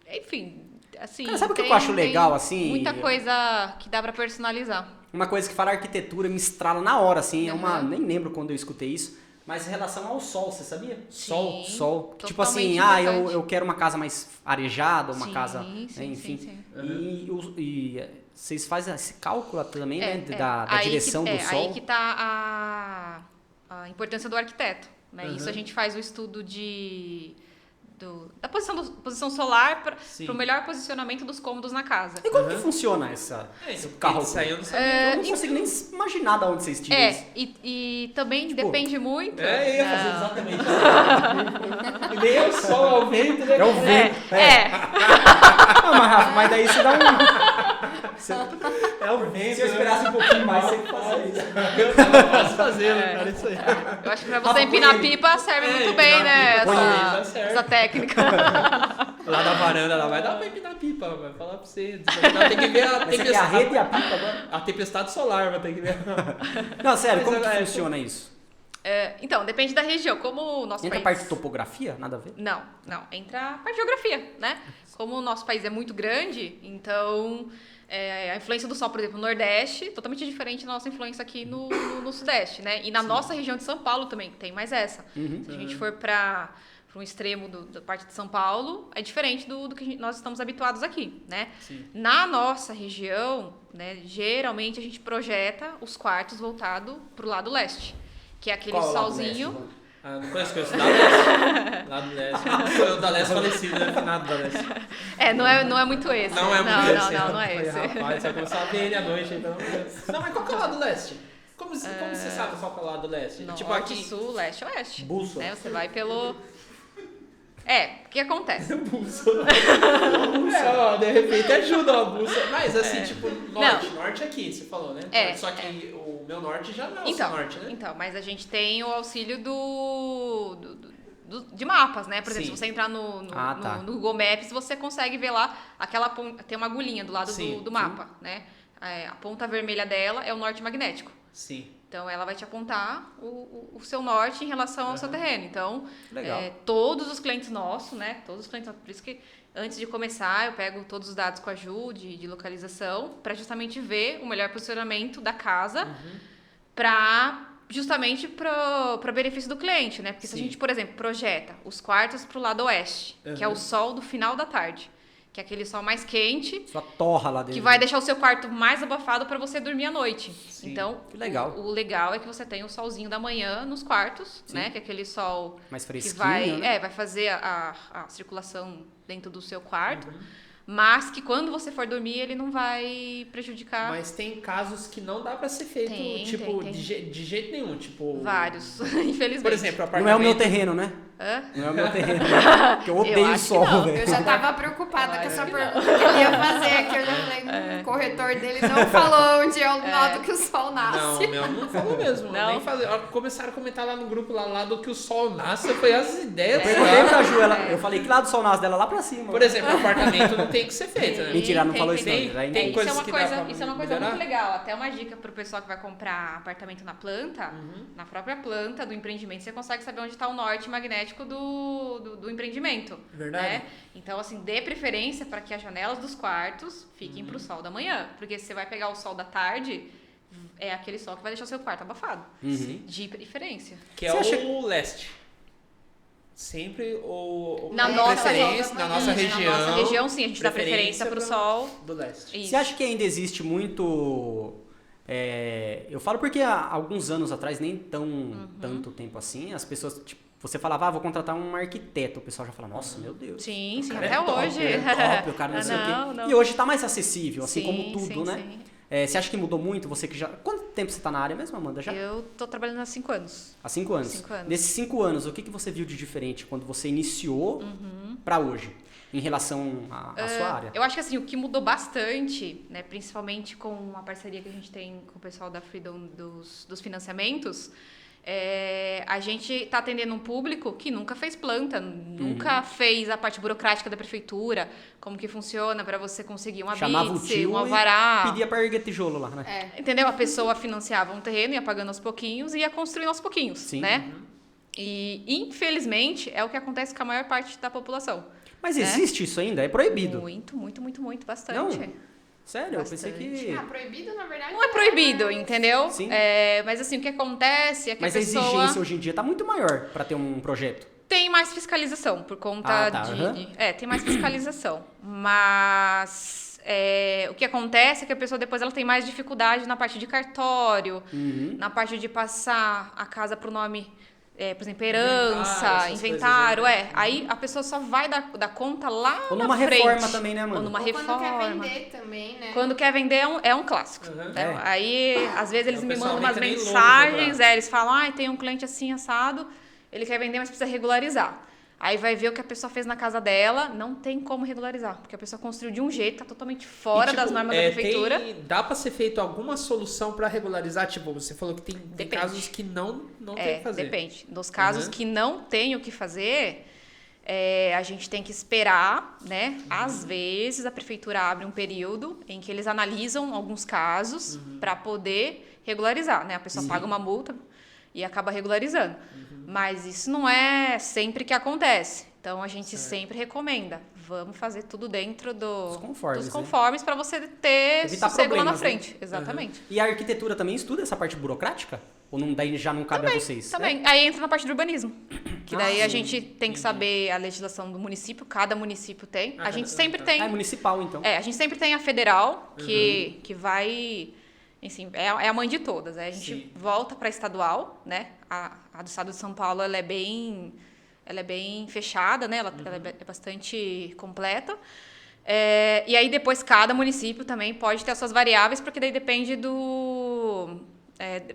Speaker 2: Enfim, assim...
Speaker 3: Cara, sabe o que eu acho legal,
Speaker 2: tem
Speaker 3: assim?
Speaker 2: Muita coisa que dá para personalizar.
Speaker 3: Uma coisa que fala arquitetura me estrala na hora, assim.
Speaker 2: Uhum.
Speaker 3: Nem lembro quando eu escutei isso. Mas em relação ao sol, você sabia?
Speaker 2: Sim,
Speaker 3: Sol. Tipo assim,
Speaker 2: totalmente
Speaker 3: eu
Speaker 2: importante.
Speaker 3: quero uma casa mais arejada, uma
Speaker 2: Sim,
Speaker 3: casa,
Speaker 2: sim,
Speaker 3: né, enfim.
Speaker 2: sim.
Speaker 3: E vocês fazem esse cálculo também, né?
Speaker 2: É,
Speaker 3: Da
Speaker 2: aí
Speaker 3: direção
Speaker 2: que,
Speaker 3: do sol.
Speaker 2: Aí que tá a importância do arquiteto. Né?
Speaker 1: Uhum.
Speaker 2: Isso a gente faz o estudo da posição solar para
Speaker 1: Sim.
Speaker 2: o melhor posicionamento dos cômodos na casa.
Speaker 3: E como que funciona esse cálculo?
Speaker 1: Isso aí eu não sabia.
Speaker 3: Eu não consigo nem imaginar de onde vocês tiram isso.
Speaker 2: E também
Speaker 3: Tipo,
Speaker 2: depende muito.
Speaker 1: Eu ia fazer
Speaker 2: da-
Speaker 1: exatamente. E nem é o sol, é o vento, né?
Speaker 3: É o vento. Ah, mas Rafa, mas daí você dá
Speaker 1: É o vento.
Speaker 3: Se eu esperasse um pouquinho mais, você fazer isso.
Speaker 1: Eu posso fazer, né, cara? Isso aí.
Speaker 2: Eu acho que pra você empinar pipa serve muito bem, né?
Speaker 1: empinar pipa, serve.
Speaker 2: Essa técnica.
Speaker 1: Lá na varanda, lá vai dar pra empinar pipa, vai falar pra você. Tem que ver a
Speaker 3: Mas você quer a
Speaker 1: tempestade.
Speaker 3: rede e a pipa agora?
Speaker 1: A tempestade solar, vai ter que ver.
Speaker 3: Não, sério,
Speaker 1: Mas
Speaker 3: como que
Speaker 1: é-
Speaker 3: funciona isso?
Speaker 2: Então, depende da região. Como o nosso
Speaker 3: Entra a
Speaker 2: país...
Speaker 3: parte de topografia? Nada a ver?
Speaker 2: Não. Entra a parte de geografia, né? Como o nosso país é muito grande, então a influência do sol, por exemplo, no Nordeste, totalmente diferente da nossa influência aqui no Sudeste, né? E na nossa região de São Paulo também tem mais essa. Se a gente for para um extremo da parte de São Paulo, é diferente do que nós estamos habituados aqui, né?
Speaker 1: Sim.
Speaker 2: Na nossa região, né, geralmente a gente projeta os quartos voltados para o lado leste, que é aquele
Speaker 3: Qual é o lado
Speaker 2: solzinho...
Speaker 3: leste, Ivan?
Speaker 1: Ah, não conheço da leste. Lá do leste. Foi o da leste falecido, né? Finado da leste.
Speaker 2: Não é muito esse.
Speaker 1: Não é muito esse.
Speaker 2: Não é
Speaker 1: Falei,
Speaker 2: esse.
Speaker 1: Rapaz, você vai começar a ver ele à noite, então. Não, mas qual que é o lado leste? Como você sabe qual que é o lado leste?
Speaker 2: Norte,
Speaker 1: Tipo aqui.
Speaker 2: sul, leste, oeste.
Speaker 3: Bússola.
Speaker 2: Né? Você vai pelo... o que acontece?
Speaker 1: Bússola. Ó, de repente ajuda a bússola. Mas assim, tipo, norte. Norte aqui, você falou, né? Só que o meu norte já não é o seu norte, né?
Speaker 2: Então, mas a gente tem o auxílio de mapas, né? Por exemplo,
Speaker 1: Sim.
Speaker 2: se você entrar no
Speaker 3: Tá.
Speaker 2: Google Maps, você consegue ver lá tem uma agulhinha do lado
Speaker 1: Sim.
Speaker 2: do mapa, né? a ponta vermelha dela é o norte magnético.
Speaker 1: Sim.
Speaker 2: Então, ela vai te apontar o seu norte em relação ao seu terreno. Então,
Speaker 3: Legal.
Speaker 2: todos os clientes nossos, né? Todos os clientes, por isso que antes de começar, eu pego todos os dados com a Ju de localização, para justamente ver o melhor posicionamento da casa, justamente para benefício do cliente, né? Porque se a gente, por exemplo, projeta os quartos para o lado oeste, que é o sol do final da tarde, que é aquele sol mais quente,
Speaker 3: Só torra lá dentro.
Speaker 2: que vai deixar o seu quarto mais abafado para você dormir à noite.
Speaker 1: Sim.
Speaker 2: Então,
Speaker 3: Que legal.
Speaker 2: O legal é que você tem o solzinho da manhã nos quartos, né? Que é aquele sol
Speaker 3: Mais
Speaker 2: que
Speaker 3: fresquinho,
Speaker 2: vai fazer a circulação dentro do seu quarto. Mas que quando você for dormir, ele não vai prejudicar.
Speaker 1: Mas tem casos que não dá pra ser feito,
Speaker 2: Tem.
Speaker 1: de jeito nenhum, tipo...
Speaker 2: Vários, infelizmente.
Speaker 1: Por exemplo,
Speaker 3: Não
Speaker 1: apartamento...
Speaker 3: é o meu terreno, né?
Speaker 2: Hã?
Speaker 3: Não é o meu terreno. Porque eu odeio o
Speaker 2: acho que
Speaker 3: sol,
Speaker 2: não.
Speaker 3: velho.
Speaker 4: Eu já tava preocupada com essa pergunta que ele ia fazer aqui. Eu já falei, o corretor dele não falou onde é o lado que o sol nasce.
Speaker 1: Não, meu, não falou mesmo.
Speaker 2: Não?
Speaker 1: Nem falei. Começaram a comentar lá no grupo lá do que o sol nasce, foi as ideias.
Speaker 3: Eu perguntei pra Ju, eu falei que lado do sol nasce dela lá pra cima.
Speaker 1: Por exemplo, o apartamento não tem que ser feito, né?
Speaker 3: Mentira, não
Speaker 2: Tem,
Speaker 3: falou
Speaker 2: tem,
Speaker 3: isso não.
Speaker 1: tem.
Speaker 3: Já
Speaker 1: Tem
Speaker 3: entendi.
Speaker 1: coisas que dá pra
Speaker 2: Isso é uma coisa
Speaker 1: melhorar?
Speaker 2: muito legal. Até uma dica pro pessoal que vai comprar apartamento na planta. Na própria planta do empreendimento, você consegue saber onde está o norte magnético do empreendimento.
Speaker 1: Verdade.
Speaker 2: Né? Então, assim, dê preferência para que as janelas dos quartos fiquem pro sol da manhã. Porque se você vai pegar o sol da tarde, é aquele sol que vai deixar o seu quarto abafado. De preferência.
Speaker 1: Que é
Speaker 3: Você acha-
Speaker 1: o leste. Sempre o
Speaker 2: Na
Speaker 1: a
Speaker 2: nossa
Speaker 1: preferência, na nossa região.
Speaker 2: Na nossa região, sim, a gente dá preferência pro sol.
Speaker 1: do leste.
Speaker 2: Isso.
Speaker 3: Você acha que ainda existe muito... eu falo porque há alguns anos atrás, nem tanto tempo assim, as pessoas, tipo, você falava, vou contratar um arquiteto, o pessoal já fala, nossa, meu Deus.
Speaker 2: Sim, sim,
Speaker 1: cara é
Speaker 2: até
Speaker 1: top,
Speaker 2: hoje.
Speaker 3: É top, o cara não sei o quê.
Speaker 2: Não.
Speaker 3: E hoje tá mais acessível, assim
Speaker 2: Sim,
Speaker 3: como tudo,
Speaker 2: sim,
Speaker 3: né?
Speaker 2: sim.
Speaker 3: Você acha que mudou muito? Você que já... Quanto tempo você tá na área mesmo, Amanda? Já?
Speaker 2: Eu tô trabalhando há 5 anos.
Speaker 3: Há 5 anos.
Speaker 2: 5 anos.
Speaker 3: Nesses 5 anos, o que você viu de diferente quando você iniciou pra hoje, em relação à sua área?
Speaker 2: Eu acho que assim, o que mudou bastante, né, principalmente com a parceria que a gente tem com o pessoal da Freedom dos financiamentos, a gente está atendendo um público que nunca fez planta, nunca fez a parte burocrática da prefeitura, como que funciona para você conseguir uma
Speaker 3: Chamava o
Speaker 2: BITS,
Speaker 3: tio
Speaker 2: um alvará.
Speaker 3: e pedia pra erguer tijolo lá, né?
Speaker 2: Entendeu? A pessoa financiava um terreno, ia pagando aos pouquinhos e ia construindo aos pouquinhos,
Speaker 3: Sim.
Speaker 2: né? E, infelizmente, é o que acontece com a maior parte da população.
Speaker 3: Mas existe isso ainda? É proibido?
Speaker 2: Muito, bastante.
Speaker 3: Não? Sério? Eu pensei que...
Speaker 4: Proibido, na verdade.
Speaker 2: Não é proibido, entendeu?
Speaker 3: Sim.
Speaker 2: Mas assim, o que acontece é que
Speaker 3: Mas
Speaker 2: a
Speaker 3: a
Speaker 2: pessoa
Speaker 3: exigência hoje em dia tá muito maior pra ter um projeto.
Speaker 2: tem mais fiscalização por conta
Speaker 3: tá,
Speaker 2: tem mais fiscalização. Mas o que acontece é que a pessoa depois ela tem mais dificuldade na parte de cartório, na parte de passar a casa pro nome... por exemplo, herança,
Speaker 1: essas
Speaker 2: inventário,
Speaker 1: coisas aí, né?
Speaker 2: Aí a pessoa só vai dar conta lá
Speaker 3: Ou
Speaker 2: na
Speaker 3: numa
Speaker 2: frente.
Speaker 3: reforma também, né, Amanda?
Speaker 2: Ou numa
Speaker 4: Ou
Speaker 2: reforma.
Speaker 4: quando quer vender também, né?
Speaker 2: Quando quer vender é um clássico.
Speaker 1: Uhum.
Speaker 2: Né? Aí, às vezes, eles
Speaker 1: O
Speaker 2: me
Speaker 1: pessoal
Speaker 2: mandam umas
Speaker 1: entra nem louco
Speaker 2: mensagens,
Speaker 1: pra
Speaker 2: eles falam, tem um cliente assim, assado, ele quer vender, mas precisa regularizar. Aí vai ver o que a pessoa fez na casa dela, não tem como regularizar, porque a pessoa construiu de um jeito, tá totalmente fora das normas da prefeitura.
Speaker 1: Dá pra ser feito alguma solução pra regularizar? Tipo, você falou que tem
Speaker 2: Depende.
Speaker 1: casos que não tem o que fazer.
Speaker 2: Depende. Nos casos que não tem o que fazer, a gente tem que esperar, né? Às vezes a prefeitura abre um período em que eles analisam alguns casos para poder regularizar, né? A pessoa paga uma multa e acaba regularizando. Mas isso não é sempre que acontece. Então a gente sempre recomenda, vamos fazer tudo dentro dos conformes para você ter
Speaker 3: Evitar
Speaker 2: sossego lá na
Speaker 3: problemas,
Speaker 2: frente.
Speaker 3: né?
Speaker 2: Exatamente.
Speaker 3: E a arquitetura também estuda essa parte burocrática? Ou não, daí já não cabe a vocês?
Speaker 2: Também. Aí entra na parte do urbanismo. Que daí a gente tem que saber a legislação do município, cada município tem. A gente sempre tem.
Speaker 3: É municipal, então.
Speaker 2: A gente sempre tem a federal, que vai. Assim, é a mãe de todas. A gente volta para a estadual, né? A do estado de São Paulo ela é bem fechada, né? Ela é bastante completa. E aí depois cada município também pode ter as suas variáveis, porque daí depende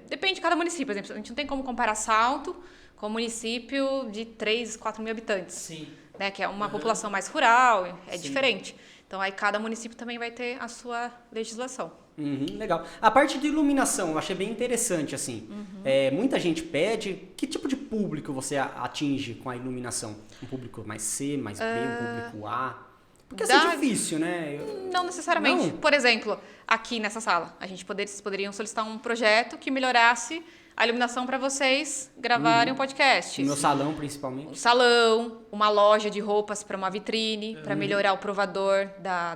Speaker 2: depende de cada município. Por exemplo, a gente não tem como comparar Salto com um município de 3, 4 mil habitantes.
Speaker 1: Sim.
Speaker 2: Né, que é uma população mais rural, diferente. Então, aí cada município também vai ter a sua legislação.
Speaker 3: Legal. A parte de iluminação eu achei bem interessante, assim. Muita gente pede. Que tipo de público você atinge com a iluminação? Um público mais C, mais B, um público A? Porque assim é difícil, né?
Speaker 2: Não necessariamente.
Speaker 3: Não?
Speaker 2: Por exemplo, aqui nessa sala, vocês poderiam solicitar um projeto que melhorasse a iluminação para vocês gravarem um podcast.
Speaker 3: No meu salão, principalmente.
Speaker 2: Um salão, uma loja de roupas para uma vitrine, para melhorar o provador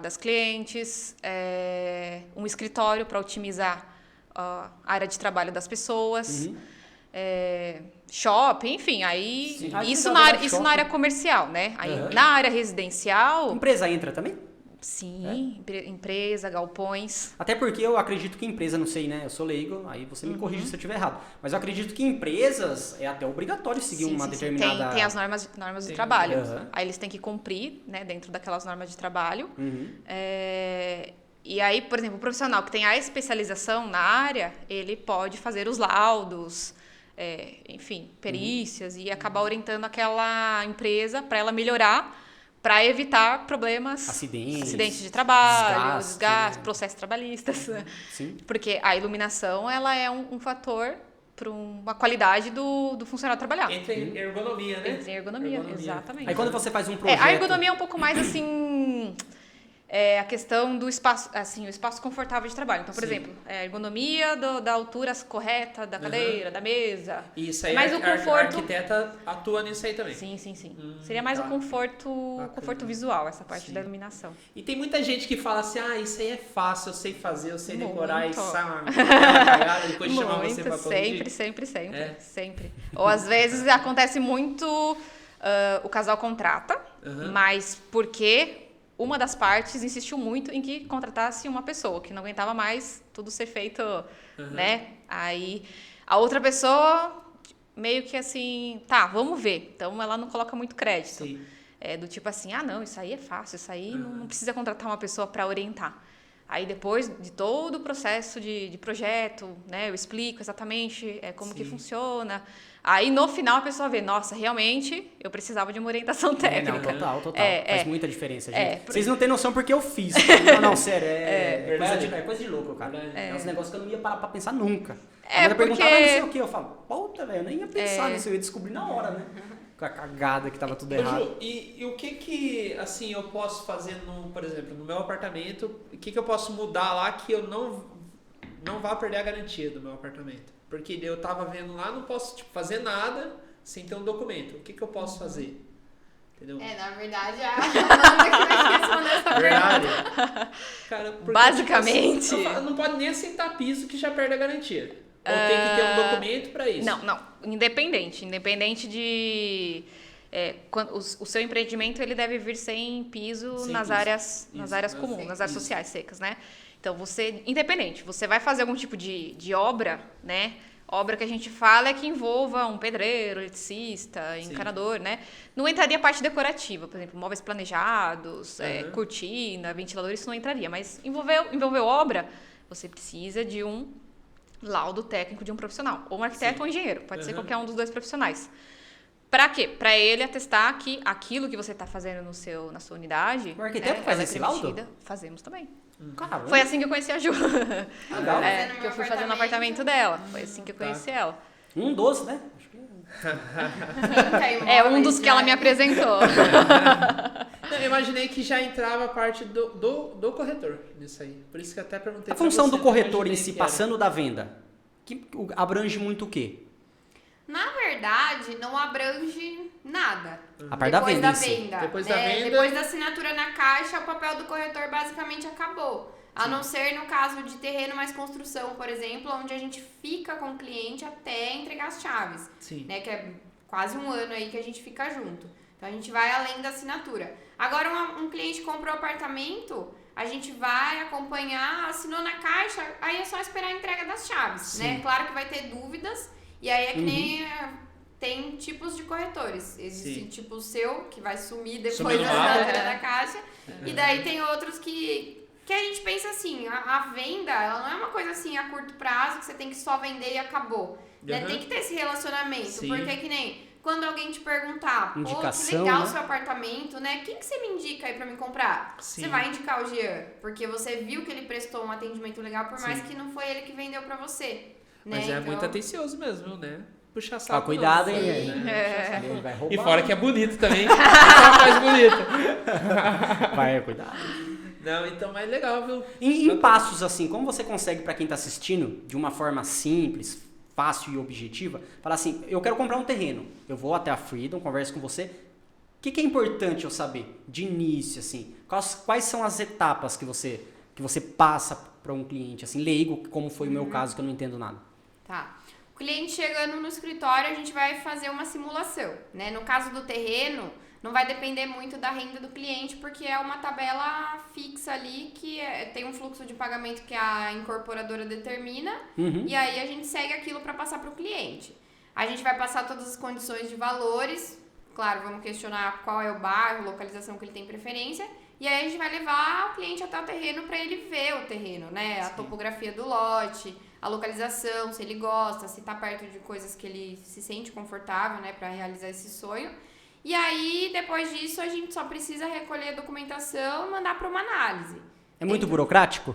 Speaker 2: das clientes, um escritório para otimizar a área de trabalho das pessoas, shopping, enfim, aí
Speaker 3: Sim.
Speaker 2: isso na área comercial, né? Aí na área residencial,
Speaker 3: Empresa entra também?
Speaker 2: sim, empresa, galpões.
Speaker 3: Até porque eu acredito que empresa, não sei, né? Eu sou leigo, aí você me corrige se eu estiver errado. Mas eu acredito que empresas é até obrigatório seguir uma determinada...
Speaker 2: Tem as normas de trabalho.
Speaker 3: Uhum.
Speaker 2: Aí eles têm que cumprir, né, dentro daquelas normas de trabalho. E aí, por exemplo, o profissional que tem a especialização na área, ele pode fazer os laudos, enfim, perícias e acabar orientando aquela empresa para ela melhorar, para evitar problemas, acidentes de trabalho, desgaste, processos trabalhistas.
Speaker 3: Sim.
Speaker 2: Porque a iluminação, ela é um fator para uma qualidade do funcionário trabalhar.
Speaker 1: Entra em ergonomia, né?
Speaker 2: Entra em ergonomia, exatamente.
Speaker 3: Aí quando você faz um projeto...
Speaker 2: A ergonomia é um pouco mais assim... a questão do espaço, assim, o espaço confortável de trabalho. Então, por exemplo, a ergonomia da altura correta da cadeira, da mesa.
Speaker 1: Isso aí,
Speaker 2: mais o
Speaker 1: a
Speaker 2: conforto.
Speaker 1: arquiteta atua nisso aí também.
Speaker 2: Sim. Seria mais o conforto visual, essa parte da iluminação.
Speaker 1: E tem muita gente que fala assim, isso aí é fácil, eu sei fazer, eu sei decorar e sai uma cagada, depois chamar você pra corrigir.
Speaker 2: Sempre. Ou às vezes acontece muito, o casal contrata, mas porque uma das partes insistiu muito em que contratasse uma pessoa, que não aguentava mais tudo ser feito, né? Aí a outra pessoa meio que assim, vamos ver. Então ela não coloca muito crédito.
Speaker 1: Sim.
Speaker 2: Do tipo assim, não, isso aí é fácil, isso aí não precisa contratar uma pessoa para orientar. Aí depois de todo o processo de projeto, né, eu explico exatamente como que funciona. Aí no final a pessoa vê, nossa, realmente eu precisava de uma orientação técnica.
Speaker 3: Total. Faz muita diferença, gente. Vocês não têm noção porque eu fiz. Não, sério, coisa de louco, cara. É uns negócios que eu não ia parar pra pensar nunca. Ela perguntava, não sei o que, eu falo, puta, velho, eu nem ia pensar nisso, eu ia descobrir na hora, né? Com a cagada que tava tudo errado.
Speaker 1: Ju, e o que assim, eu posso fazer, por exemplo, no meu apartamento, o que eu posso mudar lá que eu não vá perder a garantia do meu apartamento? Porque eu tava vendo lá, não posso fazer nada sem ter um documento. O que eu posso fazer? Entendeu?
Speaker 4: Na verdade, a Amanda que vai responder essa pergunta.
Speaker 1: Cara, porque,
Speaker 2: basicamente...
Speaker 1: não pode nem assentar piso que já perde a garantia. Ou tem que ter um documento para isso?
Speaker 2: Não. Independente de... o seu empreendimento ele deve vir sem piso nas áreas comuns, nas áreas sociais secas, né? Então, independente, você vai fazer algum tipo de obra, né? Obra que a gente fala é que envolva um pedreiro, eletricista, encanador, né? Não entraria a parte decorativa, por exemplo, móveis planejados, cortina, ventilador, isso não entraria. Mas envolveu obra, você precisa de um laudo técnico de um profissional, ou um arquiteto ou um engenheiro, pode ser qualquer um dos dois profissionais. Para quê? Para ele atestar que aquilo que você está fazendo na sua unidade...
Speaker 3: O arquiteto faz esse laudo?
Speaker 2: Fazemos também.
Speaker 3: Caramba.
Speaker 2: Foi assim que eu conheci a Ju.
Speaker 3: Legal.
Speaker 2: Que eu fui fazer no apartamento dela. Foi assim que eu conheci ela.
Speaker 3: Um doce, né? Acho que...
Speaker 2: um dos que ela me apresentou.
Speaker 1: Eu imaginei que já entrava a parte do corretor nisso aí. Por isso que eu até perguntei.
Speaker 3: A função do corretor em si, passando da venda, que abrange muito o quê?
Speaker 4: Na verdade, não abrange nada.
Speaker 3: A parte da venda.
Speaker 1: Depois da venda.
Speaker 4: Depois da assinatura na caixa, o papel do corretor basicamente acabou. A não ser no caso de terreno mais construção, por exemplo, onde a gente fica com o cliente até entregar as chaves.
Speaker 1: Sim.
Speaker 4: Né, que é quase um ano aí que a gente fica junto. Então a gente vai além da assinatura. Agora um cliente comprou um apartamento, a gente vai acompanhar, assinou na caixa, aí é só esperar a entrega das chaves, né? Claro que vai ter dúvidas, e aí é que nem tem tipos de corretores. Existe tipo o seu, que vai sumir depois da assinatura da caixa, e daí tem outros que a gente pensa assim, a venda, ela não é uma coisa assim a curto prazo, que você tem que só vender e acabou. Né? Tem que ter esse relacionamento, porque que nem quando alguém te perguntar, pô, que legal o seu apartamento, né? Quem que você me indica aí pra me comprar? Você vai indicar o Jean, porque você viu que ele prestou um atendimento legal, por mais que não foi ele que vendeu pra você. Né?
Speaker 1: Mas é muito atencioso mesmo, né? puxar saco.
Speaker 3: Cuidado,
Speaker 1: não.
Speaker 3: hein?
Speaker 2: Sim.
Speaker 3: Ele vai roubar.
Speaker 1: E fora que é bonito também. Só mais bonito.
Speaker 3: Vai, cuidado.
Speaker 1: Não, então, mas legal, viu?
Speaker 3: Em passos assim, como você consegue, pra quem tá assistindo, de uma forma simples, fácil e objetiva, falar assim, eu quero comprar um terreno, eu vou até a Freedom, converso com você, o que é importante eu saber de início, assim? Quais são as etapas que você passa para um cliente, assim, leigo, como foi o meu caso, que eu não entendo nada?
Speaker 4: Tá. O cliente chegando no escritório, a gente vai fazer uma simulação, né? No caso do terreno, não vai depender muito da renda do cliente, porque é uma tabela fixa ali que tem um fluxo de pagamento que a incorporadora determina, e aí a gente segue aquilo para passar para o cliente. A gente vai passar todas as condições de valores, claro, vamos questionar qual é o bairro, localização que ele tem preferência, e aí a gente vai levar o cliente até o terreno para ele ver o terreno, né? A topografia do lote, a localização, se ele gosta, se está perto de coisas que ele se sente confortável, né, para realizar esse sonho. E aí, depois disso, a gente só precisa recolher a documentação e mandar para uma análise.
Speaker 3: É muito burocrático?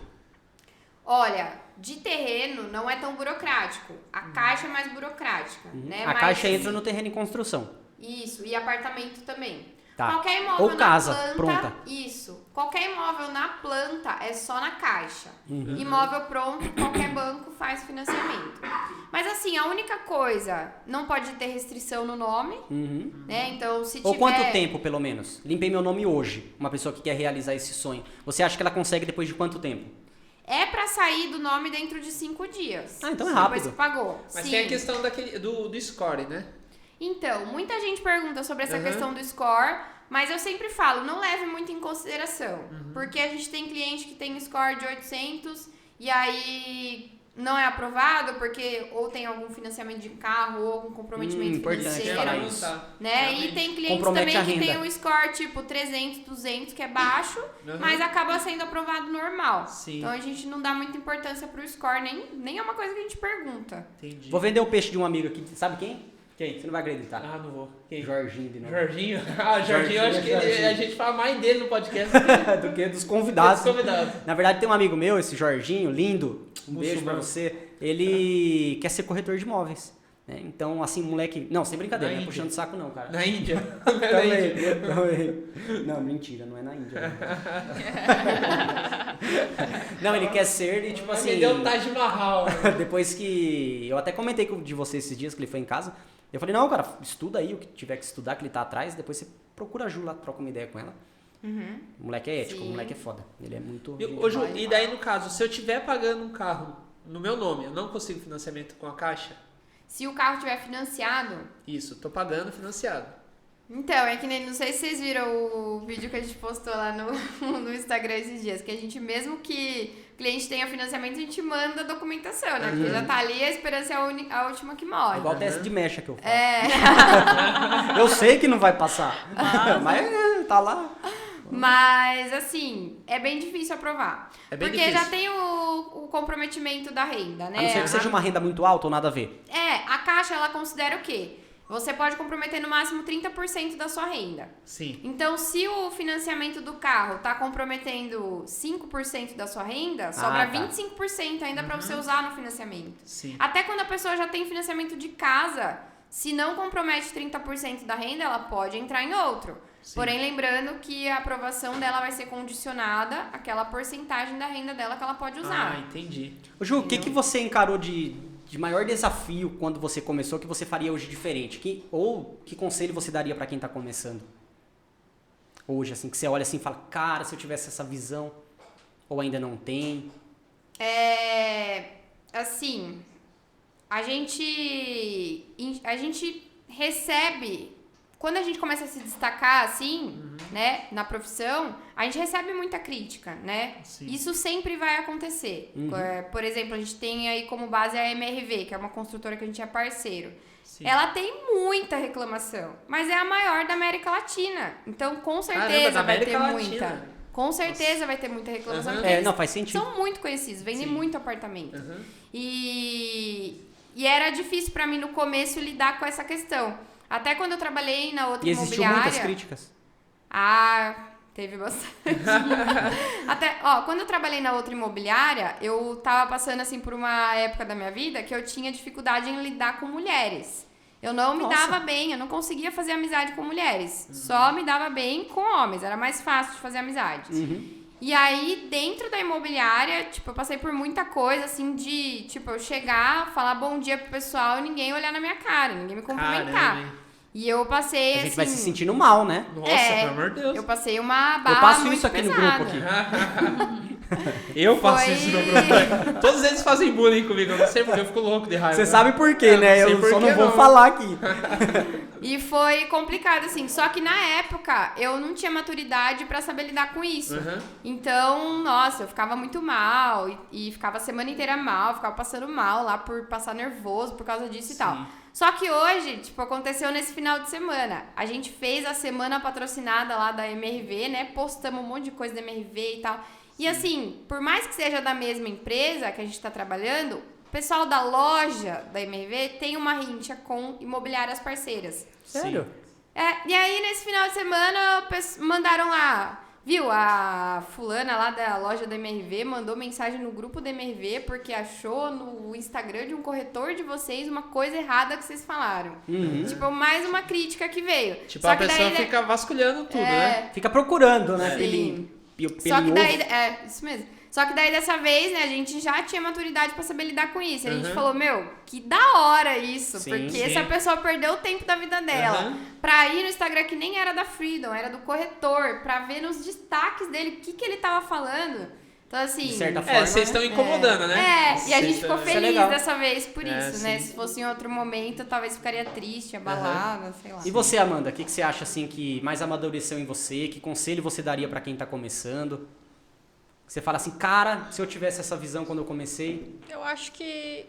Speaker 4: Olha, de terreno não é tão burocrático. A Caixa é mais burocrática, né?
Speaker 3: A Caixa entra no terreno em construção.
Speaker 4: Isso, e apartamento também.
Speaker 3: Tá.
Speaker 4: Qualquer imóvel
Speaker 3: Ou casa,
Speaker 4: na planta,
Speaker 3: pronta.
Speaker 4: Isso. Qualquer imóvel na planta é só na Caixa. Imóvel pronto, qualquer banco faz financiamento. Mas assim, a única coisa, não pode ter restrição no nome, né? Então, se
Speaker 3: Ou
Speaker 4: tiver...
Speaker 3: quanto tempo, pelo menos? Limpei meu nome hoje, uma pessoa que quer realizar esse sonho. Você acha que ela consegue depois de quanto tempo?
Speaker 4: É pra sair do nome dentro de 5 dias.
Speaker 3: Ah, então é
Speaker 4: Depois
Speaker 3: rápido.
Speaker 4: que pagou.
Speaker 1: Mas
Speaker 4: Sim.
Speaker 1: tem a questão do score, né?
Speaker 4: Então, muita gente pergunta sobre essa questão do score, mas eu sempre falo, não leve muito em consideração. Porque a gente tem cliente que tem score de 800 e aí não é aprovado porque ou tem algum financiamento de carro ou algum comprometimento
Speaker 3: Importante
Speaker 4: financeiro.
Speaker 3: falar isso.
Speaker 4: Né? E tem clientes
Speaker 3: Compromete a
Speaker 4: também que
Speaker 3: renda.
Speaker 4: tem um score tipo 300, 200, que é baixo, mas acaba sendo aprovado normal.
Speaker 1: Sim.
Speaker 4: Então a gente não dá muita importância pro score, nem é uma coisa que a gente pergunta.
Speaker 1: Entendi.
Speaker 3: Vou vender o peixe de um amigo aqui, sabe quem? Quem? Você não vai acreditar.
Speaker 1: Ah, não vou. Quem?
Speaker 3: Jorginho de novo.
Speaker 1: Jorginho? Ah, Jorginho, eu acho que
Speaker 3: Jorginho.
Speaker 1: a gente fala mais dele no podcast
Speaker 3: Do que dos convidados.
Speaker 1: dos convidados.
Speaker 3: Na verdade, tem um amigo meu, esse Jorginho, lindo, um beijo pra
Speaker 1: Muçulmano.
Speaker 3: você. Ele quer ser corretor de imóveis. Né? Então, assim, moleque... Não, sem brincadeira,
Speaker 1: Na
Speaker 3: não é
Speaker 1: Índia.
Speaker 3: puxando saco não, cara.
Speaker 1: Na Índia. Não é na Índia.
Speaker 3: Também. Não, mentira, não é na Índia. Não, ele quer ser e, tipo
Speaker 1: Mas
Speaker 3: assim...
Speaker 1: me deu um Taj Mahal.
Speaker 3: Depois que... Eu até comentei de você esses dias que ele foi em casa. Eu falei, não, cara, estuda aí o que tiver que estudar, que ele tá atrás. Depois você procura a Ju lá, troca uma ideia com ela. O moleque é ético,
Speaker 4: Sim.
Speaker 3: o moleque é foda. Ele é muito...
Speaker 1: Ô, Ju, e daí, no caso, se eu estiver pagando um carro no meu nome, eu não consigo financiamento com a Caixa?
Speaker 4: Se o carro tiver financiado,
Speaker 1: Isso, tô pagando financiado.
Speaker 4: então, é que nem, não sei se vocês viram o vídeo que a gente postou lá no Instagram esses dias, que a gente, mesmo que o cliente tenha financiamento, a gente manda a documentação, né? Porque já tá ali, a esperança é a última que morre.
Speaker 3: Igual o teste de mecha que eu faço.
Speaker 4: É,
Speaker 3: Eu sei que não vai passar. Mas tá lá.
Speaker 4: mas assim, é bem difícil aprovar.
Speaker 1: É bem
Speaker 4: porque
Speaker 1: difícil.
Speaker 4: já tem o comprometimento da renda,
Speaker 3: A não
Speaker 4: né?
Speaker 3: ser que seja uma renda muito alta ou nada a ver.
Speaker 4: A Caixa, ela considera o quê? Você pode comprometer no máximo 30% da sua renda.
Speaker 1: Sim.
Speaker 4: Então, se o financiamento do carro está comprometendo 5% da sua renda, sobra
Speaker 3: tá.
Speaker 4: 25% ainda para você usar no financiamento.
Speaker 1: Sim.
Speaker 4: Até quando a pessoa já tem financiamento de casa, se não compromete 30% da renda, ela pode entrar em outro.
Speaker 1: Sim.
Speaker 4: Porém, lembrando que a aprovação dela vai ser condicionada àquela porcentagem da renda dela que ela pode usar.
Speaker 1: Ah, entendi.
Speaker 3: Ô, Ju, o que você encarou de maior desafio quando você começou que você faria hoje diferente? Ou que conselho você daria pra quem tá começando? Hoje, assim, que você olha assim e fala, cara, se eu tivesse essa visão, ou ainda não tem.
Speaker 4: Assim, a gente recebe, quando a gente começa a se destacar assim, né, na profissão, a gente recebe muita crítica, né?
Speaker 1: Sim.
Speaker 4: Isso sempre vai acontecer. Por exemplo, a gente tem aí como base a MRV, que é uma construtora que a gente é parceiro.
Speaker 1: Sim.
Speaker 4: Ela tem muita reclamação, mas é a maior da América Latina. Então, com
Speaker 1: Caramba,
Speaker 4: certeza
Speaker 1: da
Speaker 4: vai ter
Speaker 1: América
Speaker 4: muita.
Speaker 1: Latina.
Speaker 4: Com certeza vai ter muita reclamação.
Speaker 1: Aham.
Speaker 4: Porque eles
Speaker 3: Não, faz sentido.
Speaker 4: são muito conhecidos, vendem
Speaker 1: Sim.
Speaker 4: muito apartamento.
Speaker 1: Uhum.
Speaker 4: E era difícil pra mim no começo lidar com essa questão. Até quando eu trabalhei na outra
Speaker 3: E existiu
Speaker 4: imobiliária...
Speaker 3: muitas críticas.
Speaker 4: Teve bastante. Quando eu trabalhei na outra imobiliária, eu tava passando assim por uma época da minha vida que eu tinha dificuldade em lidar com mulheres. Eu não me
Speaker 3: Nossa.
Speaker 4: dava bem, eu não conseguia fazer amizade com mulheres. Só me dava bem com homens, era mais fácil de fazer amizade. E aí, dentro da imobiliária, tipo, eu passei por muita coisa, assim, de, tipo, eu chegar, falar bom dia pro pessoal e ninguém olhar na minha cara, ninguém me cumprimentar.
Speaker 1: Caramba, hein?
Speaker 4: E eu passei,
Speaker 3: A
Speaker 4: assim...
Speaker 3: gente vai se sentindo mal, né?
Speaker 1: Nossa, pelo amor de Deus.
Speaker 4: Eu passei uma barra
Speaker 3: Eu passo
Speaker 4: muito
Speaker 3: isso aqui
Speaker 4: pesada.
Speaker 3: no grupo aqui.
Speaker 1: Eu faço
Speaker 4: Foi-
Speaker 1: isso no grupo. Todos eles fazem bullying comigo, eu não sei porque eu fico louco de raiva.
Speaker 3: Você sabe por quê, né?
Speaker 1: não sei
Speaker 3: Eu
Speaker 1: por
Speaker 3: só
Speaker 1: que
Speaker 3: não vou
Speaker 1: não.
Speaker 3: falar aqui.
Speaker 4: E foi complicado, assim. Só que na época, eu não tinha maturidade pra saber lidar com isso.
Speaker 1: Uhum.
Speaker 4: Então, nossa, eu ficava muito mal. E ficava a semana inteira mal. Ficava passando mal lá por passar nervoso por causa disso e tal. Só que hoje, tipo, aconteceu nesse final de semana. A gente fez a semana patrocinada lá da MRV, né? Postamos um monte de coisa da MRV e tal. E assim, por mais que seja da mesma empresa que a gente tá trabalhando, o pessoal da loja da MRV tem uma rincha com imobiliárias parceiras.
Speaker 3: Sério?
Speaker 4: E aí, nesse final de semana, mandaram lá, viu? A fulana lá da loja da MRV mandou mensagem no grupo da MRV porque achou no Instagram de um corretor de vocês uma coisa errada que vocês falaram. Tipo, mais uma crítica que veio.
Speaker 1: Tipo,
Speaker 4: Só
Speaker 1: a
Speaker 4: que
Speaker 1: pessoa
Speaker 4: daí,
Speaker 1: fica vasculhando tudo, né?
Speaker 3: Fica procurando, né?
Speaker 4: Sim.
Speaker 3: Pelo
Speaker 4: Só que daí,
Speaker 3: ovo.
Speaker 4: isso mesmo. Só que daí dessa vez, né, a gente já tinha maturidade pra saber lidar com isso. A gente falou, meu, que da hora isso.
Speaker 3: Sim,
Speaker 4: porque
Speaker 1: sim.
Speaker 4: se a pessoa perdeu o tempo da vida dela pra ir no Instagram que nem era da Freedom, era do corretor, pra ver nos destaques dele o que ele tava falando. Então, assim.
Speaker 3: De certa forma.
Speaker 1: Vocês estão incomodando, né?
Speaker 4: E a
Speaker 1: Vocês
Speaker 4: gente ficou
Speaker 1: estão-
Speaker 3: é
Speaker 4: feliz
Speaker 3: legal.
Speaker 4: dessa vez por isso, né?
Speaker 1: sim.
Speaker 4: Se fosse em outro momento, talvez ficaria triste, abalada, sei lá.
Speaker 3: E você, Amanda, o que você acha assim que mais amadureceu em você? Que conselho você daria pra quem tá começando? Você fala assim, cara, se eu tivesse essa visão quando eu comecei.
Speaker 2: Eu acho que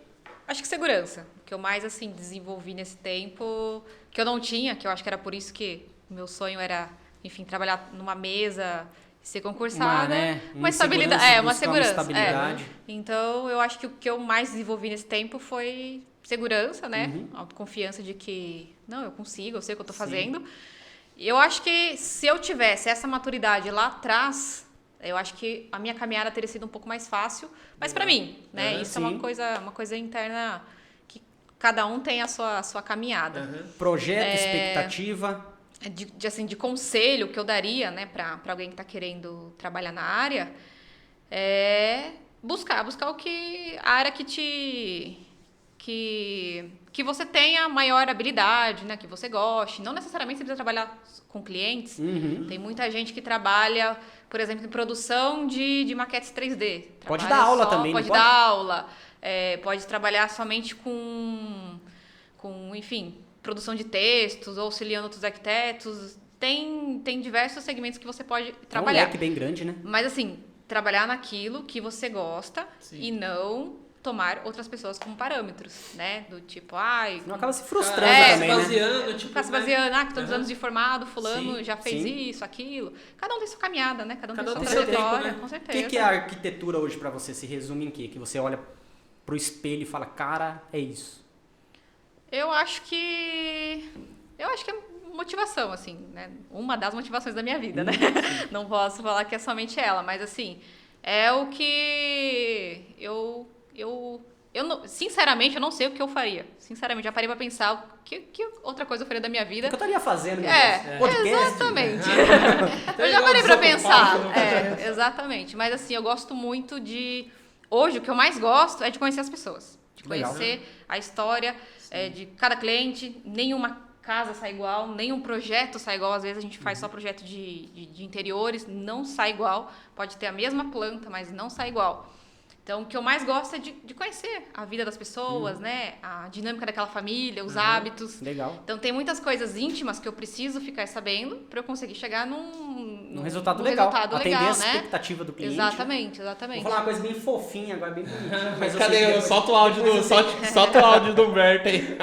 Speaker 2: segurança. O que eu mais assim desenvolvi nesse tempo, que eu não tinha, que eu acho que era por isso que o meu sonho era, enfim, trabalhar numa mesa, ser concursada, uma estabilidade, uma segurança.
Speaker 3: Estabilidade.
Speaker 2: Então, eu acho que o que eu mais desenvolvi nesse tempo foi segurança, né? Autoconfiança de que, não, eu consigo, eu sei o que eu tô fazendo. E eu acho que se eu tivesse essa maturidade lá atrás, eu acho que a minha caminhada teria sido um pouco mais fácil, mas pra mim, né? Isso é uma coisa interna que cada um tem a sua caminhada.
Speaker 3: Projeto, expectativa.
Speaker 2: De conselho que eu daria, né, para alguém que está querendo trabalhar na área, é buscar o que a área que você tenha maior habilidade, né, que você goste. Não necessariamente você precisa trabalhar com clientes. Tem muita gente que trabalha, por exemplo, em produção de maquetes 3D.
Speaker 3: Pode
Speaker 2: Trabalha
Speaker 3: dar aula
Speaker 2: só,
Speaker 3: também, não
Speaker 2: pode
Speaker 3: pode?
Speaker 2: dar aula, pode trabalhar somente com enfim, produção de textos, ou auxiliando outros arquitetos. Tem diversos segmentos que você pode trabalhar.
Speaker 3: É um leque bem grande, né?
Speaker 2: Mas assim, trabalhar naquilo que você gosta e não tomar outras pessoas como parâmetros, né? Do tipo,
Speaker 3: Não acaba se frustrando
Speaker 2: É,
Speaker 3: também, né?
Speaker 1: baseando, tipo,
Speaker 2: ficar se
Speaker 1: né?
Speaker 2: baseando, que tantos anos de formado, fulano
Speaker 1: Sim,
Speaker 2: já fez
Speaker 3: sim.
Speaker 2: isso, aquilo. Cada um tem sua caminhada, né? Cada um
Speaker 1: Cada um
Speaker 2: tem
Speaker 1: tem
Speaker 2: sua
Speaker 1: seu tempo,
Speaker 2: trajetória,
Speaker 1: né?
Speaker 2: com
Speaker 3: O
Speaker 2: certeza.
Speaker 3: que é a arquitetura hoje pra você? Se resume em quê? Que você olha pro espelho e fala, cara, é isso.
Speaker 2: Eu acho que é motivação, assim, né? Uma das motivações da minha vida, né? Não posso falar que é somente ela, mas assim, é o que eu não, sinceramente, eu não sei o que eu faria. Sinceramente, já parei pra pensar o que outra coisa eu faria da minha
Speaker 3: O que
Speaker 2: vida.
Speaker 3: eu estaria fazendo, meu Deus? Podcast?
Speaker 2: Exatamente.
Speaker 1: Então,
Speaker 2: Eu já parei pra pensar.
Speaker 1: desocupado,
Speaker 2: Exatamente. Mas assim, eu gosto muito de... Hoje, o que eu mais gosto é de conhecer as pessoas. De
Speaker 3: Legal.
Speaker 2: conhecer a história de cada cliente. Nenhuma casa sai igual, nenhum projeto sai igual. Às vezes a gente faz só projeto de interiores, não sai igual. Pode ter a mesma planta, mas não sai igual. Então, o que eu mais gosto é de conhecer a vida das pessoas, né? A dinâmica daquela família, os hábitos.
Speaker 3: Legal.
Speaker 2: Então, tem muitas coisas íntimas que eu preciso ficar sabendo para eu conseguir chegar num
Speaker 3: resultado legal.
Speaker 2: resultado
Speaker 3: Atender
Speaker 2: legal,
Speaker 3: a
Speaker 2: né?
Speaker 3: expectativa do cliente.
Speaker 2: Exatamente, exatamente.
Speaker 3: Vou falar uma coisa bem fofinha agora, bem bonitinha. Mas eu sei que
Speaker 1: Cadê?
Speaker 3: depois-
Speaker 1: Solta o áudio do, solta o áudio do Humberto aí.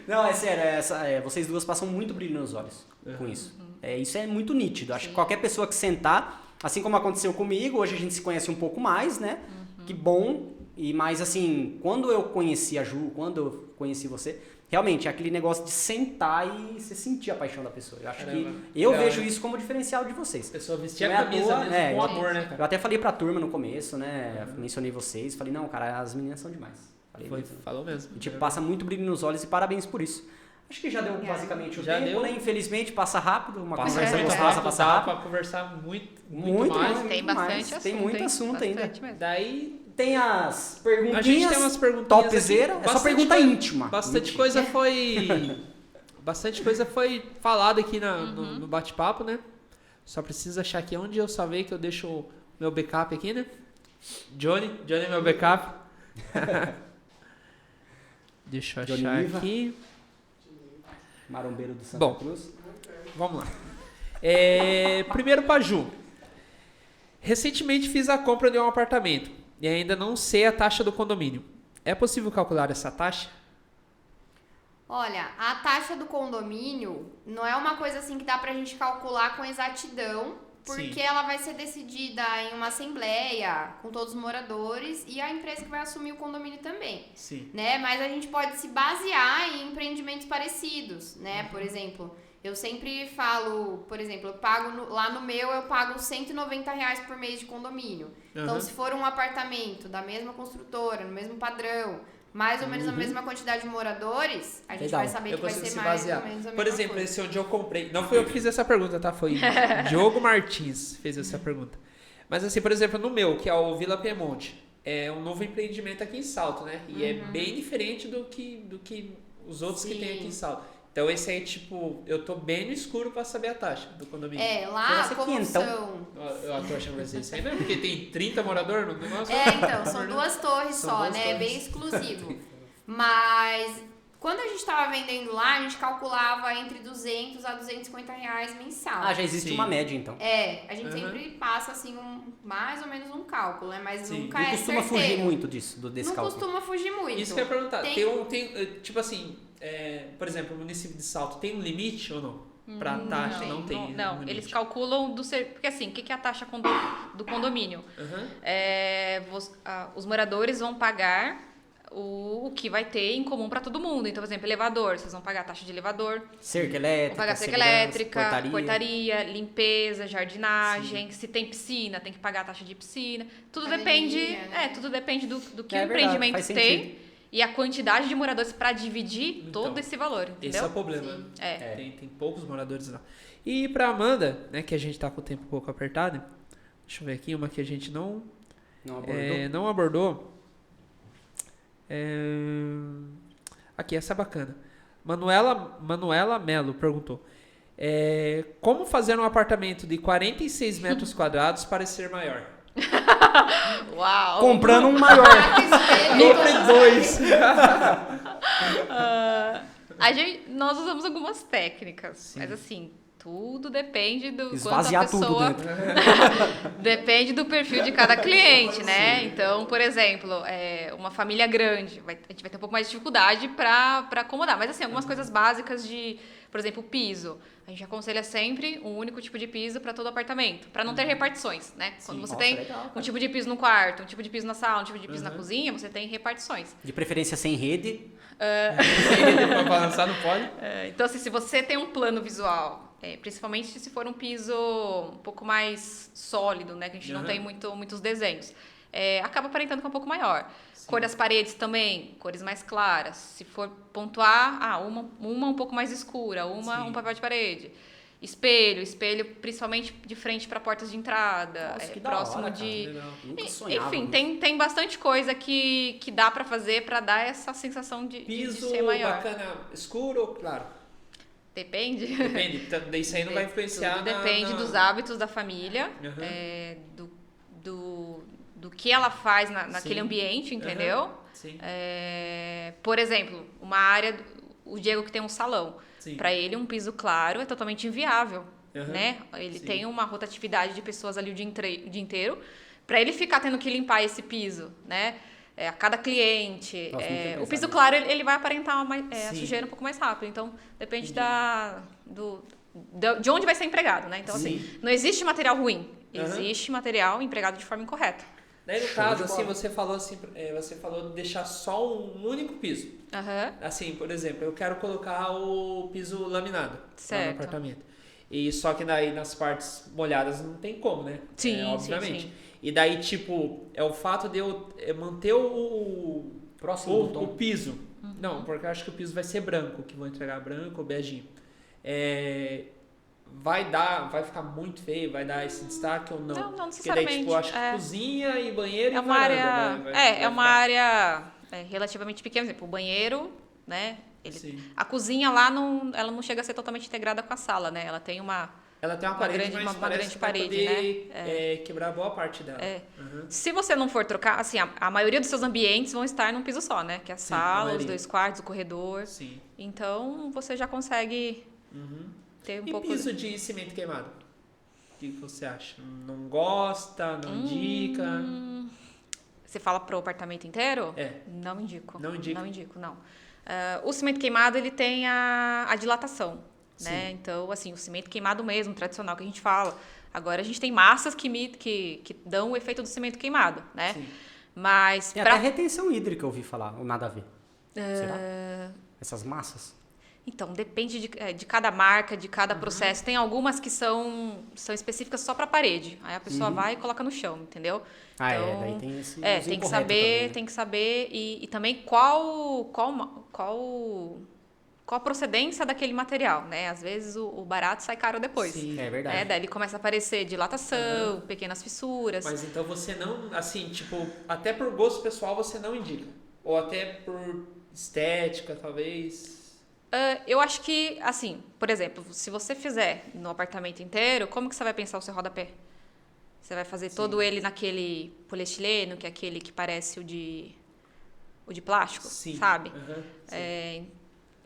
Speaker 3: Não, é sério, vocês duas passam muito brilho nos olhos com isso. Isso é muito nítido. Acho que qualquer pessoa que sentar, assim como aconteceu comigo, hoje a gente se conhece um pouco mais, né? Que bom. Mas assim, quando eu conheci a Ju, quando eu conheci você, realmente é aquele negócio de sentar e você sentir a paixão da pessoa. Eu acho
Speaker 1: Caramba.
Speaker 3: que eu
Speaker 1: Legal,
Speaker 3: vejo
Speaker 1: né?
Speaker 3: isso como diferencial de vocês.
Speaker 1: A pessoa vestir
Speaker 3: Não é
Speaker 1: a
Speaker 3: à
Speaker 1: camisa
Speaker 3: toa,
Speaker 1: mesmo,
Speaker 3: é,
Speaker 1: com amor, né,
Speaker 3: Eu
Speaker 1: cara?
Speaker 3: até falei pra turma no começo, né? Mencionei vocês, falei, não, cara, as meninas são demais. Falei
Speaker 1: Foi,
Speaker 3: mesmo.
Speaker 1: falou mesmo.
Speaker 3: E, tipo, passa muito brilho nos olhos e parabéns por isso. Acho que já deu
Speaker 4: Obrigada.
Speaker 3: basicamente o
Speaker 1: Já
Speaker 3: tempo,
Speaker 1: deu.
Speaker 3: né? Infelizmente passa rápido, uma
Speaker 1: Passa
Speaker 3: conversa
Speaker 1: muito
Speaker 3: gostosa
Speaker 1: rápido,
Speaker 3: passa
Speaker 1: dá
Speaker 3: rápido.
Speaker 1: pra conversar muito
Speaker 3: Muito
Speaker 1: mais.
Speaker 3: mais.
Speaker 2: Tem
Speaker 3: mais.
Speaker 2: bastante assunto.
Speaker 3: Tem muito
Speaker 2: hein?
Speaker 3: assunto ainda.
Speaker 2: Bastante mesmo.
Speaker 1: Daí,
Speaker 3: Tem as
Speaker 1: a
Speaker 3: perguntinhas,
Speaker 1: gente tem umas perguntinhas
Speaker 3: topzera,
Speaker 1: aqui.
Speaker 3: é só
Speaker 1: Bastante
Speaker 3: pergunta
Speaker 1: coisa-
Speaker 3: íntima.
Speaker 1: Bastante
Speaker 3: Mentira.
Speaker 1: coisa foi... Bastante coisa foi falada aqui no bate-papo, né? Só preciso achar aqui onde eu salvei, que eu deixo o meu backup aqui, né? Johnny é meu backup. Deixa eu
Speaker 3: Johnny
Speaker 1: achar
Speaker 3: Niva.
Speaker 1: aqui.
Speaker 3: Marombeiro do Santa
Speaker 1: Bom.
Speaker 3: Cruz.
Speaker 1: Vamos lá. Primeiro pra Ju. Recentemente fiz a compra de um apartamento e ainda não sei a taxa do condomínio. É possível calcular essa taxa?
Speaker 4: Olha, a taxa do condomínio não é uma coisa assim que dá pra gente calcular com exatidão, porque
Speaker 1: Sim.
Speaker 4: ela vai ser decidida em uma assembleia com todos os moradores e a empresa que vai assumir o condomínio também,
Speaker 1: Sim.
Speaker 4: né? Mas a gente pode se basear em empreendimentos parecidos, né? Por exemplo, eu sempre falo, por exemplo, eu pago lá no meu eu pago R$190 por mês de condomínio. Então,
Speaker 1: Aham.
Speaker 4: se for um apartamento da mesma construtora, no mesmo padrão, mais ou menos a mesma quantidade de moradores, a gente
Speaker 3: Legal.
Speaker 4: vai saber
Speaker 1: Eu
Speaker 4: que vai
Speaker 1: consigo
Speaker 4: ser
Speaker 1: se
Speaker 4: mais
Speaker 1: basear.
Speaker 4: ou menos a mesma
Speaker 1: Por exemplo,
Speaker 4: coisa.
Speaker 1: esse onde eu comprei. Não foi eu que fiz essa pergunta, tá? Foi Diogo Martins fez essa pergunta. Mas assim, por exemplo, no meu, que é o Vila Piemonte, é um novo empreendimento aqui em Salto, né? E é bem diferente do que os outros que tem aqui em Salto. Então esse aí, tipo, eu tô bem no escuro pra saber a taxa do condomínio.
Speaker 4: Lá,
Speaker 3: Vai ser
Speaker 4: como
Speaker 3: quinhentão.
Speaker 4: são...
Speaker 1: Eu tô achando que vai ser isso aí mesmo, porque tem 30 moradores no negócio.
Speaker 4: Então, são duas torres
Speaker 1: São
Speaker 4: só,
Speaker 1: duas
Speaker 4: né? É
Speaker 1: torres.
Speaker 4: bem exclusivo. Mas quando a gente tava vendendo lá, a gente calculava entre R$200 a R$250 mensal.
Speaker 3: Ah, já existe
Speaker 1: Sim.
Speaker 3: uma média, então.
Speaker 4: A gente
Speaker 1: Aham.
Speaker 4: sempre passa assim mais ou menos um cálculo, né? Mas
Speaker 1: Sim.
Speaker 4: nunca
Speaker 3: Não
Speaker 4: é
Speaker 3: costuma
Speaker 4: certeiro.
Speaker 3: fugir muito disso, desse
Speaker 4: Não
Speaker 3: cálculo.
Speaker 4: costuma fugir muito.
Speaker 1: Isso que eu ia perguntar.
Speaker 4: Tem-
Speaker 1: Tipo assim, por exemplo, o município de Salto tem um limite ou não? Pra taxa? Não tem.
Speaker 2: Não,
Speaker 1: um limite.
Speaker 2: eles calculam porque assim, o que é a taxa do condomínio?
Speaker 1: Aham.
Speaker 2: Os moradores vão pagar o que vai ter em comum para todo mundo. Então, por exemplo, elevador, vocês vão pagar a taxa de elevador,
Speaker 3: Cerca
Speaker 2: vão
Speaker 3: elétrica,
Speaker 2: pagar cerca
Speaker 3: segurança,
Speaker 2: elétrica, portaria, limpeza, jardinagem.
Speaker 1: Sim.
Speaker 2: Se tem piscina, tem que pagar a taxa de piscina. Tudo
Speaker 4: Academia,
Speaker 2: depende,
Speaker 4: né?
Speaker 2: tudo depende do que
Speaker 3: É
Speaker 2: o
Speaker 3: verdade,
Speaker 2: empreendimento
Speaker 3: faz
Speaker 2: tem
Speaker 3: sentido.
Speaker 2: e a quantidade de moradores para dividir
Speaker 1: Então,
Speaker 2: todo esse valor,
Speaker 1: Esse
Speaker 2: entendeu?
Speaker 1: é o problema.
Speaker 4: Sim.
Speaker 2: É.
Speaker 1: Tem poucos moradores lá. E pra Amanda, né, que a gente tá com o tempo um pouco apertado, deixa eu ver aqui, uma que a gente não abordou. Aqui, essa é bacana. Manuela Melo perguntou. Como fazer um apartamento de 46 metros quadrados parecer maior?
Speaker 2: Uau!
Speaker 3: Comprando um maior.
Speaker 1: Compre dois.
Speaker 2: Nós usamos algumas técnicas,
Speaker 1: Sim.
Speaker 2: mas assim, tudo depende do
Speaker 3: Esvaziar
Speaker 2: quanto a
Speaker 3: tudo
Speaker 2: pessoa...
Speaker 3: dentro.
Speaker 2: Depende do perfil de cada cliente, né? Então, por exemplo, uma família grande, a gente vai ter um pouco mais de dificuldade para acomodar. Mas assim, algumas coisas básicas por exemplo, piso. A gente aconselha sempre um único tipo de piso para todo apartamento, para não ter repartições, né? Quando você
Speaker 3: Nossa,
Speaker 2: tem
Speaker 3: legal, cara.
Speaker 2: um tipo de piso no quarto, um tipo de piso na sala, um tipo de piso na cozinha, você tem repartições.
Speaker 3: De preferência sem rede.
Speaker 1: Pra balançar não pode.
Speaker 2: Então, assim, se você tem um plano visual, principalmente se for um piso um pouco mais sólido, né? Que a gente não tem muitos desenhos. Acaba aparentando que é um pouco maior.
Speaker 1: Sim.
Speaker 2: Cor das paredes também, cores mais claras. Se for pontuar, uma um pouco mais escura,
Speaker 1: Sim.
Speaker 2: um papel de parede. Espelho principalmente de frente para portas de entrada,
Speaker 3: Nossa, que da
Speaker 2: próximo
Speaker 3: hora, cara.
Speaker 2: de...
Speaker 1: Legal.
Speaker 3: Nunca sonhava.
Speaker 2: Enfim,
Speaker 3: nisso.
Speaker 2: tem bastante coisa que dá para fazer para dar essa sensação de
Speaker 1: Piso
Speaker 2: ser maior.
Speaker 1: bacana, escuro ou claro?
Speaker 2: Depende.
Speaker 1: Depende. Então, isso aí não vai influenciar
Speaker 2: Tudo depende dos hábitos da família,
Speaker 1: Uhum.
Speaker 2: do que ela faz naquele
Speaker 1: Sim.
Speaker 2: ambiente, entendeu?
Speaker 1: Sim.
Speaker 2: Por exemplo, uma área, o Diego que tem um salão,
Speaker 1: Sim.
Speaker 2: para ele um piso claro é totalmente inviável,
Speaker 1: Uhum.
Speaker 2: né? Ele
Speaker 1: Sim.
Speaker 2: tem uma rotatividade de pessoas ali o dia inteiro, para ele ficar tendo que limpar esse piso, né? A cada cliente.
Speaker 3: Nossa, nunca tinha
Speaker 2: O
Speaker 3: pensado
Speaker 2: piso
Speaker 3: nisso.
Speaker 2: claro, ele vai aparentar a
Speaker 1: Sim.
Speaker 2: sujeira um pouco mais rápido. Então, depende de onde vai ser empregado, né? Então,
Speaker 1: Sim.
Speaker 2: assim, não existe material ruim.
Speaker 1: Uhum.
Speaker 2: Existe material empregado de forma incorreta.
Speaker 1: Daí, no
Speaker 3: Show
Speaker 1: caso,
Speaker 3: de
Speaker 1: assim,
Speaker 3: bola.
Speaker 1: você falou de deixar só um único piso.
Speaker 2: Aham.
Speaker 1: Assim, por exemplo, eu quero colocar o piso laminado lá
Speaker 2: Certo.
Speaker 1: no apartamento. E só que daí nas partes molhadas não tem como, né?
Speaker 2: Sim,
Speaker 1: obviamente.
Speaker 2: sim.
Speaker 1: E daí, tipo, é o fato de eu manter
Speaker 3: Próximo do
Speaker 1: o
Speaker 3: tom.
Speaker 1: piso. Não, porque eu acho que o piso vai ser branco, que vou entregar branco ou beijinho. Vai ficar muito feio, vai dar esse destaque ou não?
Speaker 2: Não, não
Speaker 1: Porque daí, tipo, eu acho que
Speaker 2: necessariamente.
Speaker 1: cozinha e banheiro
Speaker 2: É
Speaker 1: e
Speaker 2: uma
Speaker 1: varanda
Speaker 2: área,
Speaker 1: vai
Speaker 2: é uma
Speaker 1: ficar.
Speaker 2: área relativamente pequena, por exemplo, o banheiro, né?
Speaker 1: Sim.
Speaker 2: A cozinha lá ela não chega a ser totalmente integrada com a sala, né? Ela tem uma
Speaker 1: Ela tem uma
Speaker 2: Uma
Speaker 1: parede,
Speaker 2: grande-
Speaker 1: mas
Speaker 2: uma
Speaker 1: parece
Speaker 2: grande
Speaker 1: que vai
Speaker 2: parede,
Speaker 1: poder quebrar boa parte dela. Uhum.
Speaker 2: Se você não for trocar, assim, a maioria dos seus ambientes vão estar num piso só, né? Que é a
Speaker 1: Sim, a
Speaker 2: sala, os
Speaker 1: maioria.
Speaker 2: 2 quartos, o corredor.
Speaker 1: Sim.
Speaker 2: Então, você já consegue ter um
Speaker 1: E
Speaker 2: pouco...
Speaker 1: piso de cimento queimado? O que você acha? Não gosta? Não indica?
Speaker 2: Você fala pro apartamento inteiro?
Speaker 1: É.
Speaker 2: Não indico.
Speaker 1: Não indica?
Speaker 2: Não indico, não. O cimento queimado, ele tem a dilatação, né?
Speaker 1: Sim.
Speaker 2: Então, assim, o cimento queimado mesmo, tradicional que a gente fala. Agora, a gente tem massas que dão o efeito do cimento queimado, né?
Speaker 1: Sim.
Speaker 2: Mas
Speaker 3: Tem
Speaker 2: pra...
Speaker 3: até retenção hídrica, eu ouvi falar, ou nada a ver. Será? Essas massas?
Speaker 2: Então, depende de cada marca, de cada processo. Tem algumas que são específicas só para parede. Aí a pessoa vai e coloca no chão, entendeu? Então,
Speaker 3: Daí tem esse
Speaker 2: tem
Speaker 3: uso
Speaker 2: que
Speaker 3: incorreto
Speaker 2: saber,
Speaker 3: também, né?
Speaker 2: tem que saber e também qual a procedência daquele material, né? Às vezes o barato sai caro depois.
Speaker 1: Sim.
Speaker 3: É verdade.
Speaker 2: Daí ele começa a aparecer dilatação, pequenas fissuras.
Speaker 1: Mas então você não, assim, tipo, até por gosto pessoal você não indica? Ou até por estética, talvez?
Speaker 2: Eu acho que, assim, por exemplo, se você fizer no apartamento inteiro, como que você vai pensar o seu rodapé? Você vai fazer todo ele naquele poliestileno, que é aquele que parece o de plástico,
Speaker 1: Sim.
Speaker 2: sabe?
Speaker 1: Uhum. Sim.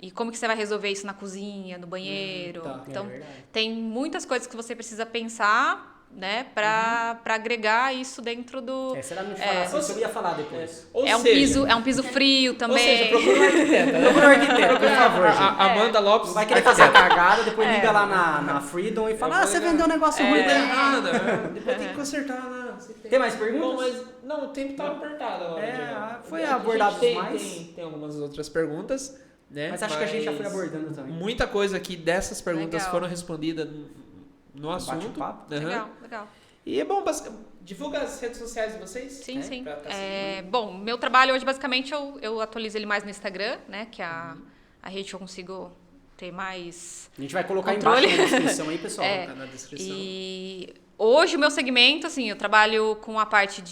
Speaker 2: E como que você vai resolver isso na cozinha, no banheiro?
Speaker 1: Tá.
Speaker 2: Então,
Speaker 3: É verdade.
Speaker 2: tem muitas coisas que você precisa pensar, né, pra agregar isso dentro do...
Speaker 3: Se ela não te falasse isso, eu ia falar depois.
Speaker 1: Ou
Speaker 2: É um piso frio também.
Speaker 1: Ou seja, procura um arquiteta. Né?
Speaker 3: Procura um arquiteto, por favor, gente.
Speaker 1: Amanda Lopes.
Speaker 3: Não vai querer fazer a cagada, depois liga lá na Freedom e fala,
Speaker 1: Eu vou
Speaker 3: você
Speaker 1: ligar.
Speaker 3: vendeu um negócio ruim.
Speaker 1: Tá errada. Depois tem que consertar. Né?
Speaker 3: Tem mais perguntas?
Speaker 1: Bom, mas não, o tempo tá apertado agora. Diego.
Speaker 3: Foi
Speaker 1: A
Speaker 3: abordado
Speaker 1: gente
Speaker 3: mais.
Speaker 1: Tem algumas outras perguntas, né?
Speaker 3: Mas acho que a gente já foi abordando também.
Speaker 1: Muita coisa aqui dessas perguntas
Speaker 2: Legal.
Speaker 1: foram respondidas no assunto.
Speaker 3: Bate-papo.
Speaker 1: Uhum.
Speaker 2: Legal.
Speaker 1: E é bom, divulga as redes sociais de vocês.
Speaker 2: Sim,
Speaker 1: né?
Speaker 2: sim.
Speaker 1: Pra tá seguindo.
Speaker 2: Bom, meu trabalho hoje, basicamente, eu atualizo ele mais no Instagram, né? Que é a rede que eu consigo ter mais
Speaker 3: A gente vai colocar
Speaker 2: controle.
Speaker 3: embaixo na descrição aí, pessoal.
Speaker 1: Tá na descrição.
Speaker 2: E hoje o meu segmento, assim, eu trabalho com a parte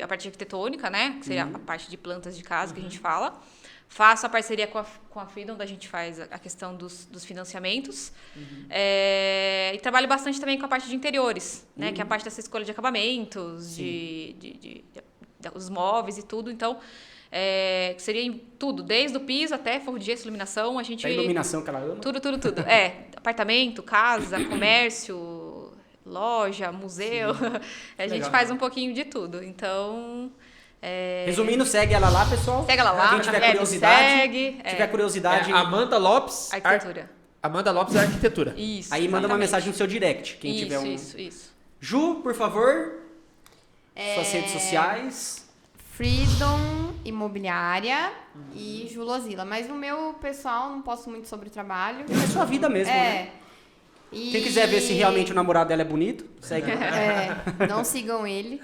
Speaker 2: arquitetônica, né? Que seria a parte de plantas de casa que a gente fala. Faço a parceria com a Freedom, da gente faz a questão dos financiamentos. E trabalho bastante também com a parte de interiores, né? Que é a parte dessa escolha de acabamentos, os móveis e tudo. Então, seria em tudo, desde o piso até forro de gesso, iluminação. A gente...
Speaker 3: A iluminação que ela ama.
Speaker 2: Tudo. Apartamento, casa, comércio, loja, museu. A gente
Speaker 1: Legal.
Speaker 2: faz um pouquinho de tudo. Então...
Speaker 3: Resumindo, segue ela lá, pessoal.
Speaker 2: Segue ela lá.
Speaker 3: Quem tiver
Speaker 2: me
Speaker 3: curiosidade,
Speaker 2: segue.
Speaker 3: tiver curiosidade,
Speaker 1: Amanda Lopes.
Speaker 2: Arquitetura.
Speaker 1: Amanda Lopes Arquitetura.
Speaker 2: Isso.
Speaker 3: aí manda uma
Speaker 2: exatamente.
Speaker 3: mensagem no seu direct. Quem tiver um.
Speaker 2: Isso.
Speaker 3: Ju, por favor, suas redes sociais.
Speaker 4: Freedom Imobiliária e Julozila. Mas no meu pessoal não posto muito sobre o trabalho.
Speaker 3: É sua vida mesmo, né?
Speaker 4: E...
Speaker 3: Quem quiser ver se realmente o namorado dela é bonito, segue.
Speaker 4: não sigam ele.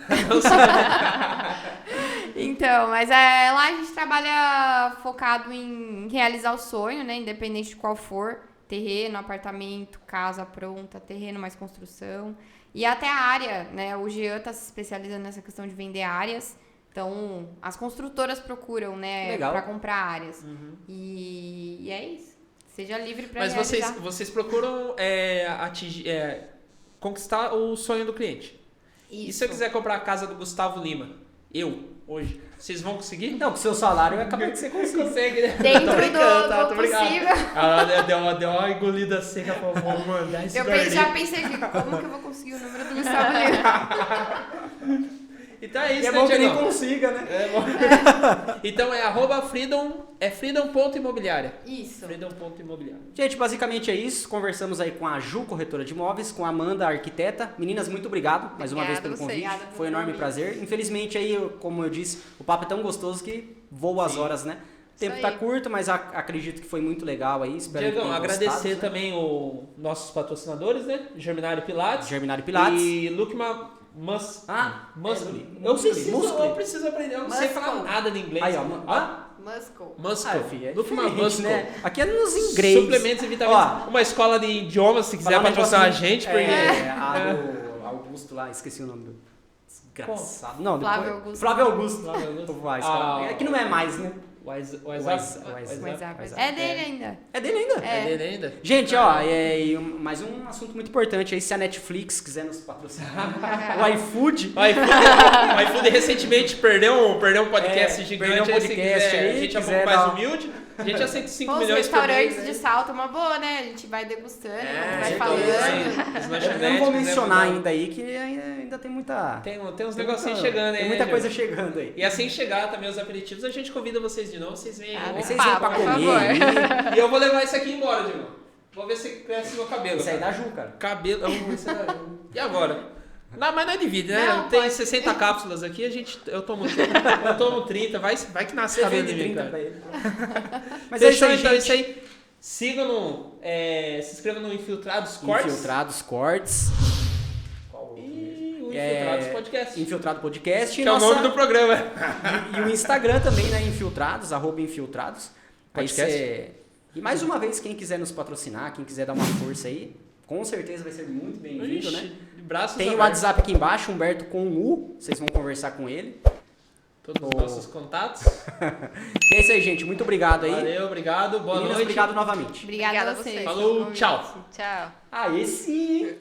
Speaker 4: Então, mas lá a gente trabalha focado em realizar o sonho, né? Independente de qual for. Terreno, apartamento, casa pronta, terreno mais construção. E até a área, né? O Jean está se especializando nessa questão de vender áreas. Então, as construtoras procuram, né?
Speaker 3: Legal.
Speaker 4: Para comprar áreas. E é isso. Seja livre para
Speaker 1: Mas
Speaker 4: realizar.
Speaker 1: vocês procuram conquistar o sonho do cliente.
Speaker 4: Isso.
Speaker 1: E se eu quiser comprar a casa do Gustavo Lima, hoje, vocês vão conseguir?
Speaker 3: Então, com o seu salário é capaz que você consiga.
Speaker 1: Consegue, né?
Speaker 4: Dentro
Speaker 1: Tô brincando,
Speaker 4: do
Speaker 1: tô brincando.
Speaker 4: possível.
Speaker 1: Deu uma engolida seca pra mandar esse
Speaker 4: Já pensei aqui, como que eu vou conseguir o número do Gustavo Lima?
Speaker 1: Então é
Speaker 3: E
Speaker 1: isso,
Speaker 3: é
Speaker 1: né,
Speaker 3: bom que nem
Speaker 1: Diegão?
Speaker 3: consiga, né?
Speaker 1: Então é freedom.imobiliária.
Speaker 4: Isso.
Speaker 1: Freedom.imobiliária.
Speaker 3: Gente, basicamente é isso. Conversamos aí com a Ju, corretora de imóveis, com a Amanda, arquiteta. Meninas, muito obrigado mais uma vez pelo
Speaker 2: Obrigada a vocês.
Speaker 3: convite.
Speaker 4: Obrigada
Speaker 3: Foi um
Speaker 4: pelo
Speaker 3: enorme
Speaker 4: convite.
Speaker 3: prazer. Infelizmente aí, como eu disse, o papo é tão gostoso que voa as horas, né? O tempo
Speaker 2: Isso
Speaker 3: tá
Speaker 2: aí.
Speaker 3: curto, mas acredito que foi muito legal aí. Espero que
Speaker 1: Diegão,
Speaker 3: tenham
Speaker 1: agradecer
Speaker 3: gostado, né?
Speaker 1: também os nossos patrocinadores, né? Germinário Pilates.
Speaker 3: Germinário Pilates.
Speaker 1: E Lukma
Speaker 3: Muscle.
Speaker 1: Eu preciso aprender, eu não sei
Speaker 4: Muscle.
Speaker 1: falar nada de inglês.
Speaker 3: Aí, ó.
Speaker 4: Muscle.
Speaker 1: Muscle.
Speaker 3: Filho, é
Speaker 1: Lukma
Speaker 3: diferente,
Speaker 1: Muscle.
Speaker 3: né? Aqui é nos inglês.
Speaker 1: Suplementos e vitaminas.
Speaker 3: Ó,
Speaker 1: Uma escola de idiomas, se quiser
Speaker 3: falar um
Speaker 1: patrocinar a
Speaker 3: negocinho-
Speaker 1: gente, porque...
Speaker 3: a do Augusto lá, esqueci o nome do desgraçado. Não, depois...
Speaker 4: Flávio Augusto.
Speaker 3: Flávio Augusto.
Speaker 1: Flávio Augusto.
Speaker 3: Vai, cara. É que não é mais, né?
Speaker 1: WhatsApp.
Speaker 4: É dele ainda.
Speaker 3: É dele ainda.
Speaker 1: É dele ainda?
Speaker 3: Gente, ó, mais um assunto muito importante aí, se a Netflix quiser nos patrocinar, o iFood,
Speaker 1: O iFood recentemente perdeu um podcast gigante.
Speaker 3: perdeu um
Speaker 1: aí, se
Speaker 3: podcast
Speaker 1: quiser,
Speaker 3: aí,
Speaker 1: a gente é um
Speaker 3: quiser
Speaker 1: pouco mais
Speaker 3: dar-
Speaker 1: humilde. A gente aceita 5
Speaker 4: Pô, os
Speaker 1: milhões por mês.
Speaker 4: restaurantes de
Speaker 1: né?
Speaker 4: salto é uma boa, né? A gente vai degustando, vai
Speaker 1: tem
Speaker 4: falando.
Speaker 1: todos, os
Speaker 3: eu
Speaker 1: lanchonetes,
Speaker 3: não vou
Speaker 1: quiser
Speaker 3: mencionar
Speaker 1: mandar-
Speaker 3: ainda aí, que ainda tem muita...
Speaker 1: Tem uns negocinhos chegando aí.
Speaker 3: Tem muita
Speaker 1: né,
Speaker 3: coisa
Speaker 1: Diego?
Speaker 3: chegando aí.
Speaker 1: E assim chegar também os aperitivos, a gente convida vocês de novo, vocês vêm.
Speaker 2: Ah,
Speaker 3: Aí vocês
Speaker 2: Opa,
Speaker 3: vêm pra
Speaker 2: por
Speaker 3: comer
Speaker 2: favor.
Speaker 3: aí.
Speaker 1: E eu vou levar isso aqui embora, Diego. Vou ver se cresce meu cabelo.
Speaker 3: Isso aí
Speaker 1: cara.
Speaker 3: da Ju, cara.
Speaker 1: Cabelo. Esse é da- E agora? Não, mas não é de vídeo, né?
Speaker 4: Não,
Speaker 1: Tem
Speaker 4: pode.
Speaker 1: 60 cápsulas aqui, eu tomo 30, vai que nasce
Speaker 3: Você
Speaker 1: cabelo
Speaker 3: vende
Speaker 1: de mim,
Speaker 3: 30
Speaker 1: cara.
Speaker 3: pra ele. Mas é isso
Speaker 1: Fechou,
Speaker 3: aí,
Speaker 1: então,
Speaker 3: gente.
Speaker 1: é isso aí. Sigam se inscrevam no Infiltrados Cortes.
Speaker 3: Infiltrados Cortes.
Speaker 1: E o Infiltrados Podcast.
Speaker 3: Infiltrado Podcast.
Speaker 1: Que é o nome do programa.
Speaker 3: E o Instagram também, né? Infiltrados, @infiltrados. Aí
Speaker 1: Podcast.
Speaker 3: E mais uma vez, quem quiser nos patrocinar, quem quiser dar uma força aí, com certeza vai ser muito bem-vindo, né?
Speaker 1: De braços
Speaker 3: Tem o
Speaker 1: abertos.
Speaker 3: WhatsApp aqui embaixo, Humberto com U, vocês vão conversar com ele.
Speaker 1: Todos os
Speaker 3: Oh.
Speaker 1: nossos contatos.
Speaker 3: E é isso aí, gente. Muito obrigado aí.
Speaker 1: Valeu, obrigado. Boa
Speaker 3: Meninas,
Speaker 1: noite.
Speaker 3: obrigado novamente.
Speaker 4: Obrigada a
Speaker 2: Obrigada a
Speaker 4: vocês.
Speaker 2: vocês.
Speaker 1: Falou,
Speaker 4: pelo convite.
Speaker 1: tchau.
Speaker 2: Tchau.
Speaker 3: Ah, esse...